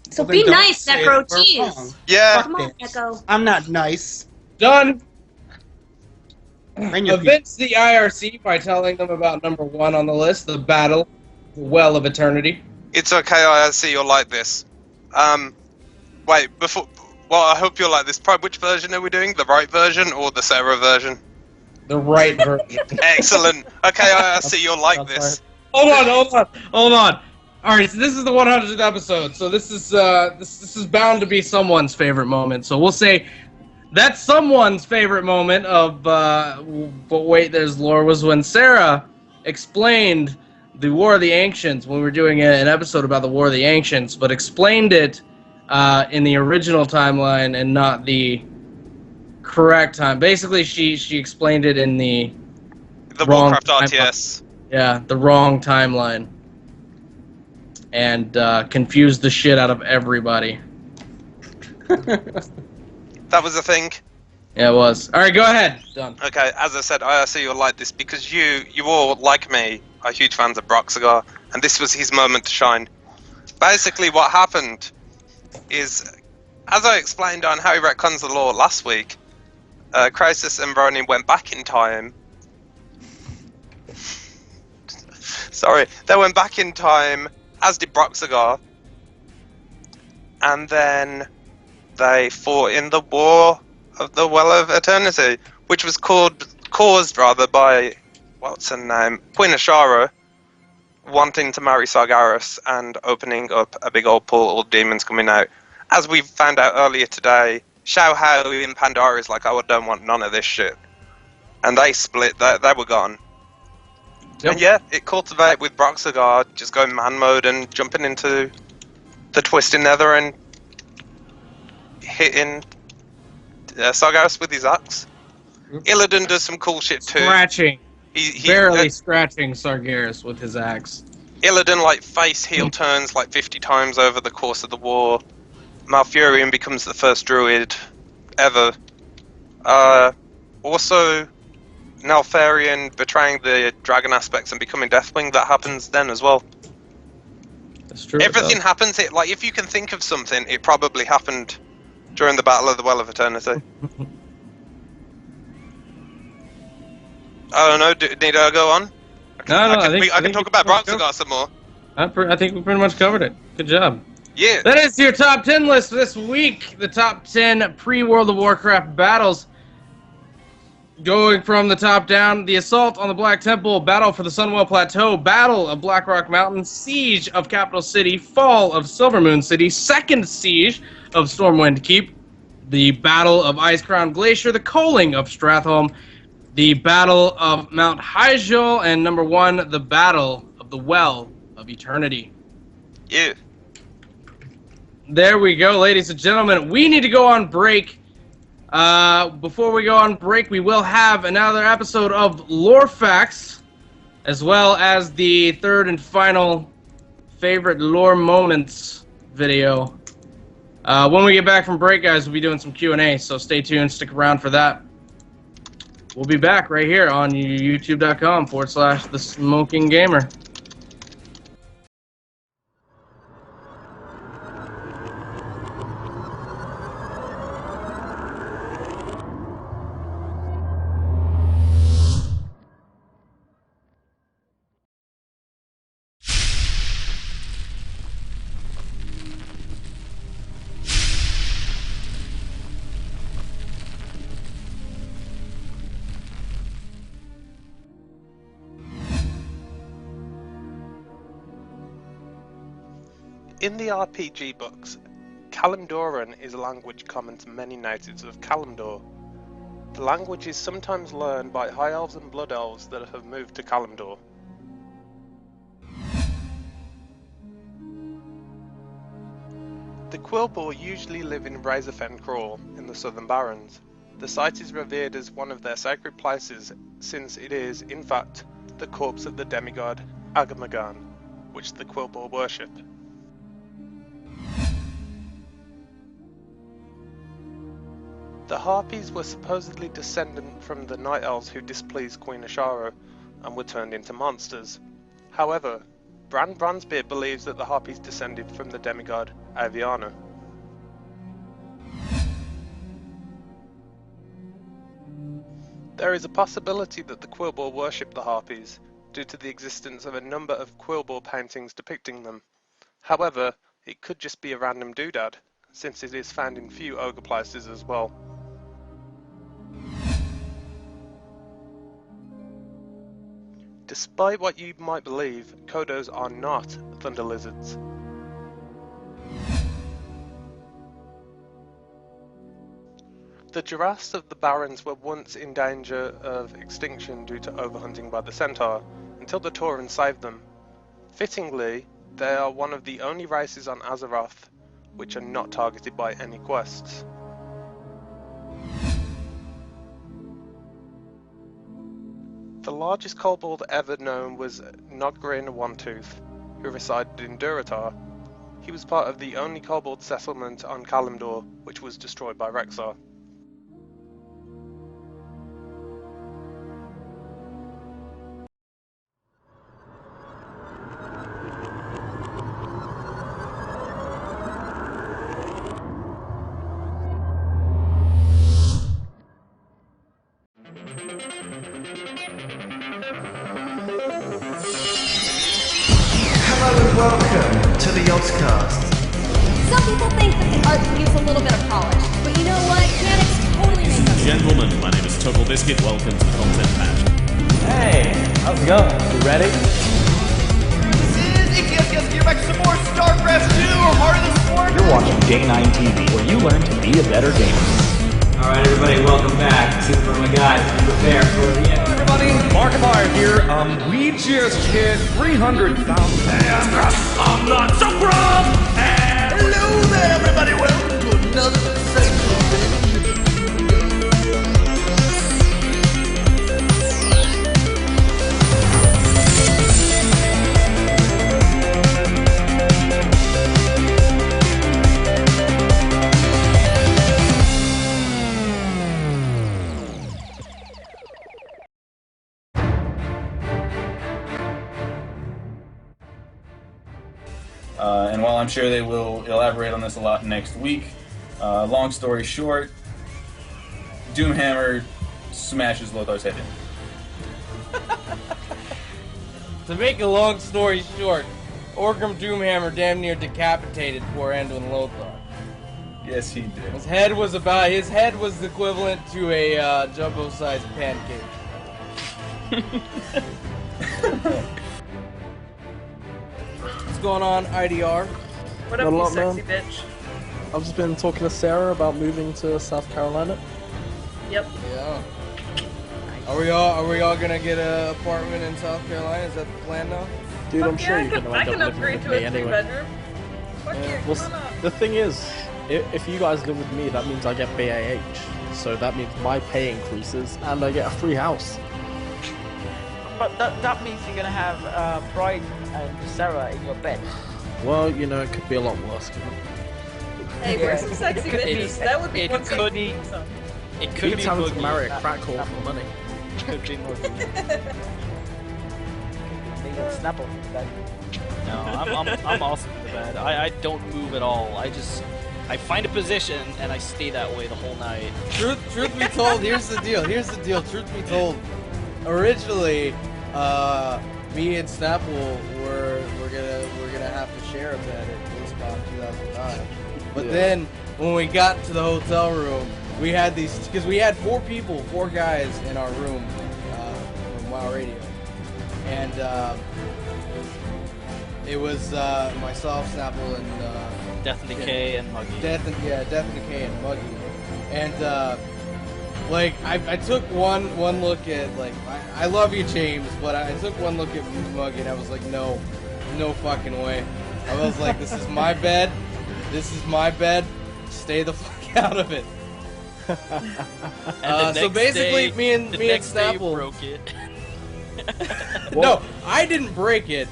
So Well, be then don't nice, say Necro. it. We're Jeez. wrong. Yeah. Come on, Echo. I'm not nice. Done. Bring your Evince the IRC by telling them about number 1 on the list, the Battle, the Well of Eternity. It's okay, I see you'll like this. Wait, before... Well, I hope you'll like this. Which version are we doing? The right version or the Sarah version? The right version. Excellent. Okay, I see you'll like this. Hold on. All right, so this is the 100th episode. So this is bound to be someone's favorite moment. So we'll say that's someone's favorite moment of. But wait, there's lore was when Sarah explained the War of the Ancients when we were doing an episode about the War of the Ancients, but explained it in the original timeline and not the correct time. Basically, she explained it in the wrong Warcraft timeline. RTS. Yeah, the wrong timeline. And confused the shit out of everybody. That was a thing. Yeah, it was. Alright, go ahead. Done. Okay, as I said, I see you'll like this because you all, like me, are huge fans of Broxigar, and this was his moment to shine. Basically, what happened is, as I explained on How He Retcons the Lore last week, Crisis and Ronin went back in time. Sorry, they went back in time, as did Broxigar, and then they fought in the War of the Well of Eternity, which was caused by, what's her name, Queen Ashara, wanting to marry Sargeras and opening up a big old portal of demons coming out. As we found out earlier today, Shaohao in Pandora is like, I don't want none of this shit. And they split, they were gone. Yep. And yeah, it cultivated with Broxigar just going man mode and jumping into the Twisted Nether and hitting Sargeras with his axe. Illidan does some cool shit too. Scratching. Barely scratching Sargeras with his axe. Illidan like face heel turns like 50 times over the course of the war. Malfurion becomes the first druid ever. Also, Malfurion betraying the dragon aspects and becoming Deathwing, that happens then as well. That's true. Everything happens, like if you can think of something, it probably happened during the Battle of the Well of Eternity. I don't know, need I go on? I can talk about Broxigar some more. I think we pretty much covered it. Good job. Yeah. That is your top 10 list this week. The top 10 pre-World of Warcraft battles. Going from the top down, the Assault on the Black Temple, Battle for the Sunwell Plateau, Battle of Blackrock Mountain, Siege of Capital City, Fall of Silvermoon City, Second Siege of Stormwind Keep, the Battle of Icecrown Glacier, the Coaling of Stratholme, the Battle of Mount Hyjal, and number 1, the Battle of the Well of Eternity. Yeah. There we go, ladies and gentlemen. We need to go on break. Before we go on break, we will have another episode of Lore Facts, as well as the third and final favorite lore moments video. When we get back from break, guys, we'll be doing some Q&A, so stay tuned, stick around for that. We'll be back right here on youtube.com/thesmokinggamer. In the RPG books, Kalimdoran is a language common to many natives of Kalimdor. The language is sometimes learned by High Elves and Blood Elves that have moved to Kalimdor. The Quilboar usually live in Razorfen Crawl in the Southern Barrens. The site is revered as one of their sacred places since it is, in fact, the corpse of the demigod Agamagan, which the Quilboar worship. The Harpies were supposedly descendant from the Night Elves who displeased Queen Ashara and were turned into monsters. However, Bran Bransbeard believes that the Harpies descended from the demigod Aviana. There is a possibility that the Quilboar worship the Harpies, due to the existence of a number of Quilboar paintings depicting them. However, it could just be a random doodad, since it is found in few ogre places as well. Despite what you might believe, Kodos are not thunder lizards. The giraffes of the Barrens were once in danger of extinction due to overhunting by the centaur, until the Tauren saved them. Fittingly, they are one of the only races on Azeroth which are not targeted by any quests. The largest kobold ever known was Nogrin One-Tooth, who resided in Durotar. He was part of the only kobold settlement on Kalimdor, which was destroyed by Rexxar. Hello and welcome to the Yogscast. Some people think that the art needs a little bit of polish, but you know what? Mechanics totally make them. Gentlemen, my name is Total Biscuit. Welcome to the content patch. Hey, how's it going? You ready? This is Yes, get back some more StarCraft 2 or Heart of the Swarm. You're watching Day9 TV, where you learn to be a better gamer. Alright everybody, welcome back to For My Guys. Prepare for the end. Everybody, Markiplier here. We just hit 300,000. I'm not so proud. Hello there, everybody. Welcome to another sexual binge. And while I'm sure they will elaborate on this a lot next week, long story short, Doomhammer smashes Lothar's head in. To make a long story short, Orgrim Doomhammer damn near decapitated poor Anduin Lothar. Yes, he did. His head was the equivalent to a jumbo-sized pancake. What's going on, IDR? What up, you sexy bitch? I've just been talking to Sarah about moving to South Carolina. Yep. Yeah. Are we all gonna get an apartment in South Carolina? Is that the plan now? Dude, I'm sure you're gonna I end can up living upgrade with to me a anyway. 3-bedroom. Fuck Yeah, yeah, well, come on up. the thing is, if you guys live with me, that means I get BAH. So that means my pay increases and I get a free house. But that means you're gonna have Pride and Sarah in your bed. Well, you know, it could be a lot worse. Couldn't it? Hey, where's some sexy bitches? That would be one could thing. It could You be tell them to boogie. marry a crack whore for money. Could be more. Snapple. No, I'm awesome in the bed. I don't move at all. I find a position and I stay that way the whole night. Truth be told, here's the deal. Truth be told, originally, me and Snapple were gonna have to share a bed at BlizzCon 2009. But then when we got to the hotel room, we had these because we had four guys in our room from WoW Radio, and It was myself, Snapple, and Death and Decay and Muggy. Death and Decay and Muggy. And like I took one look at like I love you, James, but I took one look at Muggy and I was like, no fucking way. I was like, this is my bed. This is my bed. Stay the fuck out of it. So basically, me and Snapple broke it. No, I didn't break it.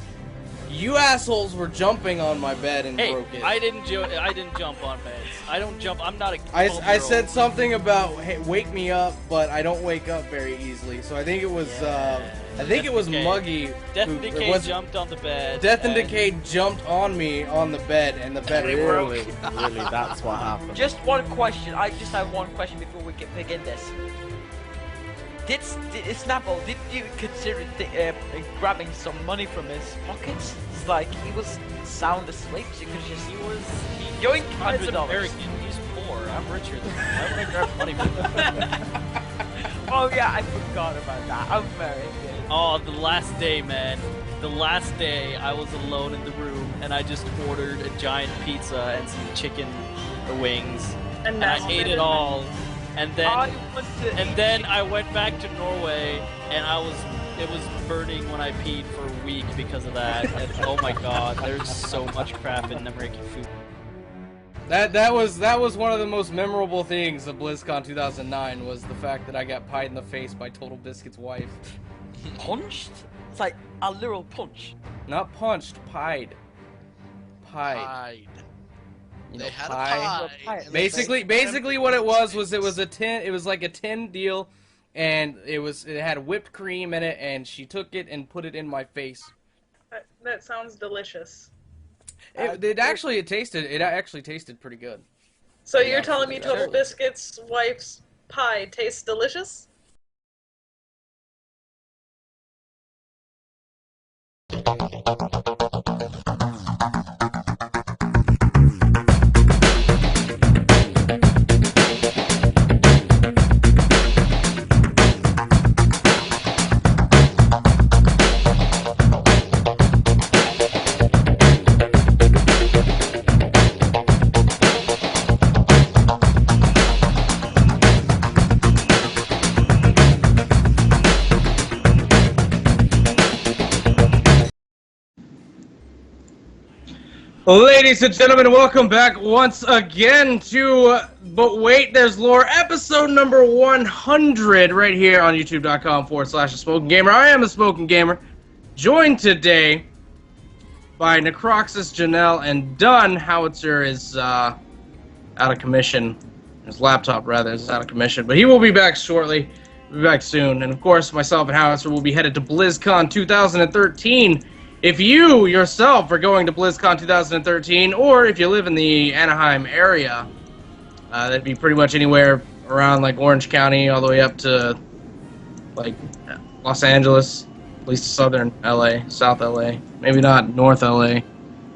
You assholes were jumping on my bed and broke it. I didn't jump on beds. I don't jump. I'm not a. I said something about hey, wake me up, but I don't wake up very easily. So I think it was Muggy. Death and Decay jumped on the bed. Death and Decay jumped on me on the bed, and the bed broke. Really, that's what happened. Just one question. I just have one question before we begin this. Did Snapple, did you consider grabbing some money from his pockets? It's like he was sound asleep, so you could just yoink $100. American. He's poor. I'm richer than him. Why would I grab money from him? Oh yeah, I forgot about that. I'm very good. Oh, the last day, man. The last day, I was alone in the room, and I just ordered a giant pizza and some chicken wings, and I ate it all. And then I went back to Norway, and it was burning when I peed for a week because of that. And oh my god, there's so much crap in American food. That was one of the most memorable things of BlizzCon 2009 was the fact that I got pied in the face by Total Biscuit's wife. Punched? It's like a literal punch. Not punched, pied. Pied. You know, they had pie. a pie. Basically what it was a tin. It was like a tin deal, and it had whipped cream in it, and she took it and put it in my face. That sounds delicious. It actually tasted pretty good. So you're telling me Total Biscuit's wife's pie tastes delicious? Ladies and gentlemen, welcome back once again to But Wait, There's Lore, episode number 100, right here on youtube.com/thesmokinggamer. I am a Smoking Gamer, joined today by Necroxus, Janelle, and Dunn. Howitzer is out of commission. His laptop, rather, is out of commission, but he will be back shortly. We'll be back soon. And of course, myself and Howitzer will be headed to BlizzCon 2013. If you yourself are going to BlizzCon 2013, or if you live in the Anaheim area, that'd be pretty much anywhere around like Orange County, all the way up to like Los Angeles, at least southern LA, South LA, maybe not North LA.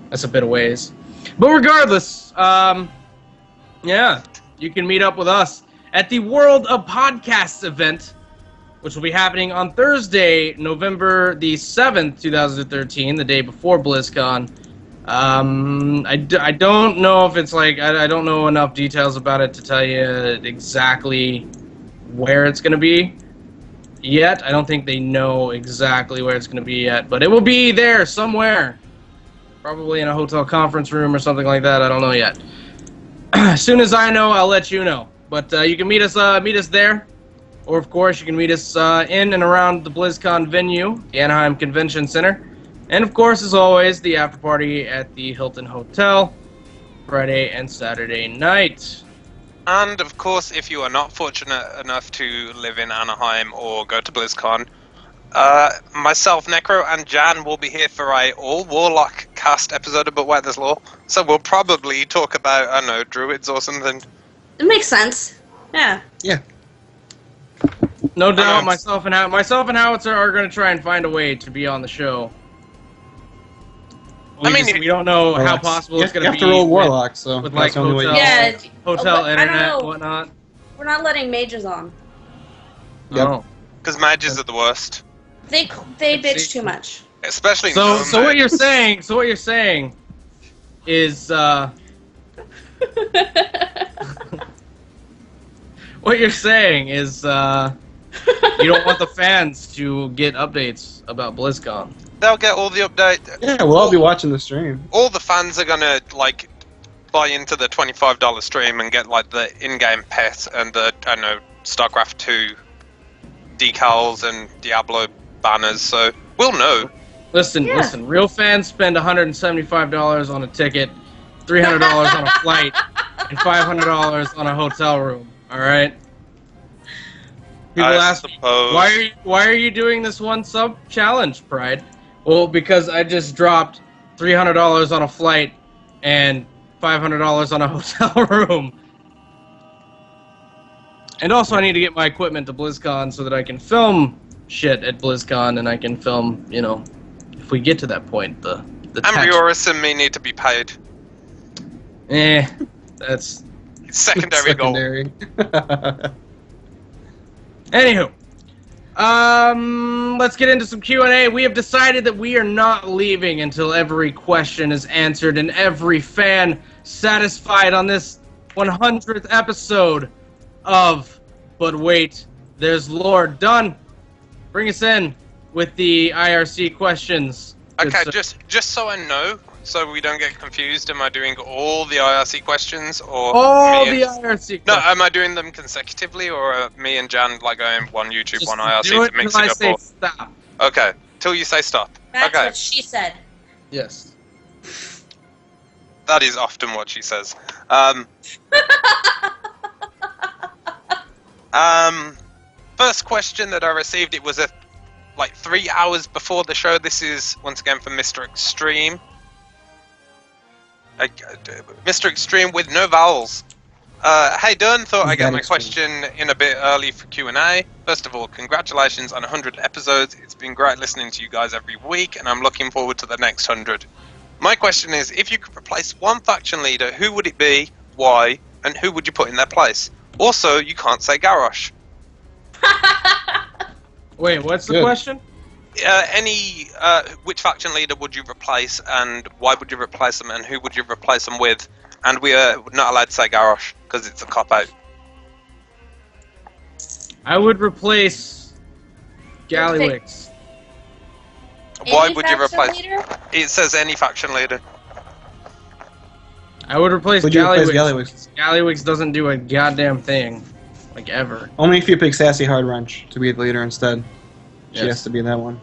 That's a bit of ways. But regardless, yeah, you can meet up with us at the World of Podcasts event, which will be happening on Thursday, November the 7th, 2013, the day before BlizzCon. I don't know if it's like, I don't know enough details about it to tell you exactly where it's going to be yet. I don't think they know exactly where it's going to be yet, but it will be there somewhere. Probably in a hotel conference room or something like that. I don't know yet. As soon as I know, I'll let you know. But you can meet us there. Or, of course, you can meet us in and around the BlizzCon venue, the Anaheim Convention Center. And, of course, as always, the after party at the Hilton Hotel, Friday and Saturday night. And, of course, if you are not fortunate enough to live in Anaheim or go to BlizzCon, myself, Necro, and Jan will be here for a all-Warlock cast episode of But Where There's Lore. So we'll probably talk about, I don't know, druids or something. It makes sense. Yeah. Yeah. No doubt, myself and Howitzer are going to try and find a way to be on the show. We don't know how possible it's going to be. You have to roll Warlock, so with like that's the only way. Yeah, hotel I internet, don't know. whatnot. We're not letting mages on. No. Because mages are the worst. They bitch too much. Especially So gnome, what mate. you're saying is what you're saying is you don't want the fans to get updates about BlizzCon. They'll get all the updates. Yeah, we'll all be watching the stream. All the fans are gonna like buy into the $25 stream and get like the in-game pet and the StarCraft 2 decals and Diablo banners. So we'll know. Listen, real fans spend $175 on a ticket, $300 on a flight, and $500 on a hotel room. All right. People ask me, why are you doing this one sub challenge, Pride? Well, because I just dropped $300 on a flight and $500 on a hotel room. And also, I need to get my equipment to BlizzCon so that I can film shit at BlizzCon, and I can film, if we get to that point, the Ambrioris and me need to be paid. That's secondary goal. Anywho, let's get into some Q&A. We have decided that we are not leaving until every question is answered and every fan satisfied on this 100th episode of But Wait, There's Lore. Done. Bring us in with the IRC questions. Okay, just so I know, so we don't get confused, am I doing all the IRC questions or all the IRC questions? No, am I doing them consecutively or me and Jan like going one YouTube, Just one IRC do it to mix till it I up? say stop. Okay, till you say stop. That's okay. what she said. Yes. That is often what she says. First question that I received, it was like 3 hours before the show. This is once again from Mr. Extreme. Mr. Extreme with no vowels. Hey Dunn, thought I'd get my question in a bit early for Q&A. First of all, congratulations on 100 episodes. It's been great listening to you guys every week, and I'm looking forward to the next 100. My question is, if you could replace one faction leader, who would it be, why, and who would you put in their place? Also, you can't say Garrosh. Wait, what's the question? Which faction leader would you replace, and why would you replace them, and who would you replace them with? And we are not allowed to say Garrosh, because it's a cop-out. I would replace Gallywix. Why would you replace... It says any faction leader. I would replace Would you replace Gallywix. Gallywix doesn't do a goddamn thing. Like, ever. Only if you pick Sassy Hard Wrench to be the leader instead. She Yes. has to be in that one.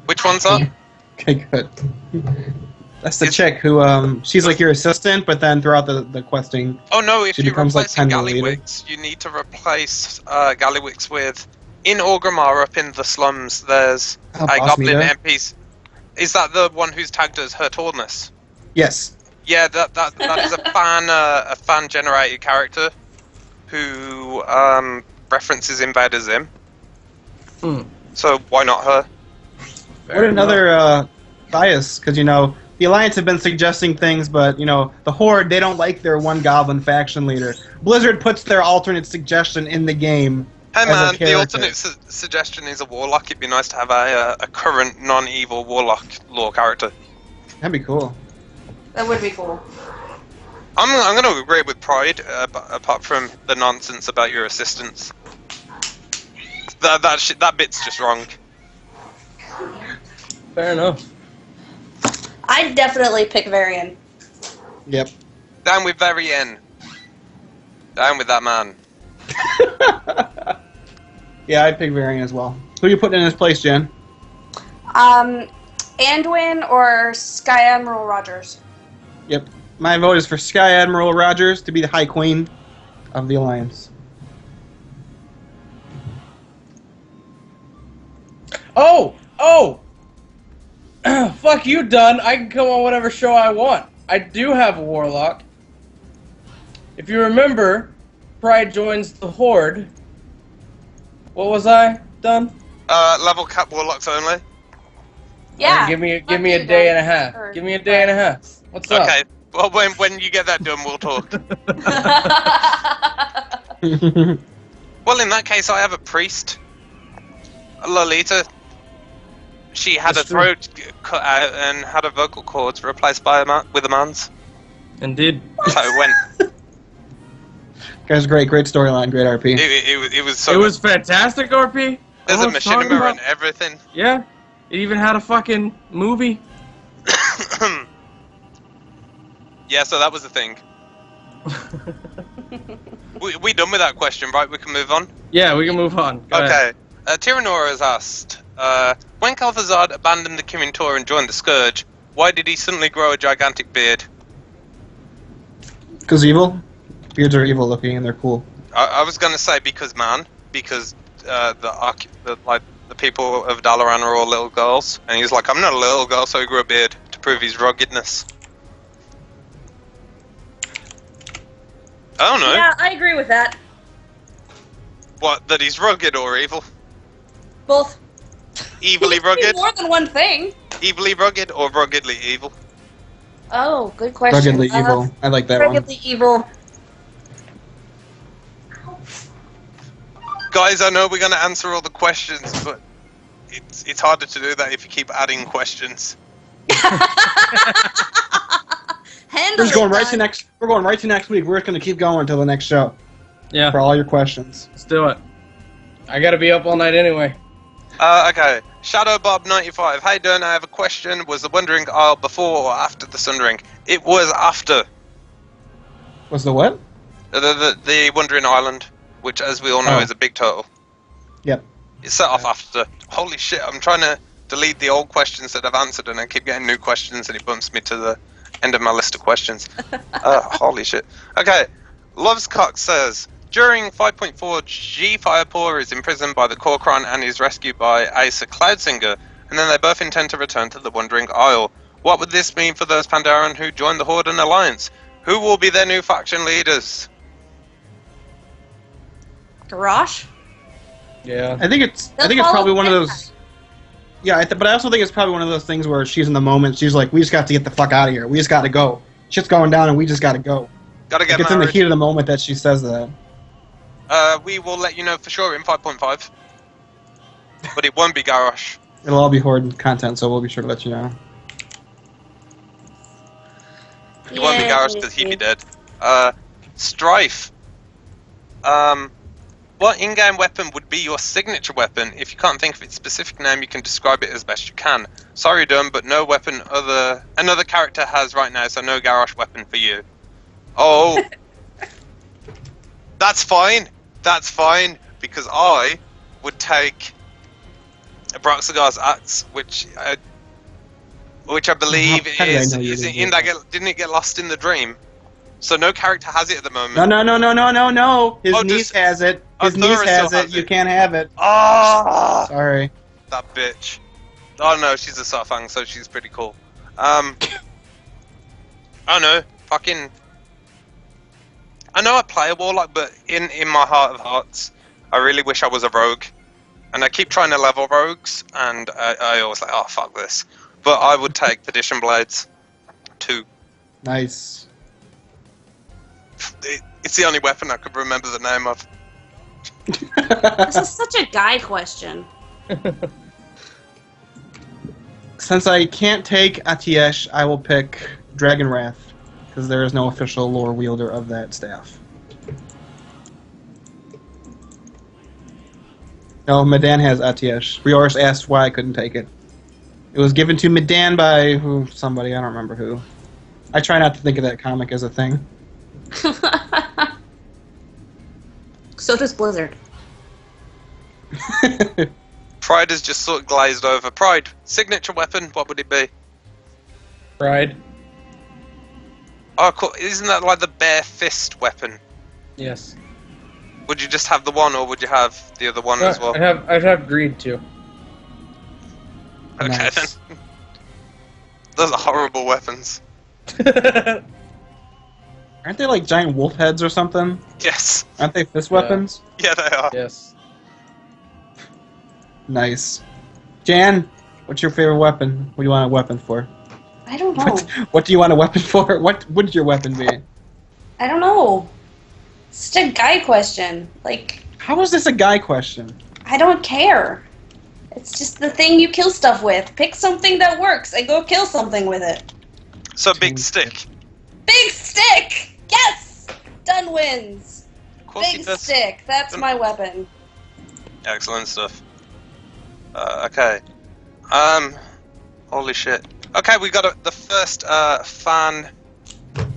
Which one's that? Okay, good. That's the chick who, she's like your assistant, but then throughout the questing, Oh no, if she you're becomes like replacing 10 leader. Gallywix, you need to replace Gallywix with... In Orgrimmar, up in the slums, there's a goblin Osmita? NPC. Is that the one who's tagged as her tallness? Yes. Yeah, that is a fan-generated character who references Invader Zim. So why not her? What another bias, because, the Alliance have been suggesting things, but, the Horde, they don't like their one Goblin faction leader. Blizzard puts their alternate suggestion in the game. Hey as a man, the character. alternate suggestion is a Warlock. It'd be nice to have a current non-evil Warlock lore character. That'd be cool. That would be cool. I'm going to agree with Pride, apart from the nonsense about your assistants. That bit's just wrong. Fair enough. I'd definitely pick Varian. Yep. Down with Varian. Down with that man. Yeah, I'd pick Varian as well. Who are you putting in his place, Jen? Anduin or Sky Admiral Rogers. Yep. My vote is for Sky Admiral Rogers to be the High Queen of the Alliance. Oh! Fuck you, Dunn. I can come on whatever show I want. I do have a Warlock. If you remember, Pride joins the Horde. What was I, Dunn? Level cap Warlocks only. Yeah. Give me a day and a half. Give me a day and a half. What's up? Okay. Well, when you get that done, we'll talk. Well, in that case, I have a priest, Lolita. She had That's her throat cut out and had her vocal cords replaced by with a man's. Indeed. So it went. Guys, great storyline, great RP. It was so. It was fantastic, RP. There's a machinima and everything. Yeah. It even had a fucking movie. Yeah, so that was the thing. we done with that question, right? We can move on? Yeah, we can move on. Go okay. Tyranora has asked, when Calthazard abandoned the Kirin Tor and joined the Scourge, why did he suddenly grow a gigantic beard? Because evil. Beards are evil looking and they're cool. I was gonna say because the people of Dalaran are all little girls, and he's like, I'm not a little girl, so he grew a beard to prove his ruggedness. I don't know. Yeah, I agree with that. What, that he's rugged or evil? Both. Evilly He could rugged? be more than one thing. Evilly rugged or ruggedly evil? Oh, good question. Ruggedly evil. I like that ruggedly evil. Guys, I know we're going to answer all the questions, but it's harder to do that if you keep adding questions. We're just going right to next. We're going right to next week. We're just going to keep going until the next show. Yeah. For all your questions. Let's do it. I gotta be up all night anyway. Okay. ShadowBob95. Hey, Dern, I have a question. Was the Wandering Isle before or after the Sundering? It was after. Was the what? The Wandering Island, which, as we all know, is a big turtle. Yep. It set off after. Holy shit, I'm trying to delete the old questions that I've answered, and I keep getting new questions, and it bumps me to the end of my list of questions. Holy shit. Okay. Lovescock says, during 5.4, G. Firepaw is imprisoned by the Korkron and is rescued by Acer Cloudsinger, and then they both intend to return to the Wandering Isle. What would this mean for those Pandaren who joined the Horde and Alliance? Who will be their new faction leaders? Garrosh? Yeah. I think it's probably one of those. Yeah, but I also think it's probably one of those things where she's in the moment. She's like, we just got to get the fuck out of here. We just got to go. Shit's going down, and we just got to go. Gotta get It's in the heat of the moment that she says that. We will let you know for sure in 5.5. But it won't be Garrosh. It'll all be Horde content, so we'll be sure to let you know. It won't be Garrosh because he'd be dead. Strife. What in-game weapon would be your signature weapon? If you can't think of its specific name, you can describe it as best you can. Sorry, Dumb, but no weapon another character has right now, so no Garrosh weapon for you. Oh. That's fine. That's fine, because I would take Broxagar's axe, which I believe is in that. Didn't it get lost in the dream? So no character has it at the moment. No. His niece has it. His niece has it. You can't have it. Ah! Sorry. That bitch. Oh no, she's a Safang, so she's pretty cool. I don't know. Fucking. I know I play a warlock, but in my heart of hearts, I really wish I was a rogue. And I keep trying to level rogues, and I always like, oh fuck this. But I would take Perdition Blades 2. Nice. It's the only weapon I could remember the name of. This is such a guy question. Since I can't take Atiesh, I will pick Dragon Wrath, because there is no official lore wielder of that staff. No, Medan has Atiesh. Rioris asked why I couldn't take it. It was given to Medan by somebody, I don't remember who. I try not to think of that comic as a thing. So does Blizzard. Pride is just sort of glazed over. Pride, signature weapon, what would it be? Pride. Oh, cool. Isn't that like the bare fist weapon? Yes. Would you just have the one, or would you have the other one as well? I'd have greed too. Okay Nice. then. Those are horrible weapons. Aren't they like giant wolf heads or something? Yes. Aren't they fist weapons? Yeah, they are. Yes. Nice. Jan, what's your favorite weapon? What do you want a weapon for? I don't know. What do you want a weapon for? What would your weapon be? I don't know. It's just a guy question. Like, how is this a guy question? I don't care. It's just the thing you kill stuff with. Pick something that works and go kill something with it. So big stick. Big stick! Yes! Done wins. Big does. stick. That's my weapon. Excellent stuff. Okay. Holy shit. Okay, we got the first fan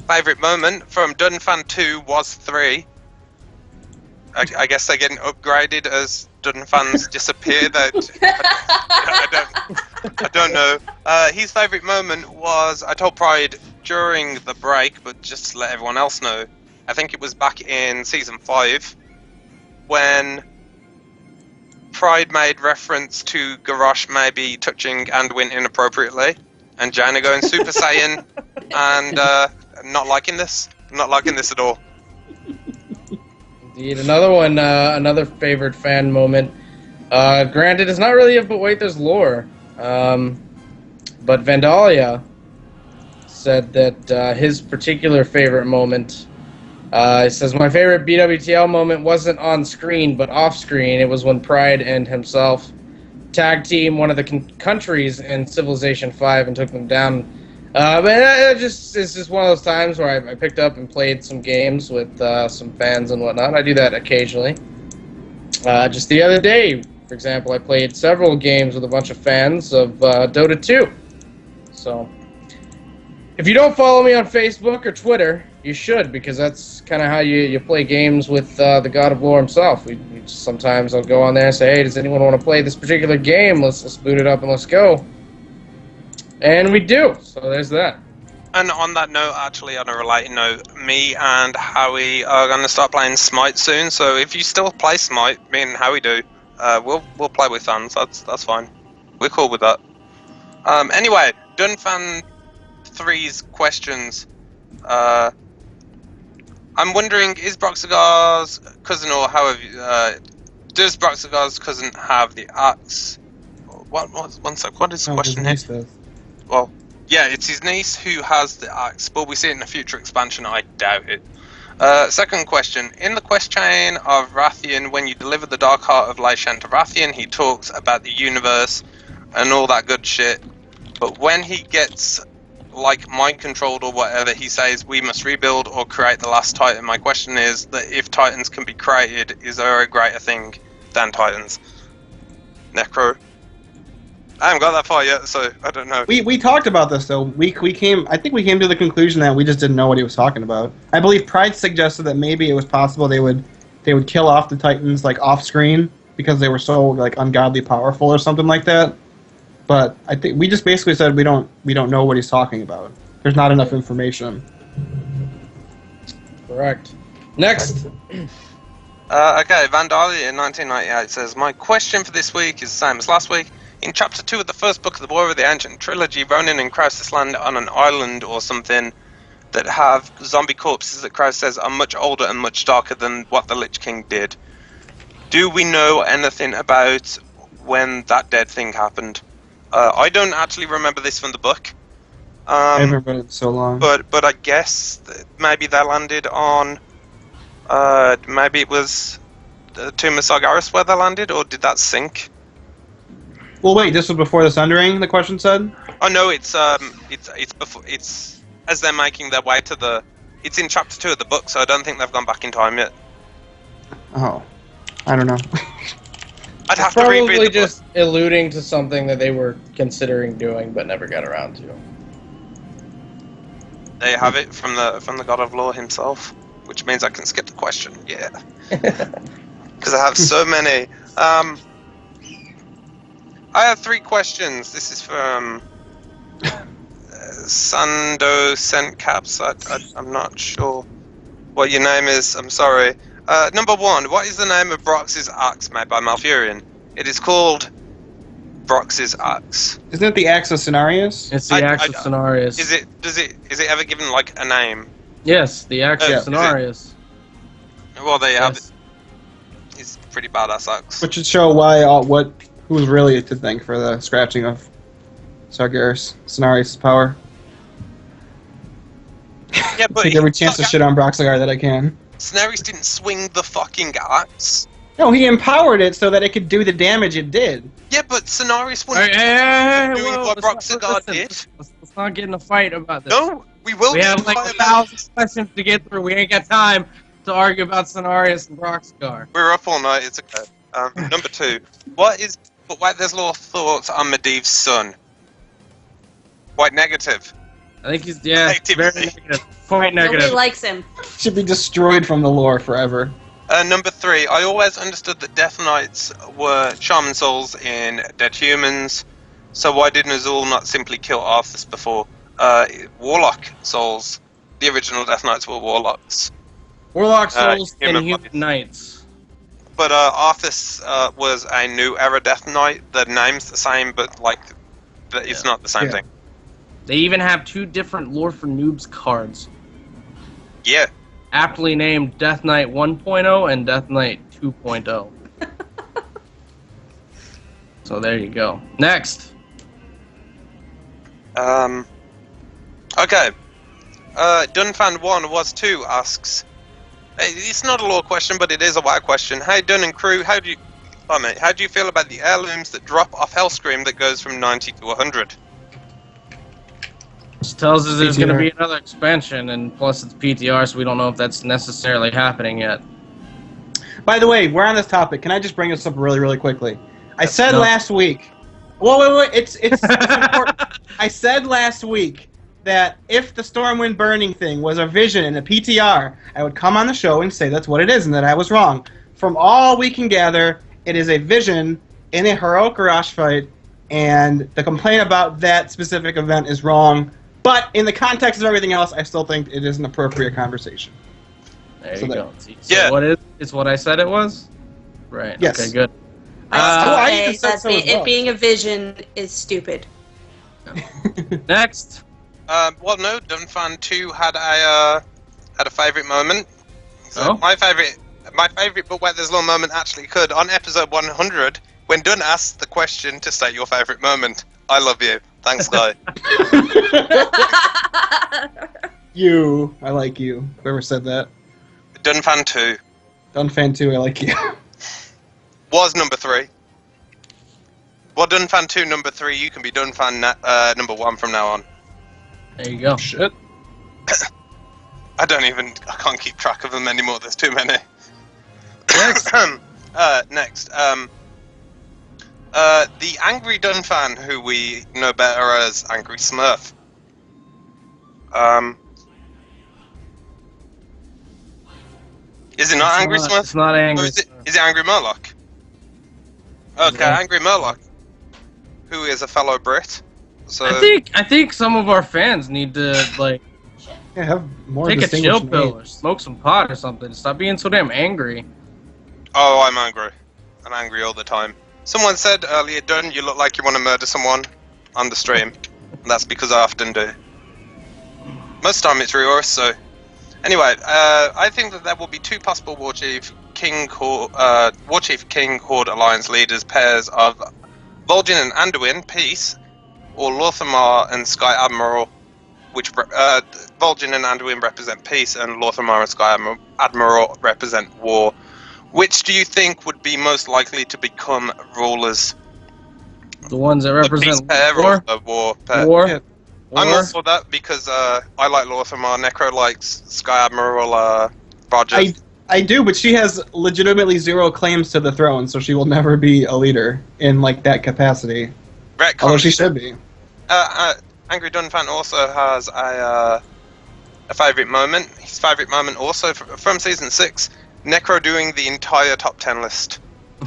favorite moment from Dunfan 2 was 3. I guess they're getting upgraded as Dunfans disappear. I don't know. His favorite moment was, I told Pride during the break, but just to let everyone else know, I think it was back in season 5 when Pride made reference to Garrosh maybe touching Anduin inappropriately, and Jaina going Super Saiyan, and not liking this at all. Indeed, another one, another favorite fan moment. Granted, it's not really But Wait, There's Lore, but Vandalia said that his particular favorite moment. He says, my favorite BWTL moment wasn't on screen, but off screen. It was when Pride and himself tag team one of the countries in Civilization 5 and took them down. But it's just one of those times where I picked up and played some games with some fans and whatnot. I do that occasionally. Just the other day, for example, I played several games with a bunch of fans of Dota 2. So, if you don't follow me on Facebook or Twitter, you should, because that's kind of how you play games with the God of Lore himself. Sometimes I'll go on there and say, hey, does anyone want to play this particular game? Let's boot it up and let's go. And we do, so there's that. And on that note, actually, on a related note, me and Howie are going to start playing Smite soon, so if you still play Smite, me and Howie do, we'll play with fans, that's fine. We're cool with that. Anyway, Dunfan 3's questions. I'm wondering, is Broxigar's cousin, or however, does Broxigar's cousin have the axe? One sec, what is the question here? Well, yeah, it's his niece who has the axe. Will we see it in a future expansion? I doubt it. Second question. In the quest chain of Rathian, when you deliver the Dark Heart of Leishan to Rathian, he talks about the universe and all that good shit. But when he gets, like, mind-controlled or whatever, he says, we must rebuild or create the last Titan. My question is that if Titans can be created, is there a greater thing than Titans? Necro? I haven't got that far yet, so I don't know. We talked about this though. I think we came to the conclusion that we just didn't know what he was talking about. I believe Pride suggested that maybe it was possible they would kill off the Titans like off screen because they were so like ungodly powerful or something like that. But I think we just basically said we don't know what he's talking about. There's not enough information. Correct. Next. Okay, Vandalia in 1998 says, my question for this week is the same as last week. In Chapter 2 of the first book of the War of the Ancient Trilogy, Ronin and Kraus land on an island or something that have zombie corpses that Kraus says are much older and much darker than what the Lich King did. Do we know anything about when that dead thing happened? I don't actually remember this from the book. I haven't read it so long. But I guess that maybe they landed on... maybe it was the Tomb of Sargeras where they landed, or did that sink? Well, wait. This was before the Sundering. The question said. Oh no, it's before. It's as they're making their way to the. It's in chapter 2 of the book, so I don't think they've gone back in time yet. Oh, I don't know. I'd have to reread the Probably just book. alluding to something that they were considering doing but never got around to. There you have it from the God of Lore himself, which means I can skip the question. Yeah, because I have so many. I have 3 questions. This is from Sando Sentcaps. I'm not sure what your name is. I'm sorry. Number 1. What is the name of Brox's axe made by Malfurion? It is called Brox's axe. Isn't it the axe of Cenarius? It's the axe of Cenarius. Is it ever given like a name? Yes, the axe of Cenarius. Well, there you have it. It's a pretty badass axe. Which should show why who was really to thank for the scratching of Cenarius' power. Yeah, but take every chance to shit on Broxigar that I can. Cenarius didn't swing the fucking axe. No, he empowered it so that it could do the damage it did. Yeah, but Cenarius wasn't doing what Roxagar did. Let's not get in a fight about this. No, we will. We have like 1,000 questions to get through. We ain't got time to argue about Cenarius and Roxagar. We're up all night. It's okay. Number 2. What is there's little thoughts on Medivh's son? Quite negative. I think he's very negative. Quite negative. Nobody likes him. Should be destroyed from the lore forever. Number 3. I always understood that Death Knights were shaman souls in Dead Humans. So why didn't Azul not simply kill Arthas before? Warlock souls. The original Death Knights were warlocks. Warlock souls and human knights. But Arthas was a new era Death Knight. The name's the same, but it's not the same thing. They even have 2 different Lore for Noobs cards. Yeah. Aptly named Death Knight 1.0 and Death Knight 2.0. So there you go. Next. Okay. Dunfan 1 was 2 asks. It's not a lore question, but it is a WoW question. Hey, Dun and crew, how do you feel about the heirlooms that drop off Hellscream that goes from 90 to 100? This tells us there's going to be another expansion, and plus it's PTR, so we don't know if that's necessarily happening yet. By the way, we're on this topic. Can I just bring this up really, really quickly? I said last week... Wait. It's important. I said last week that if the Stormwind Burning thing was a vision in a PTR, I would come on the show and say that's what it is, and that I was wrong. From all we can gather, it is a vision in a heroic Garrosh fight, and the complaint about that specific event is wrong. But in the context of everything else, I still think it is an appropriate conversation. There you go. So what is what I said it was? Right. Yes. Okay, good. I still say that it being a vision is stupid. Next. Well, no, Dunfan 2 had a favourite moment. So my favourite, but where there's a little moment actually occurred on episode 100 when Dun asked the question to state your favourite moment. I love you. Thanks, guy. I like you. Whoever said that. Dunfan 2. Dunfan 2, I like you. Was number 3. Well, Dunfan 2, number 3. You can be Dunfan number 1 from now on. There you go. Shit. I can't keep track of them anymore. There's too many. Next. Next. The Angry Dunfan, who we know better as Angry Smurf. Is it not Angry Smurf? It's not Angry Smurf. Is it Angry Murloc? Okay, yeah. Angry Murloc, who is a fellow Brit. So I think some of our fans need to have more take a chill pill or smoke some pot or something. Stop being so damn angry. Oh, I'm angry. I'm angry all the time. Someone said earlier, Dun, you look like you want to murder someone on the stream. And that's because I often do. Most of the time it's Riorus, so... Anyway, I think that there will be 2 possible Warchief King Horde Alliance leaders, pairs of Vol'jin and Anduin, peace, or Lorthamar and Sky Admiral, which Vol'jin and Anduin represent peace, and Lorthamar and Sky Admiral represent war. Which do you think would be most likely to become rulers? The ones that represent the peace pair war? Or the war pair? War? Yeah. I'm all for that because I like Lorthamar, Necro likes Sky Admiral Rogers. I do, but she has legitimately 0 claims to the throne, so she will never be a leader in that capacity. Retcon. Although she should be. Angry Dunfan also has a favourite moment. His favourite moment also from Season 6, Necro doing the entire top 10 list.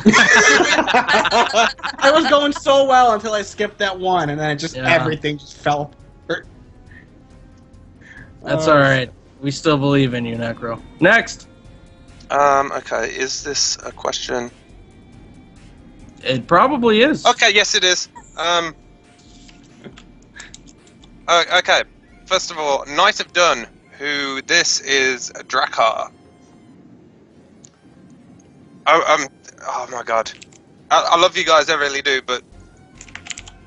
I was going so well until I skipped that one, and then everything just fell apart. That's alright. We still believe in you, Necro. Next! Okay, is this a question? It probably is. Okay, yes it is. Okay, first of all, Knight of Dun, who this is Drakkar. Oh my god. I love you guys, I really do, but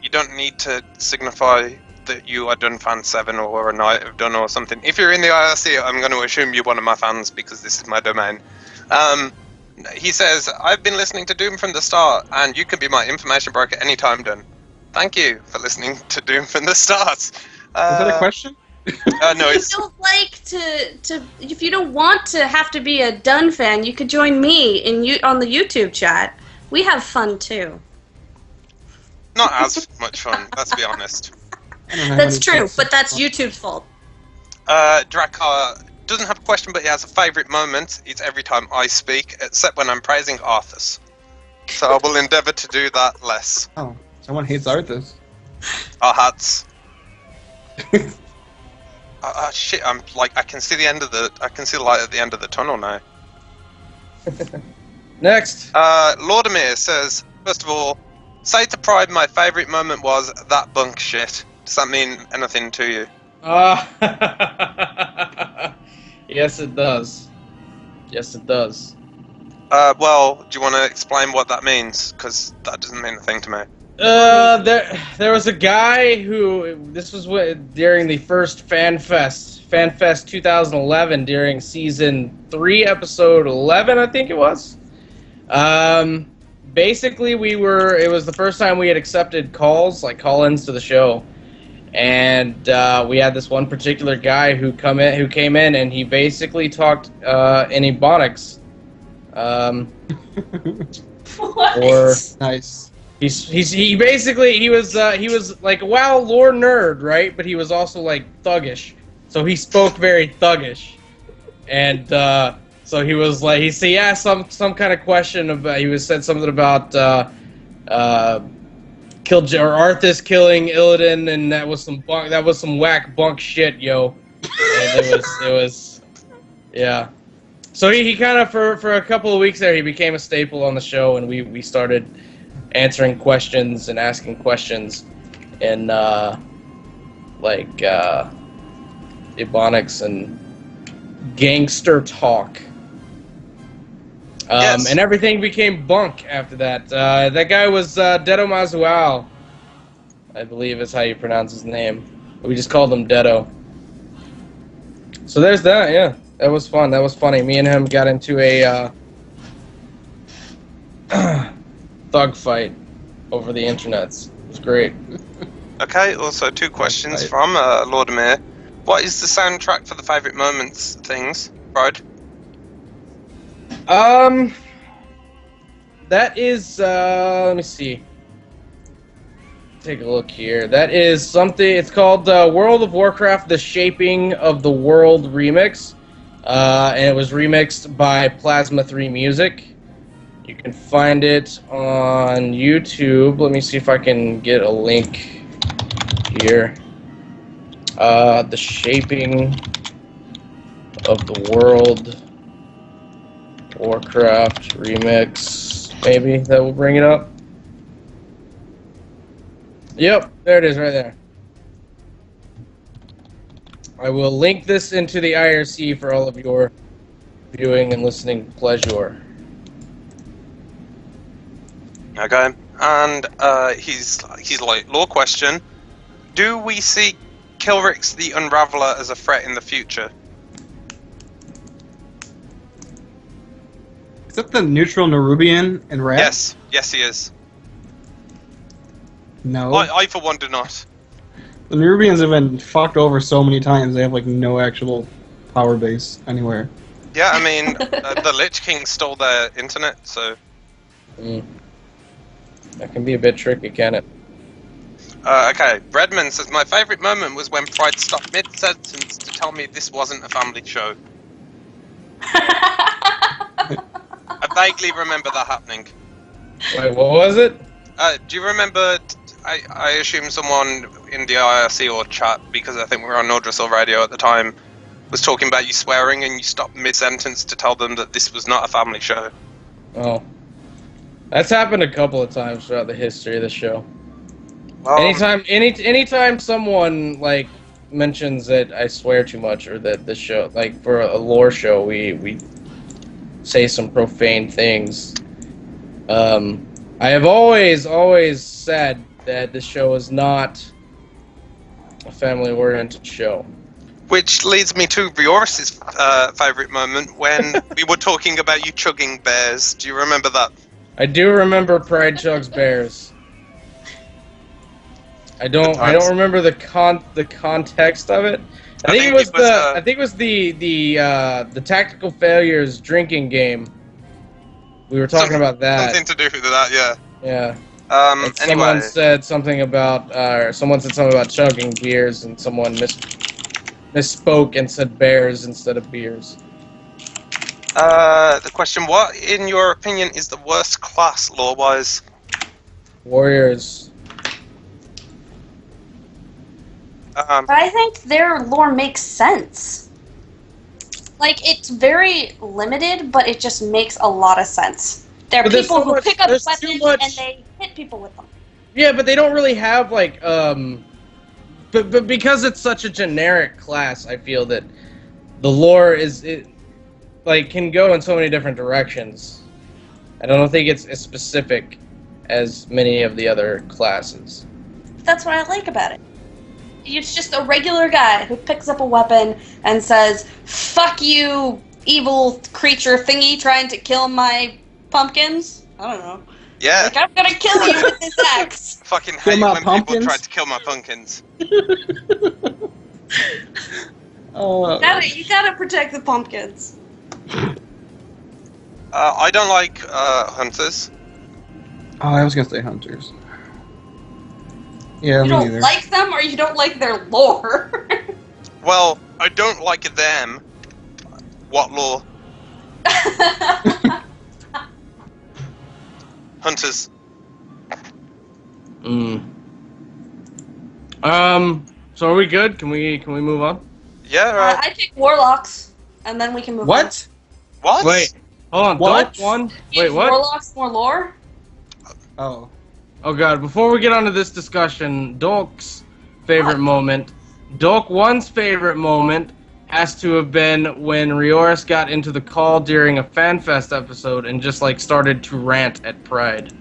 you don't need to signify that you are Dunfan 7 or a Knight of Dun or something. If you're in the IRC, I'm going to assume you're one of my fans because this is my domain. He says, I've been listening to Doom from the start, and you can be my information broker anytime, Dun. Thank you for listening to Doom from the start. Is that a question? No, if you don't like if you don't want to have to be a Dun fan, you could join me on the YouTube chat. We have fun too. Not as much fun, let's be honest. That's true, but that's YouTube's fault. Drakkar doesn't have a question, but he has a favourite moment. It's every time I speak, except when I'm praising Arthas. So I will endeavour to do that less. Oh, someone hates Arthas. Our hats. Shit! I'm like, I can see the light at the end of the tunnel now. Next. Laudemir says, first of all, say to Pride, my favourite moment was that bunk shit. Does that mean anything to you? Yes, it does. Yes, it does. Well, do you want to explain what that means? Because that doesn't mean a thing to me. There was a guy who, this was during the first FanFest 2011, during season 3, episode 11, I think it was. Basically, it was the first time we had accepted calls, like call-ins to the show. And we had this one particular guy who came in, and he basically talked in Ebonics. What? Nice. He was like a WoW lore nerd, right? But he was also like thuggish, so he spoke very thuggish, and so he was like he asked some kind of question about, said something about Arthas killing Illidan, and that was some whack bunk shit, yo. And it was yeah. So he kind of for a couple of weeks there, he became a staple on the show, and we started answering questions and asking questions in Ebonics and gangster talk. Yes. And everything became bunk after that. That guy was Dedo Mazuao, I believe is how you pronounce his name. We just called him Dedo. So there's that, yeah. That was fun. That was funny. Me and him got into a thug fight over the internets. It was great. Okay, also 2 questions from Laudemir. What is the soundtrack for the favourite moments things, Brad? That is, let me see. Take a look here. That is something, it's called World of Warcraft, The Shaping of the World Remix. And it was remixed by Plasma 3 Music. You can find it on YouTube. Let me see if I can get a link here. The Shaping of the World Warcraft remix. Maybe that will bring it up. Yep, there it is right there. I will link this into the IRC for all of your viewing and listening pleasure. Okay, and he's like, lore question: do we see Kilrix the Unraveler as a threat in the future? Is that the neutral Nerubian in Rat? Yes, he is. No. I for one do not. The Nerubians have been fucked over so many times. They have like no actual power base anywhere. Yeah, I mean, the Lich King stole their internet, so. That can be a bit tricky, can it? Okay, Bredman says, my favourite moment was when Pride stopped mid-sentence to tell me this wasn't a family show. I vaguely remember that happening. Wait, what was it? Do you remember, I assume someone in the IRC or chat, because I think we were on Nordressel Radio at the time, was talking about you swearing and you stopped mid-sentence to tell them that this was not a family show. Oh. That's happened a couple of times throughout the history of the show. Anytime someone like mentions that I swear too much, or that this show, like for a lore show, we say some profane things. I have always said that this show is not a family-oriented show. Which leads me to Rioris's favourite moment when we were talking about you chugging bears. Do you remember that? I do remember Pride chugs bears. I don't remember the context of it. I think it was the Tactical Failures drinking game. We were talking about that. Something to do with that, yeah. Yeah. Anyway. Someone said something about chugging beers, and someone misspoke and said bears instead of beers. The question: what, in your opinion, is the worst class lore-wise? Warriors. But I think their lore makes sense. Like, it's very limited, but it just makes a lot of sense. There are people who pick up weapons and they hit people with them. Yeah, but they don't really have, like, But because it's such a generic class, I feel that the lore can go in so many different directions. I don't think it's as specific as many of the other classes. That's what I like about it. It's just a regular guy who picks up a weapon and says, "Fuck you, evil creature thingy trying to kill my pumpkins." I don't know. Yeah. Like, I'm gonna kill you with this axe. Fucking hate when people try to kill my pumpkins. You gotta protect the pumpkins. I don't like hunters. Oh, I was gonna say hunters. Yeah, you don't like them, or you don't like their lore? Well, I don't like them. What lore? Hunters. So are we good? Can we move on? Yeah. I pick warlocks, and then we can move on. What? Wait, hold on. What? Wait, what? Warlocks more lore? Oh. Oh god, before we get onto this discussion, Dolk's favorite moment, Dolk 1's favorite moment has to have been when Rioris got into the call during a FanFest episode and just like started to rant at Pride.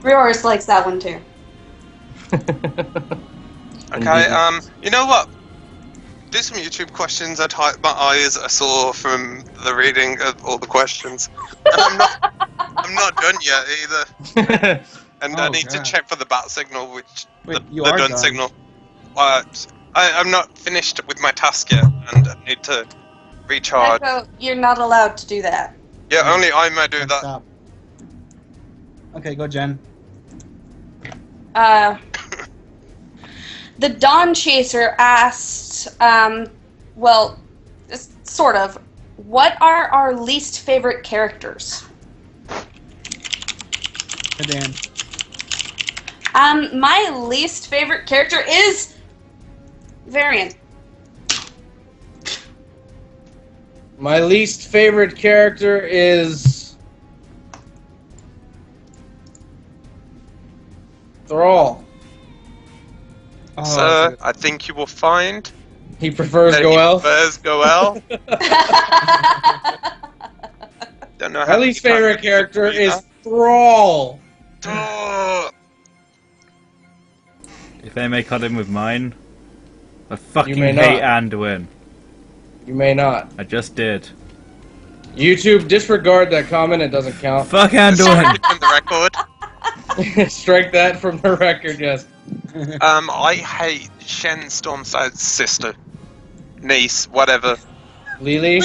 Rioris likes that one too. Okay, you know what? Do some YouTube questions. My eyes are sore from the reading of all the questions. And I'm not done yet either. And I need to check for the bat signal, the done signal. I'm not finished with my task yet, and I need to recharge. Echo, you're not allowed to do that. Yeah, only I may do that. Stop. Okay, go Jen. The Dawn Chaser asked, well, sort of, what are our least favorite characters? Dan. My least favorite character is Varian. My least favorite character is Thrall. Sir, I think you will find he prefers that Goel. He prefers Goel. Don't know how. My least favorite character is Thrall. If I may cut in with mine, I fucking may hate not. Anduin. You may not. I just did. YouTube, disregard that comment. It doesn't count. Fuck Anduin. From the record. Strike that from the record, yes. I hate Shen Stormside's sister. Niece, whatever. Lily?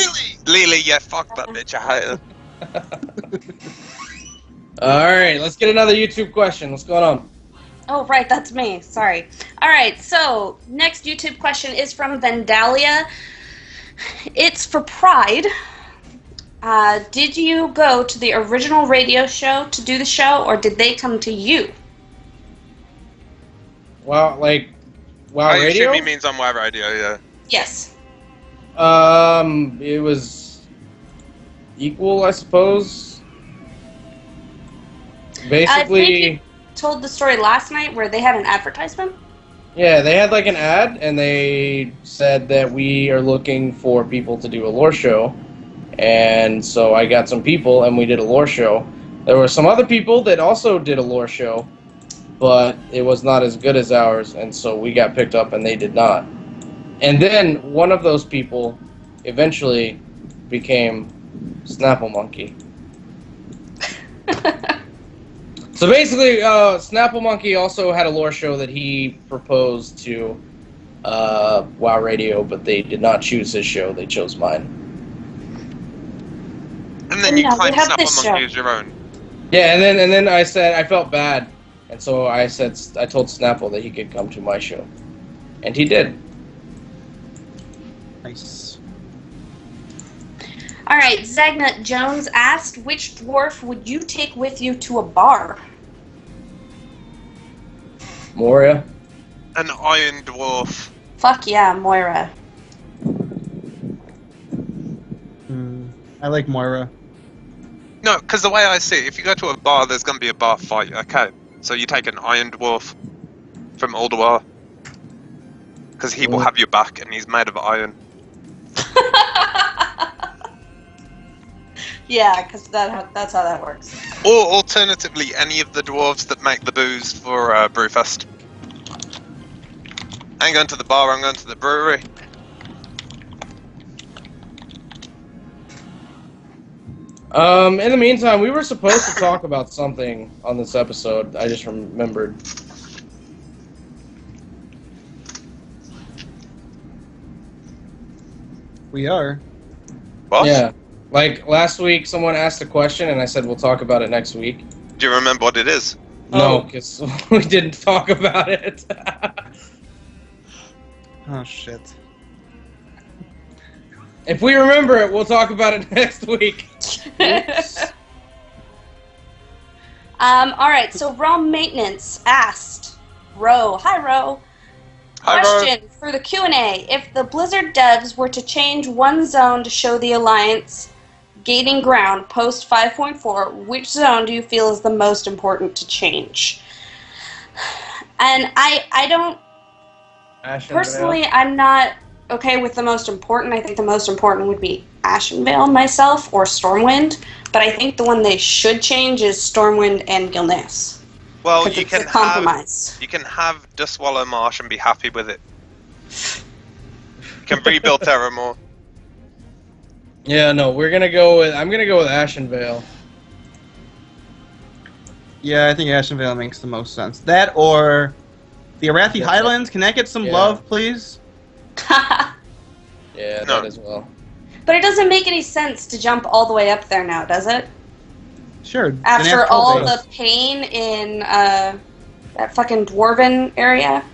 Lily, yeah, fuck that bitch, I hate her. Alright, let's get another YouTube question. What's going on? Oh, right, that's me. Sorry. Alright, so, next YouTube question is from Vandalia. It's for Pride. Did you go to the original radio show to do the show, or did they come to you? Wow, like, WoW I Radio? assume he means on WoW Radio, yeah. Yes. It was equal, I suppose. Basically, you told the story last night where they had an advertisement? yeah, they had like an ad, and they said that we are looking for people to do a lore show. And so I got some people, and we did a lore show. There were some other people that also did a lore show, but it was not as good as ours, and so we got picked up and they did not. And then one of those people eventually became Snapple Monkey. So basically, Snapple Monkey also had a lore show that he proposed to WoW Radio, but they did not choose his show, they chose mine. And then you claim Snapple Monkey as your own. Yeah, and then I said I felt bad, and so I told Snapple that he could come to my show, and he did. Nice. All right, Zagnut Jones asked, which dwarf would you take with you to a bar? Moria. An iron dwarf. Fuck yeah, Moira. I like Moira. No, because the way I see it, if you go to a bar, there's going to be a bar fight, okay? So you take an iron dwarf from Ulduar, because he will have your back, and he's made of iron. Yeah, because that's how that works. Or alternatively, any of the dwarves that make the booze for Brewfest. I ain't going to the bar, I'm going to the brewery. In the meantime, we were supposed to talk about something on this episode. I just remembered. We are. What? Yeah. Like, last week, someone asked a question, and I said we'll talk about it next week. Do you remember what it is? No, because we didn't talk about it. Oh, shit. If we remember it, we'll talk about it next week. Alright, so Raw Maintenance asked Ro. Hi, Ro. Hi, Question for the Q&A. If the Blizzard devs were to change one zone to show the Alliance gaining ground post 5.4, which zone do you feel is the most important to change? And I don't... Personally, I'm not okay with the most important. I think the most important would be Ashenvale myself, or Stormwind, but I think the one they should change is Stormwind and Gilneas. Well, you can compromise. You can have Duskwallow Marsh and be happy with it. You can rebuild Terramore. Yeah, no, I'm gonna go with Ashenvale. Yeah, I think Ashenvale makes the most sense. That or the Arathi Highlands. Can that get some love, please? Yeah, that as well. But it doesn't make any sense to jump all the way up there now, does it? Sure. After all the pain in that fucking Dwarven area?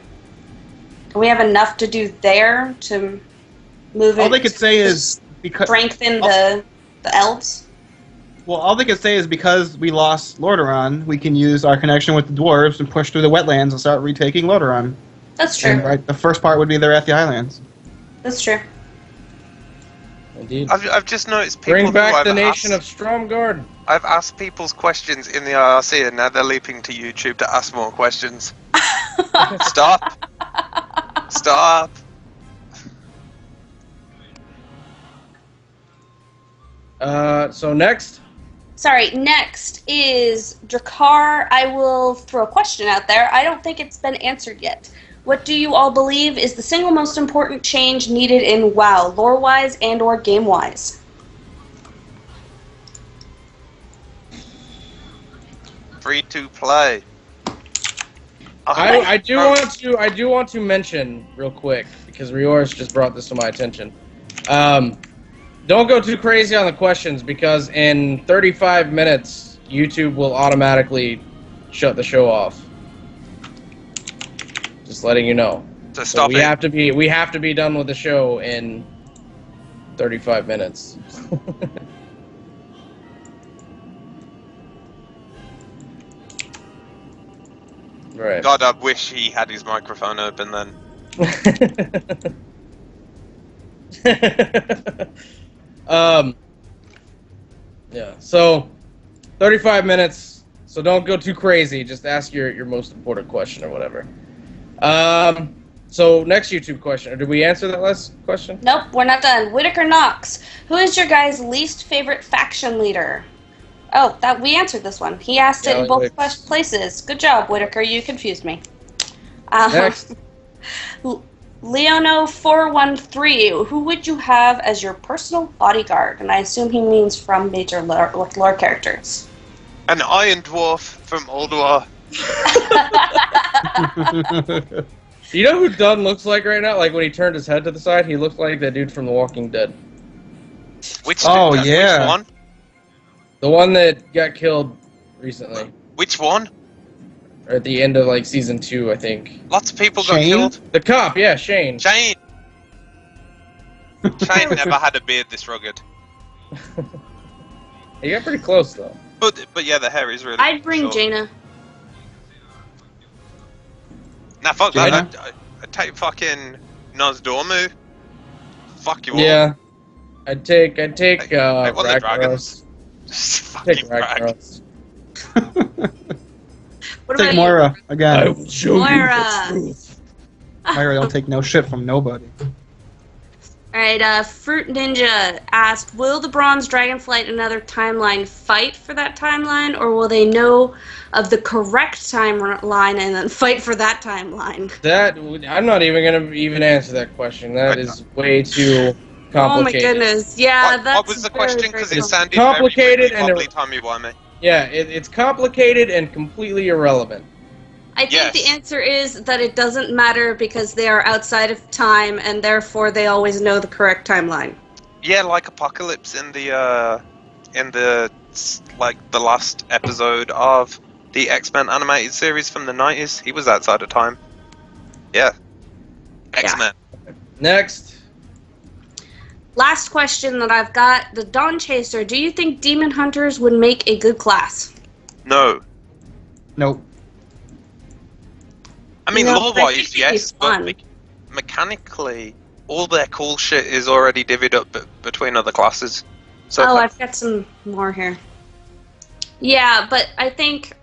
Do we have enough to do there to move it? All they could say is because strengthen the elves? Well, all they could say is because we lost Lordaeron, we can use our connection with the dwarves and push through the wetlands and start retaking Lordaeron. That's true. And, right, the first part would be the Arathi Highlands. That's true. Indeed. I've just noticed people Bring back who the I've nation asked, of Stromgarde. I've asked people's questions in the IRC, and now they're leaping to YouTube to ask more questions. Stop. Stop. So next? Sorry, next is Drakkar. I will throw a question out there. I don't think it's been answered yet. What do you all believe is the single most important change needed in WoW, lore-wise and or game-wise? Free to play. I do want to mention real quick, because Rioris just brought this to my attention. Don't go too crazy on the questions, because in 35 minutes YouTube will automatically shut the show off. Just letting you know. So stop we have to be done with the show in 35 minutes. Right. God, I wish he had his microphone open then. Yeah, so 35 minutes, so don't go too crazy, just ask your most important question or whatever. So next YouTube question, or did we answer that last question? Nope, we're not done. Whitaker Knox, who is your guys' least favorite faction leader? Oh, that we answered this one. He asked it in both places. Good job, Whitaker. You confused me. Next. Leono413, who would you have as your personal bodyguard? And I assume he means from major lore characters. An Iron Dwarf from Ulduar. You know who Dunn looks like right now? Like when he turned his head to the side, he looked like that dude from The Walking Dead. Which yeah. Which one? The one that got killed recently. Which one? Or at the end of like season 2, I think. Lots of people got killed. The cop, yeah, Shane. Shane never had a beard this rugged. He got pretty close though. But yeah, the hair is really. I'd bring short. Jaina. Nah, fuck that. I'd take fucking Nozdormu. Fuck you all. Yeah. I'd take one of the dragons. Take Ragnaros. Take Moira again. I will show Moira. you the truth. Moira don't take no shit from nobody. Alright, Fruit Ninja asked, will the Bronze Dragonflight in another timeline fight for that timeline, or will they know of the correct timeline and then fight for that timeline? I'm not even gonna even answer that question. That is way too complicated. Oh my goodness, yeah, What was the question? Because it sounded complicated very wobbly, timey-wimey. Yeah, it's complicated and completely irrelevant. I think the answer is that it doesn't matter because they are outside of time and therefore they always know the correct timeline. Yeah, like Apocalypse in the last episode of the X-Men animated series from the 90s. He was outside of time. Yeah. X-Men. Yeah. Next. Last question that I've got. The Dawn Chaser. Do you think Demon Hunters would make a good class? No. Nope. I mean, lore-wise, yes, but mechanically, all their cool shit is already divvied up between other classes. So I've got some more here. Yeah, but I think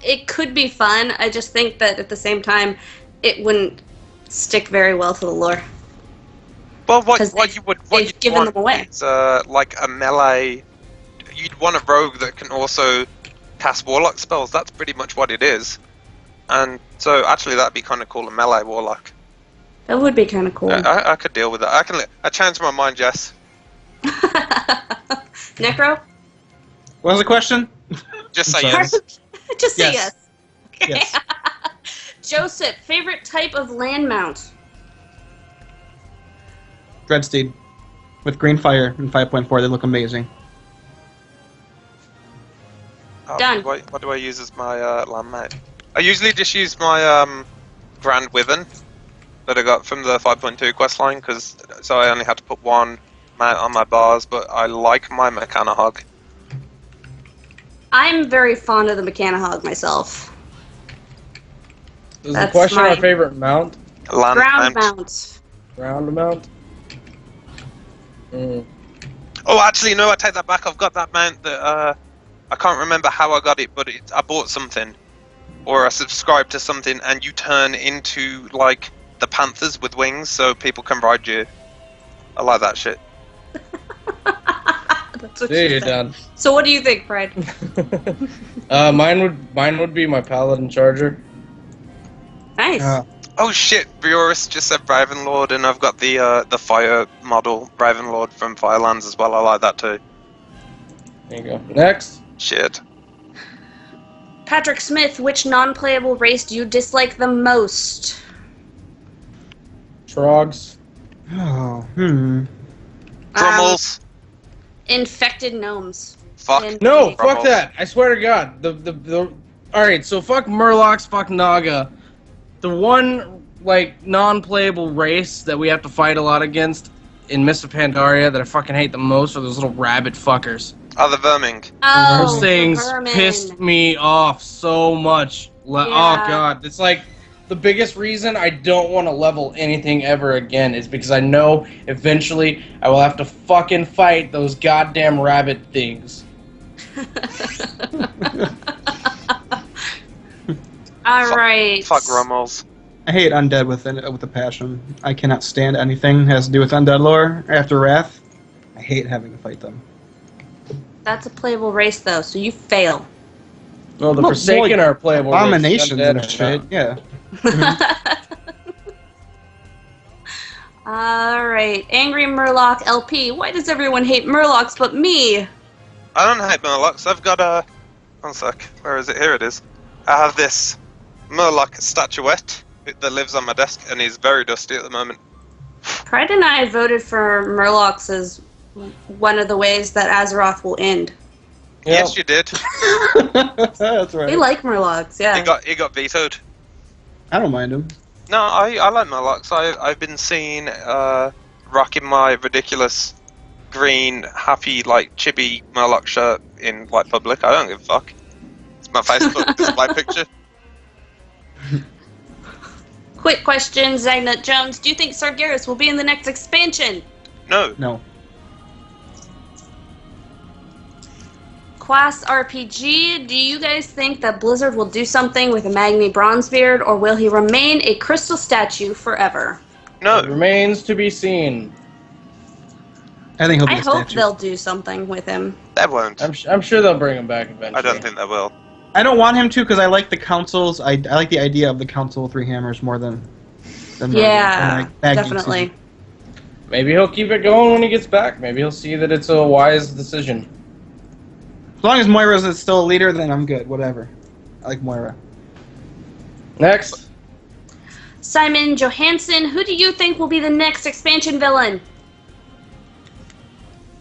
it could be fun. I just think that at the same time, it wouldn't stick very well to the lore. Well, what you would given them away. Is like a melee. You'd want a rogue that can also cast warlock spells. That's pretty much what it is. And so, actually, that'd be kind of cool, a melee warlock. That would be kind of cool. I could deal with that. I changed my mind, Jess. Necro? What was the question? Just say yes. Just say yes. Okay. Yes. Joseph, favorite type of land mount? Dreadsteed. With green fire in 5.4, they look amazing. Done. What do I use as my land mount? I usually just use my Grand Wyvern that I got from the 5.2 questline, so I only had to put one mount on my bars, but I like my Mechanahog. I'm very fond of the Mechanahog myself. Is the question our favorite mount? Ground mount. Ground mount? Mm. Oh, actually, no, I take that back. I've got that mount that I can't remember how I got it, but I bought something. Or I subscribe to something, and you turn into, like, the Panthers with wings, so people can ride you. I like that shit. That's what You're done. So what do you think, Pride? Mine would be my Paladin Charger. Nice. Oh shit, Bjorus just said Ravenlord, and I've got the fire model Ravenlord from Firelands as well. I like that too. There you go. Next. Shit. Patrick Smith, which non-playable race do you dislike the most? Trogs. Oh, Brummels. Infected gnomes. Fuck. No, fuck that. I swear to God. Alright, so fuck Murlocs, fuck Naga. The one, like, non-playable race that we have to fight a lot against in Mists of Pandaria that I fucking hate the most are those little rabbit fuckers. Oh, the verming. Oh, those things pissed me off so much. Oh, God. It's like, the biggest reason I don't want to level anything ever again is because I know eventually I will have to fucking fight those goddamn rabbit things. Alright. Fuck Rummels. I hate undead with a passion. I cannot stand anything that has to do with undead lore after Wrath. I hate having to fight them. That's a playable race, though, so you fail. No, the Forsaken are playable. Abominations and shit, yeah. Alright, Angry Murloc LP. Why does everyone hate Murlocs but me? I don't hate Murlocs. I've got a... One sec. Where is it? Here it is. I have this Murloc statuette that lives on my desk, and he's very dusty at the moment. Pride and I voted for Murlocs as one of the ways that Azeroth will end. Yes, you did. That's right. We like Murlocs, yeah. He got vetoed. I don't mind him. No, I like Murlocs. I've been seen rocking my ridiculous green, happy, like, chibi Murloc shirt in, like, public. I don't give a fuck. It's my Facebook display picture. Quick question, Zagnut Jones. Do you think Sargeras will be in the next expansion? No. No. Quas RPG, do you guys think that Blizzard will do something with a Magni Bronzebeard, or will he remain a crystal statue forever? No. It remains to be seen. I think he'll be I a hope statue. they'll do something with him. They won't. I'm sure they'll bring him back eventually. I don't think they will. I don't want him to because I like the councils. I like the idea of the Council of Three Hammers more than yeah, Magni definitely. season. Maybe he'll keep it going when he gets back. Maybe he'll see that it's a wise decision. As long as Moira's still a leader, then I'm good. Whatever. I like Moira. Next. Simon Johansson, who do you think will be the next expansion villain?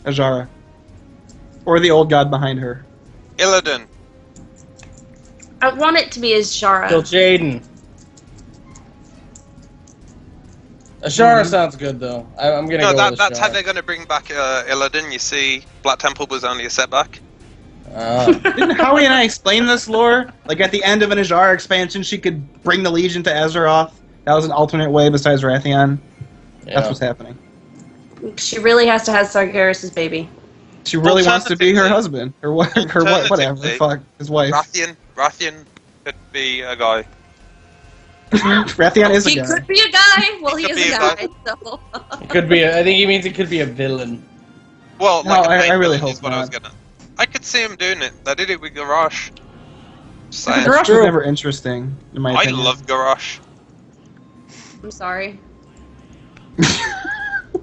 Ajara. Or the old god behind her. Illidan. I want it to be Azshara. Kill Jaden. Ashara sounds good though. I'm gonna go with that's how Ashara. they're gonna bring back Illidan. You see, Black Temple was only a setback. Didn't Howie and I explain this lore? Like at the end of an Ajara expansion, she could bring the Legion to Azeroth. That was an alternate way besides Rathian. That's what's happening. She really has to have Sargeras' baby. She really wants to be her husband. Or what? Her what? Whatever. Fuck his wife. Rathian could be a guy. Rathian is a guy. He could be a guy. Well, he is a guy. So. It could be. I think he means it could be a villain. Well, No, like I really is hope what I was not. gonna. I could see him doing it. They did it with Garrosh. Just saying. Garrosh was never interesting, in my I opinion. love Garrosh. I'm sorry.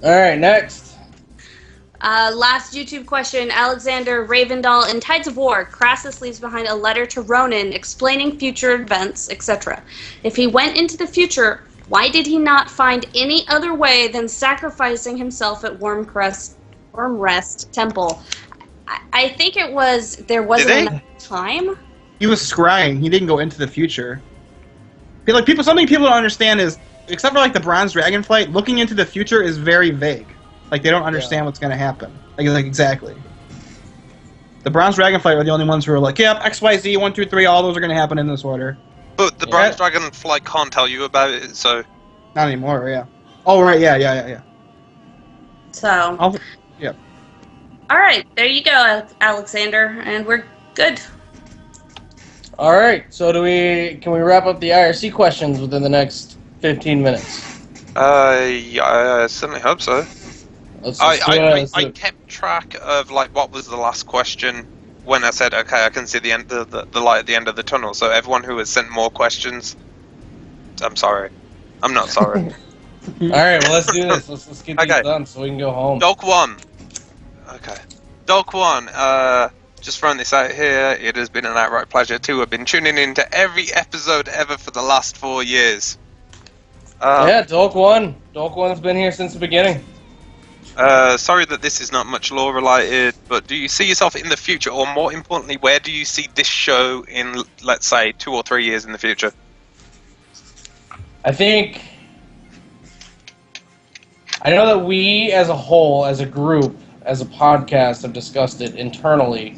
Alright, next. Last YouTube question. Alexander Ravendal, in Tides of War, Crassus leaves behind a letter to Ronan explaining future events, etc. If he went into the future, why did he not find any other way than sacrificing himself at Wormrest Temple? I think it was there wasn't enough time. He was scrying. He didn't go into the future. Like something people don't understand is, except for like the Bronze Dragonflight, looking into the future is very vague. Like they don't understand what's going to happen. Like exactly. The Bronze Dragonflight are the only ones who are like, yep, XYZ 1, 2, 3, all those are going to happen in this order. But the Bronze Dragonflight can't tell you about it, so. Not anymore. Yeah. Oh right. Yeah. So. Yep. All right, there you go, Alexander, and we're good. All right. So can we wrap up the IRC questions within the next 15 minutes? Yeah, I certainly hope so. I Let's kept track of like what was the last question when I said, okay, I can see the end of the light at the end of the tunnel. So everyone who has sent more questions, I'm sorry. I'm not sorry. All right. Well, let's do this. Let's get these done so we can go home. Doc 1. Okay. Doc 1, just throwing this out here, it has been an outright pleasure to have been tuning in to every episode ever for the last 4 years. Yeah, Doc 1. Doc 1's been here since the beginning. Sorry that this is not much lore related, but do you see yourself in the future, or more importantly, where do you see this show in, let's say, 2 or 3 years in the future? I know that we, as a whole, as a group, as a podcast, have discussed it internally,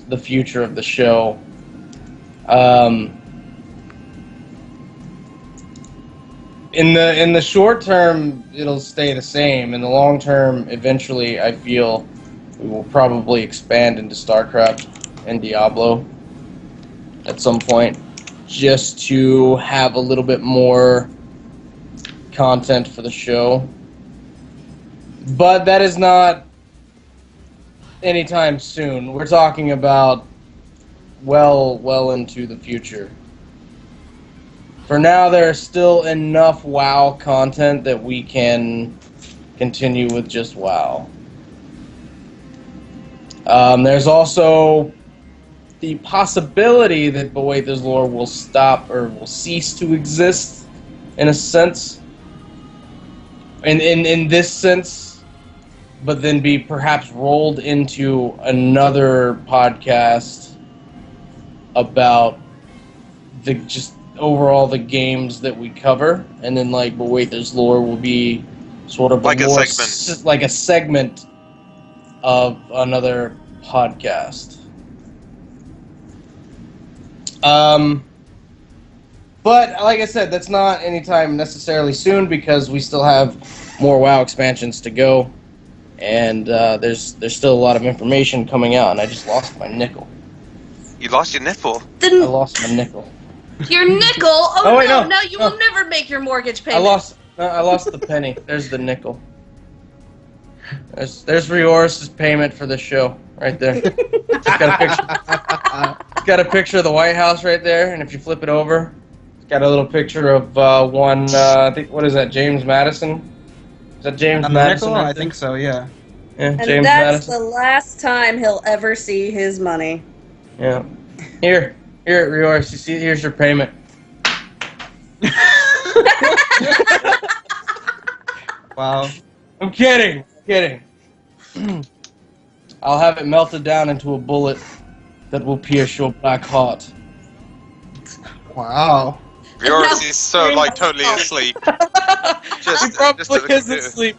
the future of the show. In the short term, it'll stay the same. In the long term, eventually, I feel we will probably expand into StarCraft and Diablo at some point, just to have a little bit more content for the show. But that is not anytime soon. We're talking about well into the future. For now, there's still enough WoW content that we can continue with just WoW. There's also the possibility that Bwaytha's Lore will stop or will cease to exist, in a sense. In this sense, but then be perhaps rolled into another podcast about the just overall the games that we cover, and then like Bwaytha's Lore will be sort of like a segment, like a segment of another podcast. But like I said, that's not anytime necessarily soon because we still have more WoW expansions to go, and there's still a lot of information coming out. And I just lost my nickel. You lost your nipple? I lost my nickel. Your nickel? Oh, wait, no. you will never make your mortgage payment. I lost the penny. There's the nickel. There's Rioris' payment for the show right there. It's got a picture of the White House right there, and if you flip it over, it's got a little picture of one. I think what is that? James Madison. Is that James Madison? Nickel? I think so. Yeah. Yeah, And James that's Madison. the last time he'll ever see his money. Yeah. Here, Rioris. You see? Here's your payment. Wow. I'm kidding. I'll have it melted down into a bullet that will pierce your black heart. Wow. Rioris is so like totally asleep. He probably is asleep.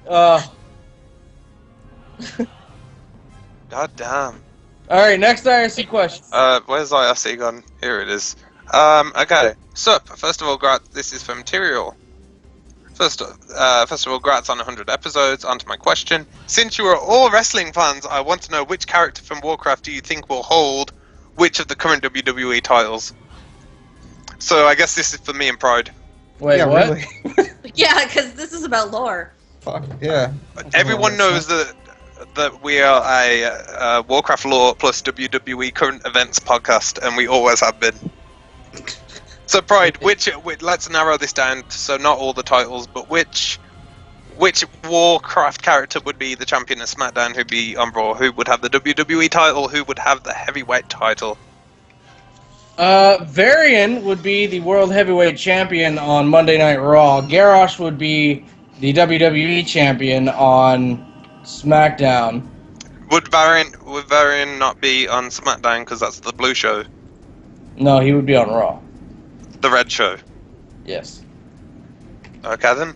God damn. Alright, next IRC question. Where's IRC gone? Here it is. Okay. Sup, first of all, this is from Tyrael. First of all, grats on 100 episodes. On to my question. Since you are all wrestling fans, I want to know which character from Warcraft do you think will hold which of the current WWE titles? So I guess this is for me and Pride. Wait, yeah, what? Really? Yeah, because this is about lore. Fuck, yeah. Everyone knows that we are a Warcraft lore plus WWE current events podcast, and we always have been. So, Pride, let's narrow this down, so not all the titles, but which Warcraft character would be the champion of SmackDown, who'd be on Raw, who would have the WWE title, who would have the heavyweight title? Varian would be the World Heavyweight Champion on Monday Night Raw. Garrosh would be the WWE Champion on SmackDown. Would Varian not be on SmackDown, because that's the blue show? No, he would be on Raw. The red show? Yes. Okay then.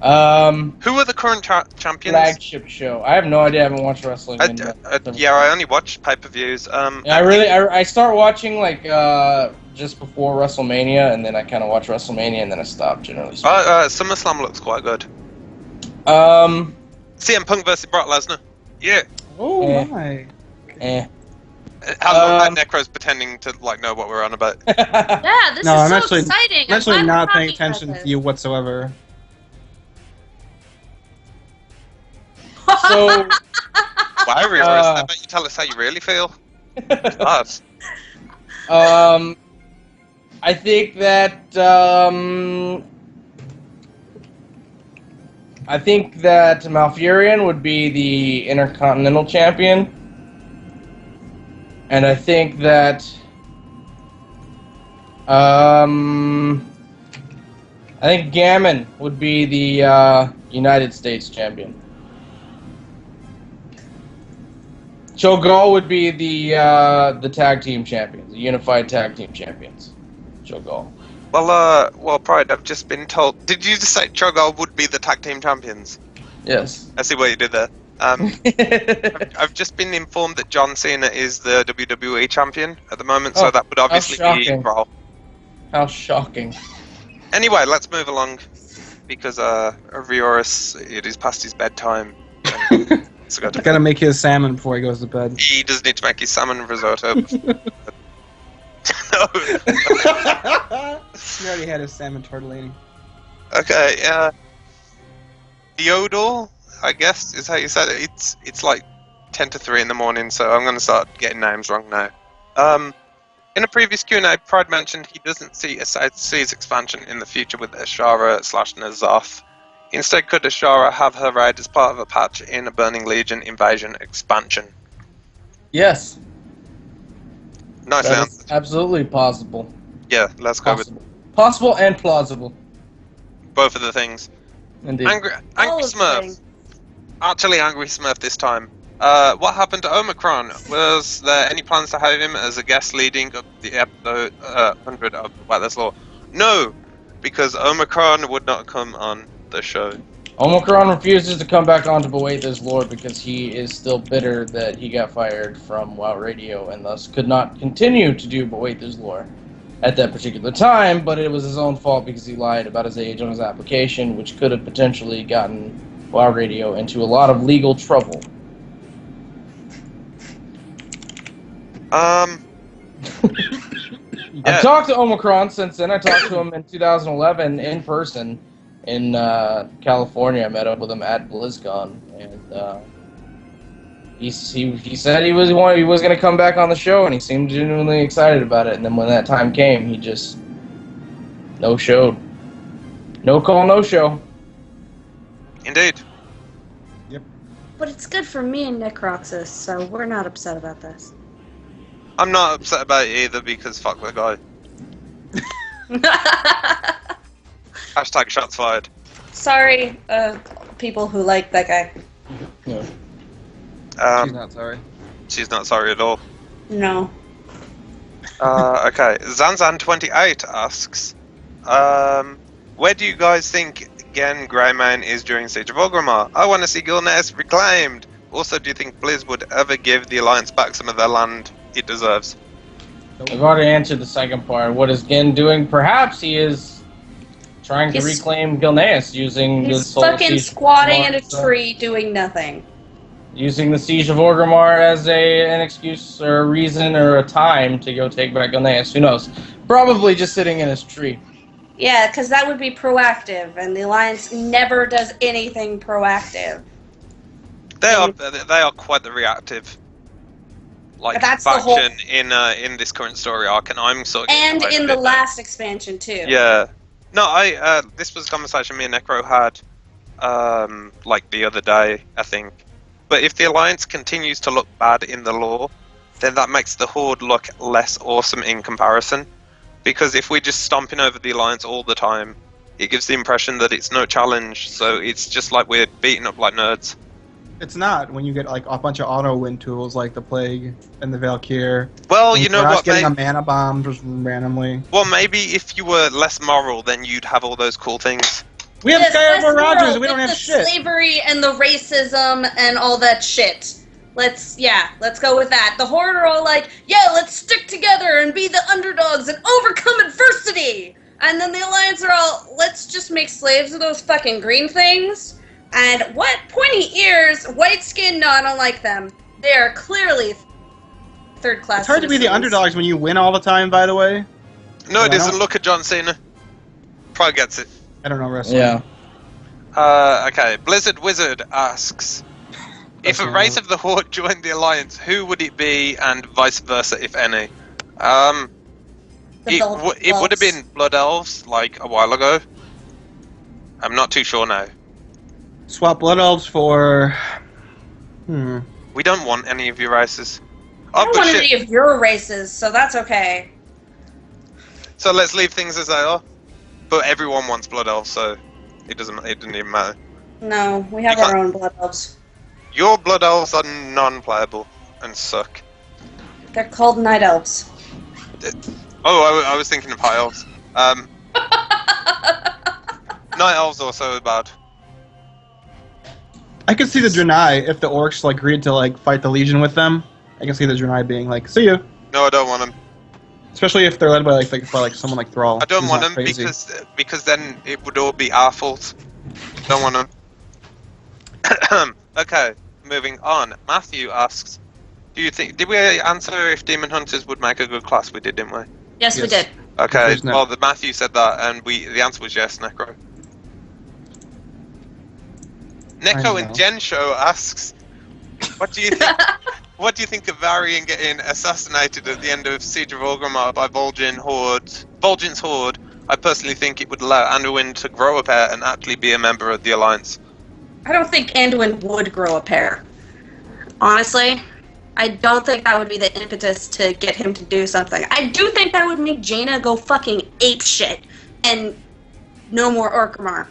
Who are the current champions? Flagship show. I have no idea. I haven't watched wrestling. Yeah, I only watch pay-per-views. I start watching like just before WrestleMania, and then I kind of watch WrestleMania, and then I stop generally. SummerSlam looks quite good. CM Punk versus Brock Lesnar. Yeah. Oh my. How long that Necro's pretending to know what we're on about? Yeah, this is so exciting. I'm actually not paying attention to you whatsoever. So, why, Rioris? I bet you tell us how you really feel. Us. I think that Malfurion would be the Intercontinental Champion, and I think that Gammon would be the United States Champion. Cho'Gall would be the tag team champions, the unified tag team champions. Cho'Gall. Well, Pride, I've just been told. Did you just say Cho'Gall would be the tag team champions? Yes. I see what you did there. I've just been informed that John Cena is the WWE champion at the moment, so that would obviously be Raw. How shocking. Anyway, let's move along, because Rioris, it is past his bedtime. He's gotta make his salmon before he goes to bed. He does need to make his salmon risotto. No. He already had his salmon tortellini. Okay, Theodore, I guess is how you said it. It's like 10 to 3 in the morning, so I'm going to start getting names wrong now. In a previous Q&A, Pride mentioned he doesn't see a South Seas expansion in the future with Ashara/N'Zoth. Instead, could Ashara have her raid as part of a patch in a Burning Legion invasion expansion? Yes. Nicely That is answered. absolutely possible. Yeah, let's go with Possible and plausible. both of the things. Indeed. Angry Smurf. Actually, Angry Smurf this time. What happened to Omicron? Was there any plans to have him as a guest leading up the episode 100 of Whitelist Law? No, because Omicron would not come on the show. Omicron refuses to come back onto Bwaytha's lore because he is still bitter that he got fired from WoW Radio and thus could not continue to do Bwaytha's lore at that particular time, but it was his own fault because he lied about his age on his application, which could have potentially gotten WoW Radio into a lot of legal trouble. Yeah. I've talked to Omicron since then. I talked to him in 2011 in person in California. I met up with him at BlizzCon, and he said he was going to come back on the show, and he seemed genuinely excited about it. And then when that time came, he just no-showed. No call, no show. Indeed. Yep. But it's good for me and Necroxus, so we're not upset about this. I'm not upset about it either because fuck the guy. Hashtag shots fired. Sorry, people who like that guy. Yeah. She's not sorry. She's not sorry at all. No. Okay. Zanzan28 asks, where do you guys think Gen Greymane is during Siege of Orgrimmar? I want to see Gilneas reclaimed. Also, do you think Blizz would ever give the Alliance back some of their land it deserves? I've already answered the second part. What is Gen doing? Perhaps he is trying to reclaim Gilneas using the He's fucking squatting in a tree doing nothing. Using the Siege of Orgrimmar as an excuse or a reason or a time to go take back Gilneas. Who knows? Probably just sitting in his tree. Yeah, because that would be proactive, and the Alliance never does anything proactive. They are quite the reactive That's faction in this current story arc, and I'm sort of and in the last expansion too. Yeah. No, this was a conversation me and Necro had like the other day, I think. But if the Alliance continues to look bad in the lore, then that makes the Horde look less awesome in comparison. Because if we're just stomping over the Alliance all the time, it gives the impression that it's no challenge, so it's just like we're beating up like nerds. It's not when you get like a bunch of auto win tools like the Plague and the Valkyr. Well, you know what, getting a mana bomb just randomly. Well, maybe if you were less moral, then you'd have all those cool things. We have Skyrim Rogers, we don't have shit. Slavery and the racism and all that shit. Let's go with that. The Horde are all like, yeah, let's stick together and be the underdogs and overcome adversity. And then the Alliance are all, let's just make slaves of those fucking green things. And what? Pointy ears, white skin, no, I don't like them. They are clearly third class. It's hard to be the underdogs when you win all the time, by the way. No, it isn't. Look at John Cena. Probably gets it. I don't know wrestling. Yeah. Okay. Blizzard Wizard asks, if a race of the Horde joined the Alliance, who would it be, and vice versa, if any? It would have been Blood Elves, like, a while ago. I'm not too sure now. Swap Blood Elves for... We don't want any of your races. I don't want any of your races, so that's okay. So let's leave things as they are. But everyone wants Blood Elves, so it doesn't even matter. No, we have our own Blood Elves. Your Blood Elves are non-playable and suck. They're called Night Elves. I was thinking of High Elves. Night Elves also bad. I could see the Draenei if the orcs like agreed to like fight the Legion with them. I can see the Draenei being like, "See you." No, I don't want them. Especially if they're led by like someone like Thrall. I don't want them because then it would all be our fault. Don't want them. Okay, moving on. Matthew asks, did we answer if Demon Hunters would make a good class? We did, didn't we? Yes, we did. Okay, well, Matthew said that, and the answer was yes, Necro. Neko and Jen Show asks, What do you think? What do you think of Varian getting assassinated at the end of Siege of Orgrimmar by Vol'jin's horde? I personally think it would allow Anduin to grow a pair and actually be a member of the Alliance. I don't think Anduin would grow a pair. Honestly, I don't think that would be the impetus to get him to do something. I do think that would make Jaina go fucking apeshit and no more Orgrimmar.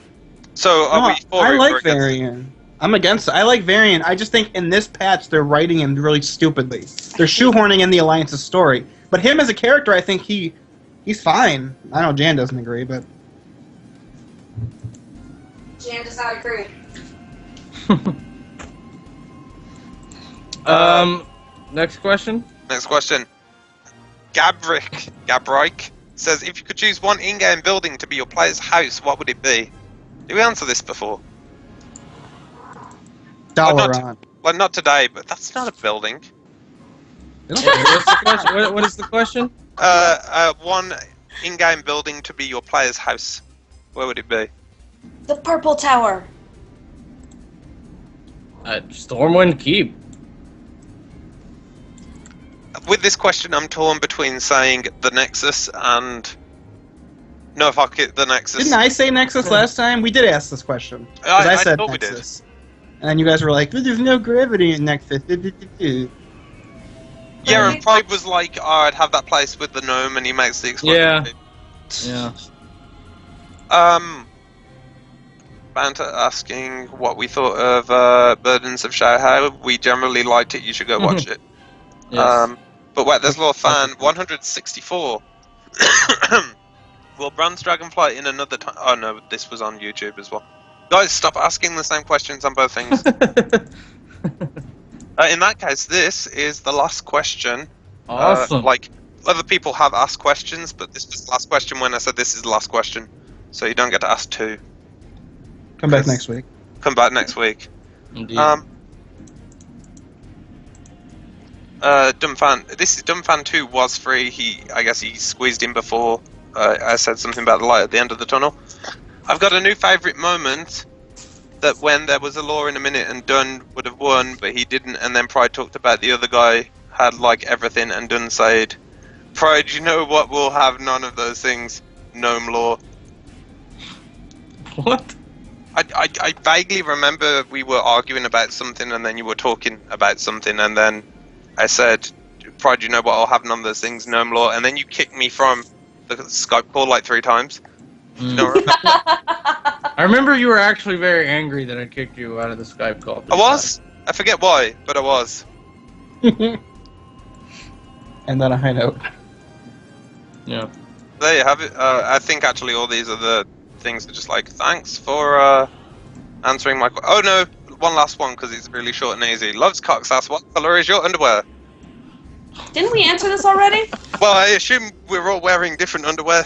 So are we for I it like or against it? Varian. I'm against it. I like Varian. I just think in this patch they're writing him really stupidly. They're shoehorning in the Alliance's story. But him as a character, I think he's fine. I know Jan doesn't agree, but... Jan does not agree. Next question. Next question. Gabrike says, if you could choose one in-game building to be your player's house, what would it be? Did we answer this before? Dalaran. Well, not today, but that's not a building. What's the question? What is the question? One in-game building to be your player's house. Where would it be? The Purple Tower. Stormwind Keep. With this question, I'm torn between saying the Nexus and... No, fuck it, the Nexus. Didn't I say Nexus last time? We did ask this question. I said thought Nexus. And then you guys were like, there's no gravity in Nexus. Yeah, and Pride was like, oh, I'd have that place with the gnome, and he makes the explosion. Yeah. Banter asking what we thought of Burdens of Shaohao. We generally liked it. You should go watch it. Yes. But wait, there's a lot of fan. 164. Will Brand's Dragonfly in another time? Oh no, this was on YouTube as well. Guys, stop asking the same questions on both things. In that case, this is the last question. Awesome. Like, other people have asked questions, but this was the last question when I said this is the last question. So you don't get to ask two. Come back next week. Come back next week. Indeed. Dumbfan 2 was free. I guess he squeezed in before I said something about the light at the end of the tunnel. I've got a new favourite moment, that when there was a law in a minute and Dunn would have won, but he didn't, and then Pride talked about the other guy had like everything, and Dunn said, Pride, you know what, we'll have none of those things, gnome law. What? I vaguely remember we were arguing about something, and then you were talking about something, and then I said, Pride, you know what, I'll have none of those things, gnome law, and then you kicked me from the Skype call like 3 times. You don't remember? I remember you were actually very angry that I kicked you out of the Skype call. I was? I forget why, but I was. And then a high note. Yeah. There you have it. I think actually all these are the things that just like, thanks for answering my question. Oh no, one last one because it's really short and easy. Loves cocks asks, what colour is your underwear? Didn't we answer this already? Well, I assume we're all wearing different underwear.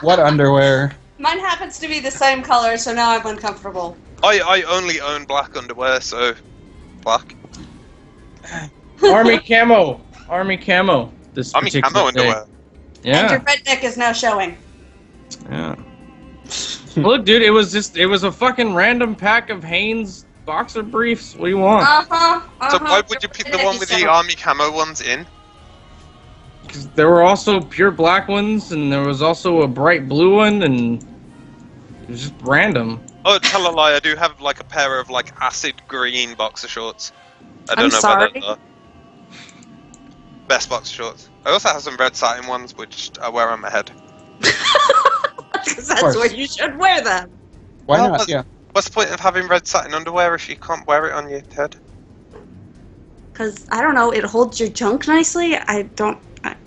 What underwear? Mine happens to be the same color, so now I'm uncomfortable. I only own black underwear, so black. Army camo. Army camo. This Army particular camo day. underwear. Yeah. And your red neck is now showing. Yeah. Look, dude, it was a fucking random pack of Hanes boxer briefs. What do you want? So why would you pick the one with the army camo ones in? Because there were also pure black ones, and there was also a bright blue one, and it was just random. Oh, tell a lie, I do have like a pair of like acid green boxer shorts. I don't know sorry. what those are. Best boxer shorts. I also have some red satin ones, which I wear on my head. Because that's where you should wear them. Why not? Yeah. What's the point of having red satin underwear if you can't wear it on your head? Because, I don't know, it holds your junk nicely.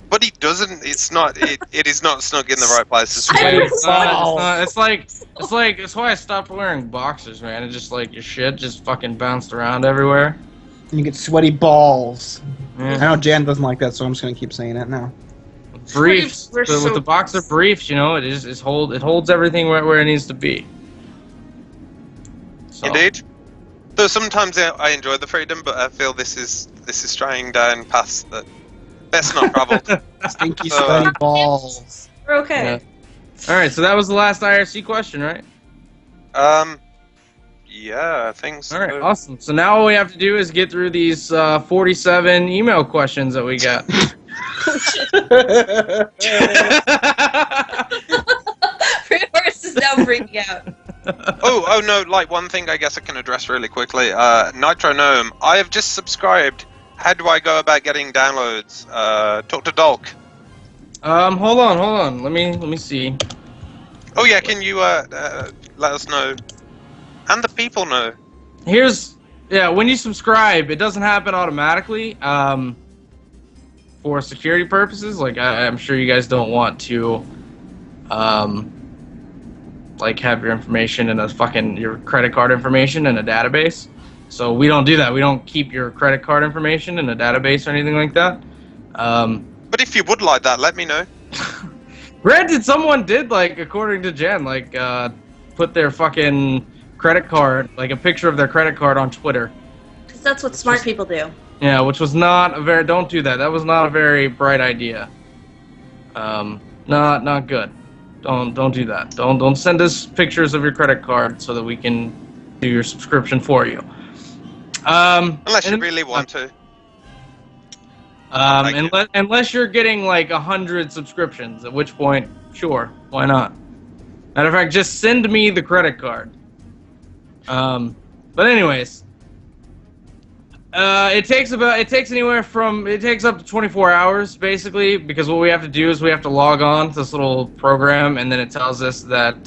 But he doesn't. It's not. It is not snug in the right places. It's why I stopped wearing boxers, man. It's just like your shit just fucking bounced around everywhere. And you get sweaty balls. Yeah. I know Jan doesn't like that, so I'm just gonna keep saying it now. Briefs. With the boxer briefs, you know, it holds everything where it needs to be. So. Indeed. Though sometimes I enjoy the freedom, but I feel this is straying down paths that best not traveled. Stinky sweaty balls. We're okay. Yeah. All right, so that was the last IRC question, right? Yeah, I think so. All right, awesome. So now all we have to do is get through these 47 email questions that we got. Horse is now freaking out. Oh no, like one thing I guess I can address really quickly. Nitro Gnome, I have just subscribed. How do I go about getting downloads? Talk to Dolk. Hold on. Let me see. Oh yeah, can you let us know? And the people know. When you subscribe, it doesn't happen automatically. For security purposes, like I'm sure you guys don't want to, like have your information in your credit card information in a database. So we don't do that. We don't keep your credit card information in a database or anything like that. But if you would like that, let me know. Granted, someone did, like, according to Jen, like, put their fucking credit card, like a picture of their credit card on Twitter. Because that's what smart people do. Yeah, which was not a very, don't do that. That was not a very bright idea. Not good. Don't do that. Don't send us pictures of your credit card so that we can do your subscription for you. Unless you really want to. Unless you're getting like 100 subscriptions, at which point, sure, why not? Matter of fact, just send me the credit card. But anyways, it takes up to 24 hours basically, because what we have to do is we have to log on to this little program, and then it tells us that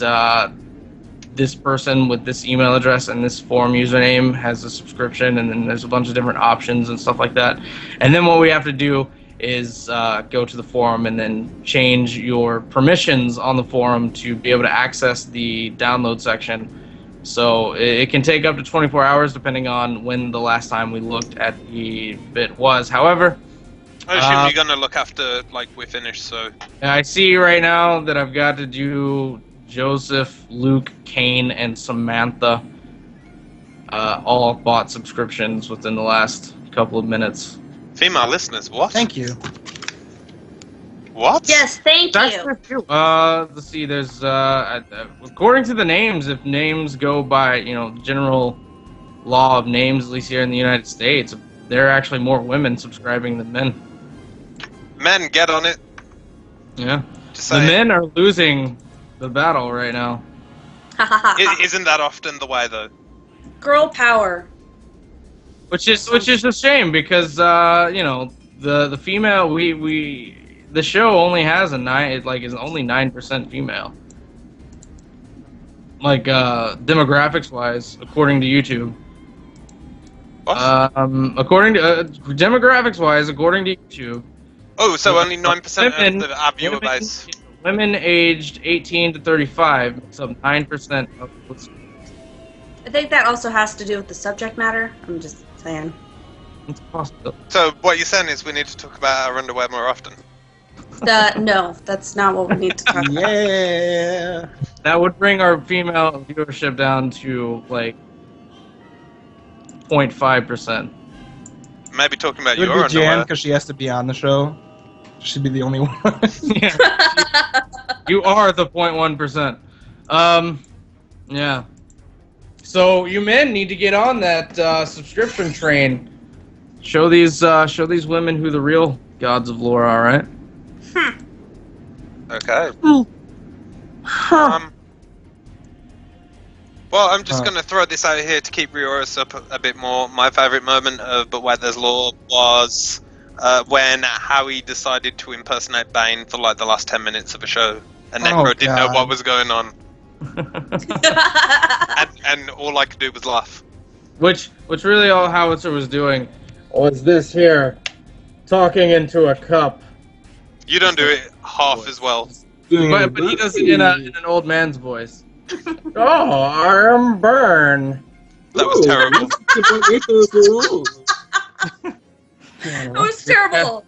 this person with this email address and this forum username has a subscription, and then there's a bunch of different options and stuff like that. And then what we have to do is go to the forum and then change your permissions on the forum to be able to access the download section. So it can take up to 24 hours depending on when the last time we looked at the bit was. However, I assume you're gonna look after like we're finished. So I see right now that I've got to do Joseph, Luke, Kane, and Samantha all bought subscriptions within the last couple of minutes. Female listeners, what? Thank you. What? Yes, thank you. Let's see. There's according to the names, if names go by general law of names, at least here in the United States, there are actually more women subscribing than men. Men, get on it. Yeah, the men are losing the battle right now. Isn't that often the way, though? Girl power. Which is a shame, because the female the show only has is only 9% female. Like demographics wise, according to YouTube. What? According to YouTube. Oh, so only 9% of our viewer base. Women aged 18 to 35 makes up 9% of listeners. I think that also has to do with the subject matter. I'm just saying. It's possible. So what you're saying is we need to talk about our underwear more often? No, that's not what we need to talk about. Yeah. That would bring our female viewership down to like 0.5%. Maybe talking about It would your be underwear. Jan, because she has to be on the show. She'd be the only one. Yeah. You are the 0.1%. Yeah. So you men need to get on that subscription train. Show these women who the real gods of lore are, right? Okay. Well, I'm just going to throw this out here to keep Rioris up a bit more. My favourite moment of But Where There's Law was when Howie decided to impersonate Bane for like the last 10 minutes of a show, and Necro didn't know what was going on. and all I could do was laugh. Which really all Howitzer was doing was this here, talking into a cup. You don't do it half as well. But he does it in an old man's voice. Oh, I am Burn. That was terrible. That was terrible.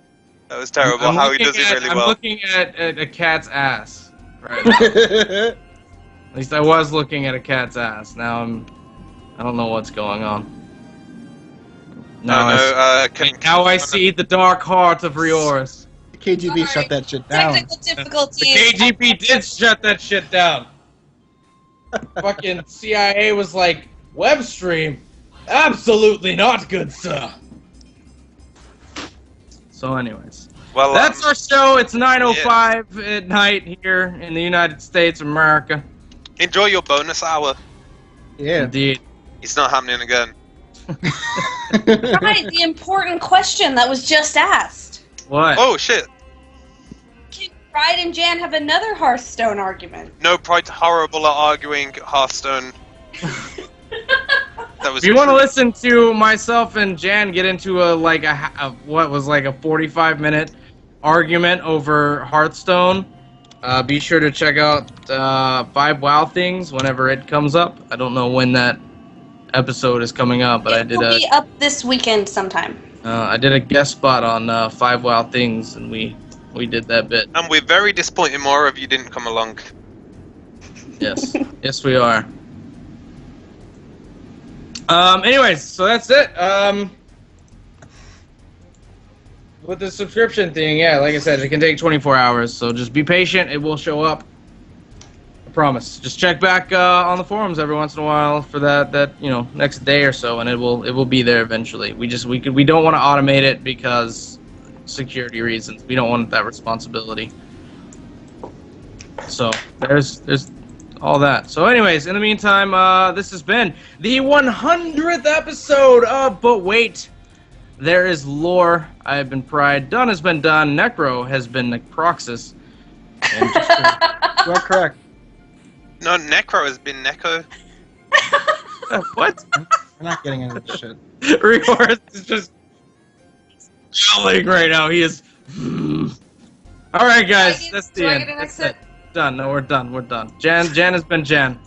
That was terrible. Howie does it really well. I'm looking at a cat's ass right now. At least I was looking at a cat's ass. Now I don't know what's going on. Now I see the dark heart of Rioris. The KGB shut that shit down. Technical difficulties. The KGB did shut that shit down. Fucking CIA was like, Web stream? Absolutely not, good sir. So anyways. Well, that's our show. It's 9:05 at night here in the United States of America. Enjoy your bonus hour. Yeah. Indeed. It's not happening again. Right, the important question that was just asked. What? Oh, shit. Can Pride and Jan have another Hearthstone argument? No, Pride's horrible at arguing Hearthstone. If you want to listen to myself and Jan get into a 45-minute argument over Hearthstone, be sure to check out 5 WoW Things whenever it comes up. I don't know when that episode is coming up, but It will be up this weekend sometime. I did a guest spot on 5 WoW Things, and we did that bit. And we're very disappointed more of you didn't come along. Yes. Yes, we are. Anyways, so that's it. With the subscription thing, yeah, like I said, it can take 24 hours, so just be patient. It will show up. I promise. Just check back on the forums every once in a while for that next day or so, and it will be there eventually. We don't want to automate it because security reasons. We don't want that responsibility. So there's all that. So anyways, in the meantime, this has been the 100th episode of But Wait, There Is Lore. I have been Pride. Done has been done. Necro has been Necroxus. And you are correct. No, Necro has been Neko. What? We're not getting into this shit. Rehorse is just yelling right now. He is. All right, guys. That's the end. That's it. Done. No, we're done. We're done. Jan has been Jan.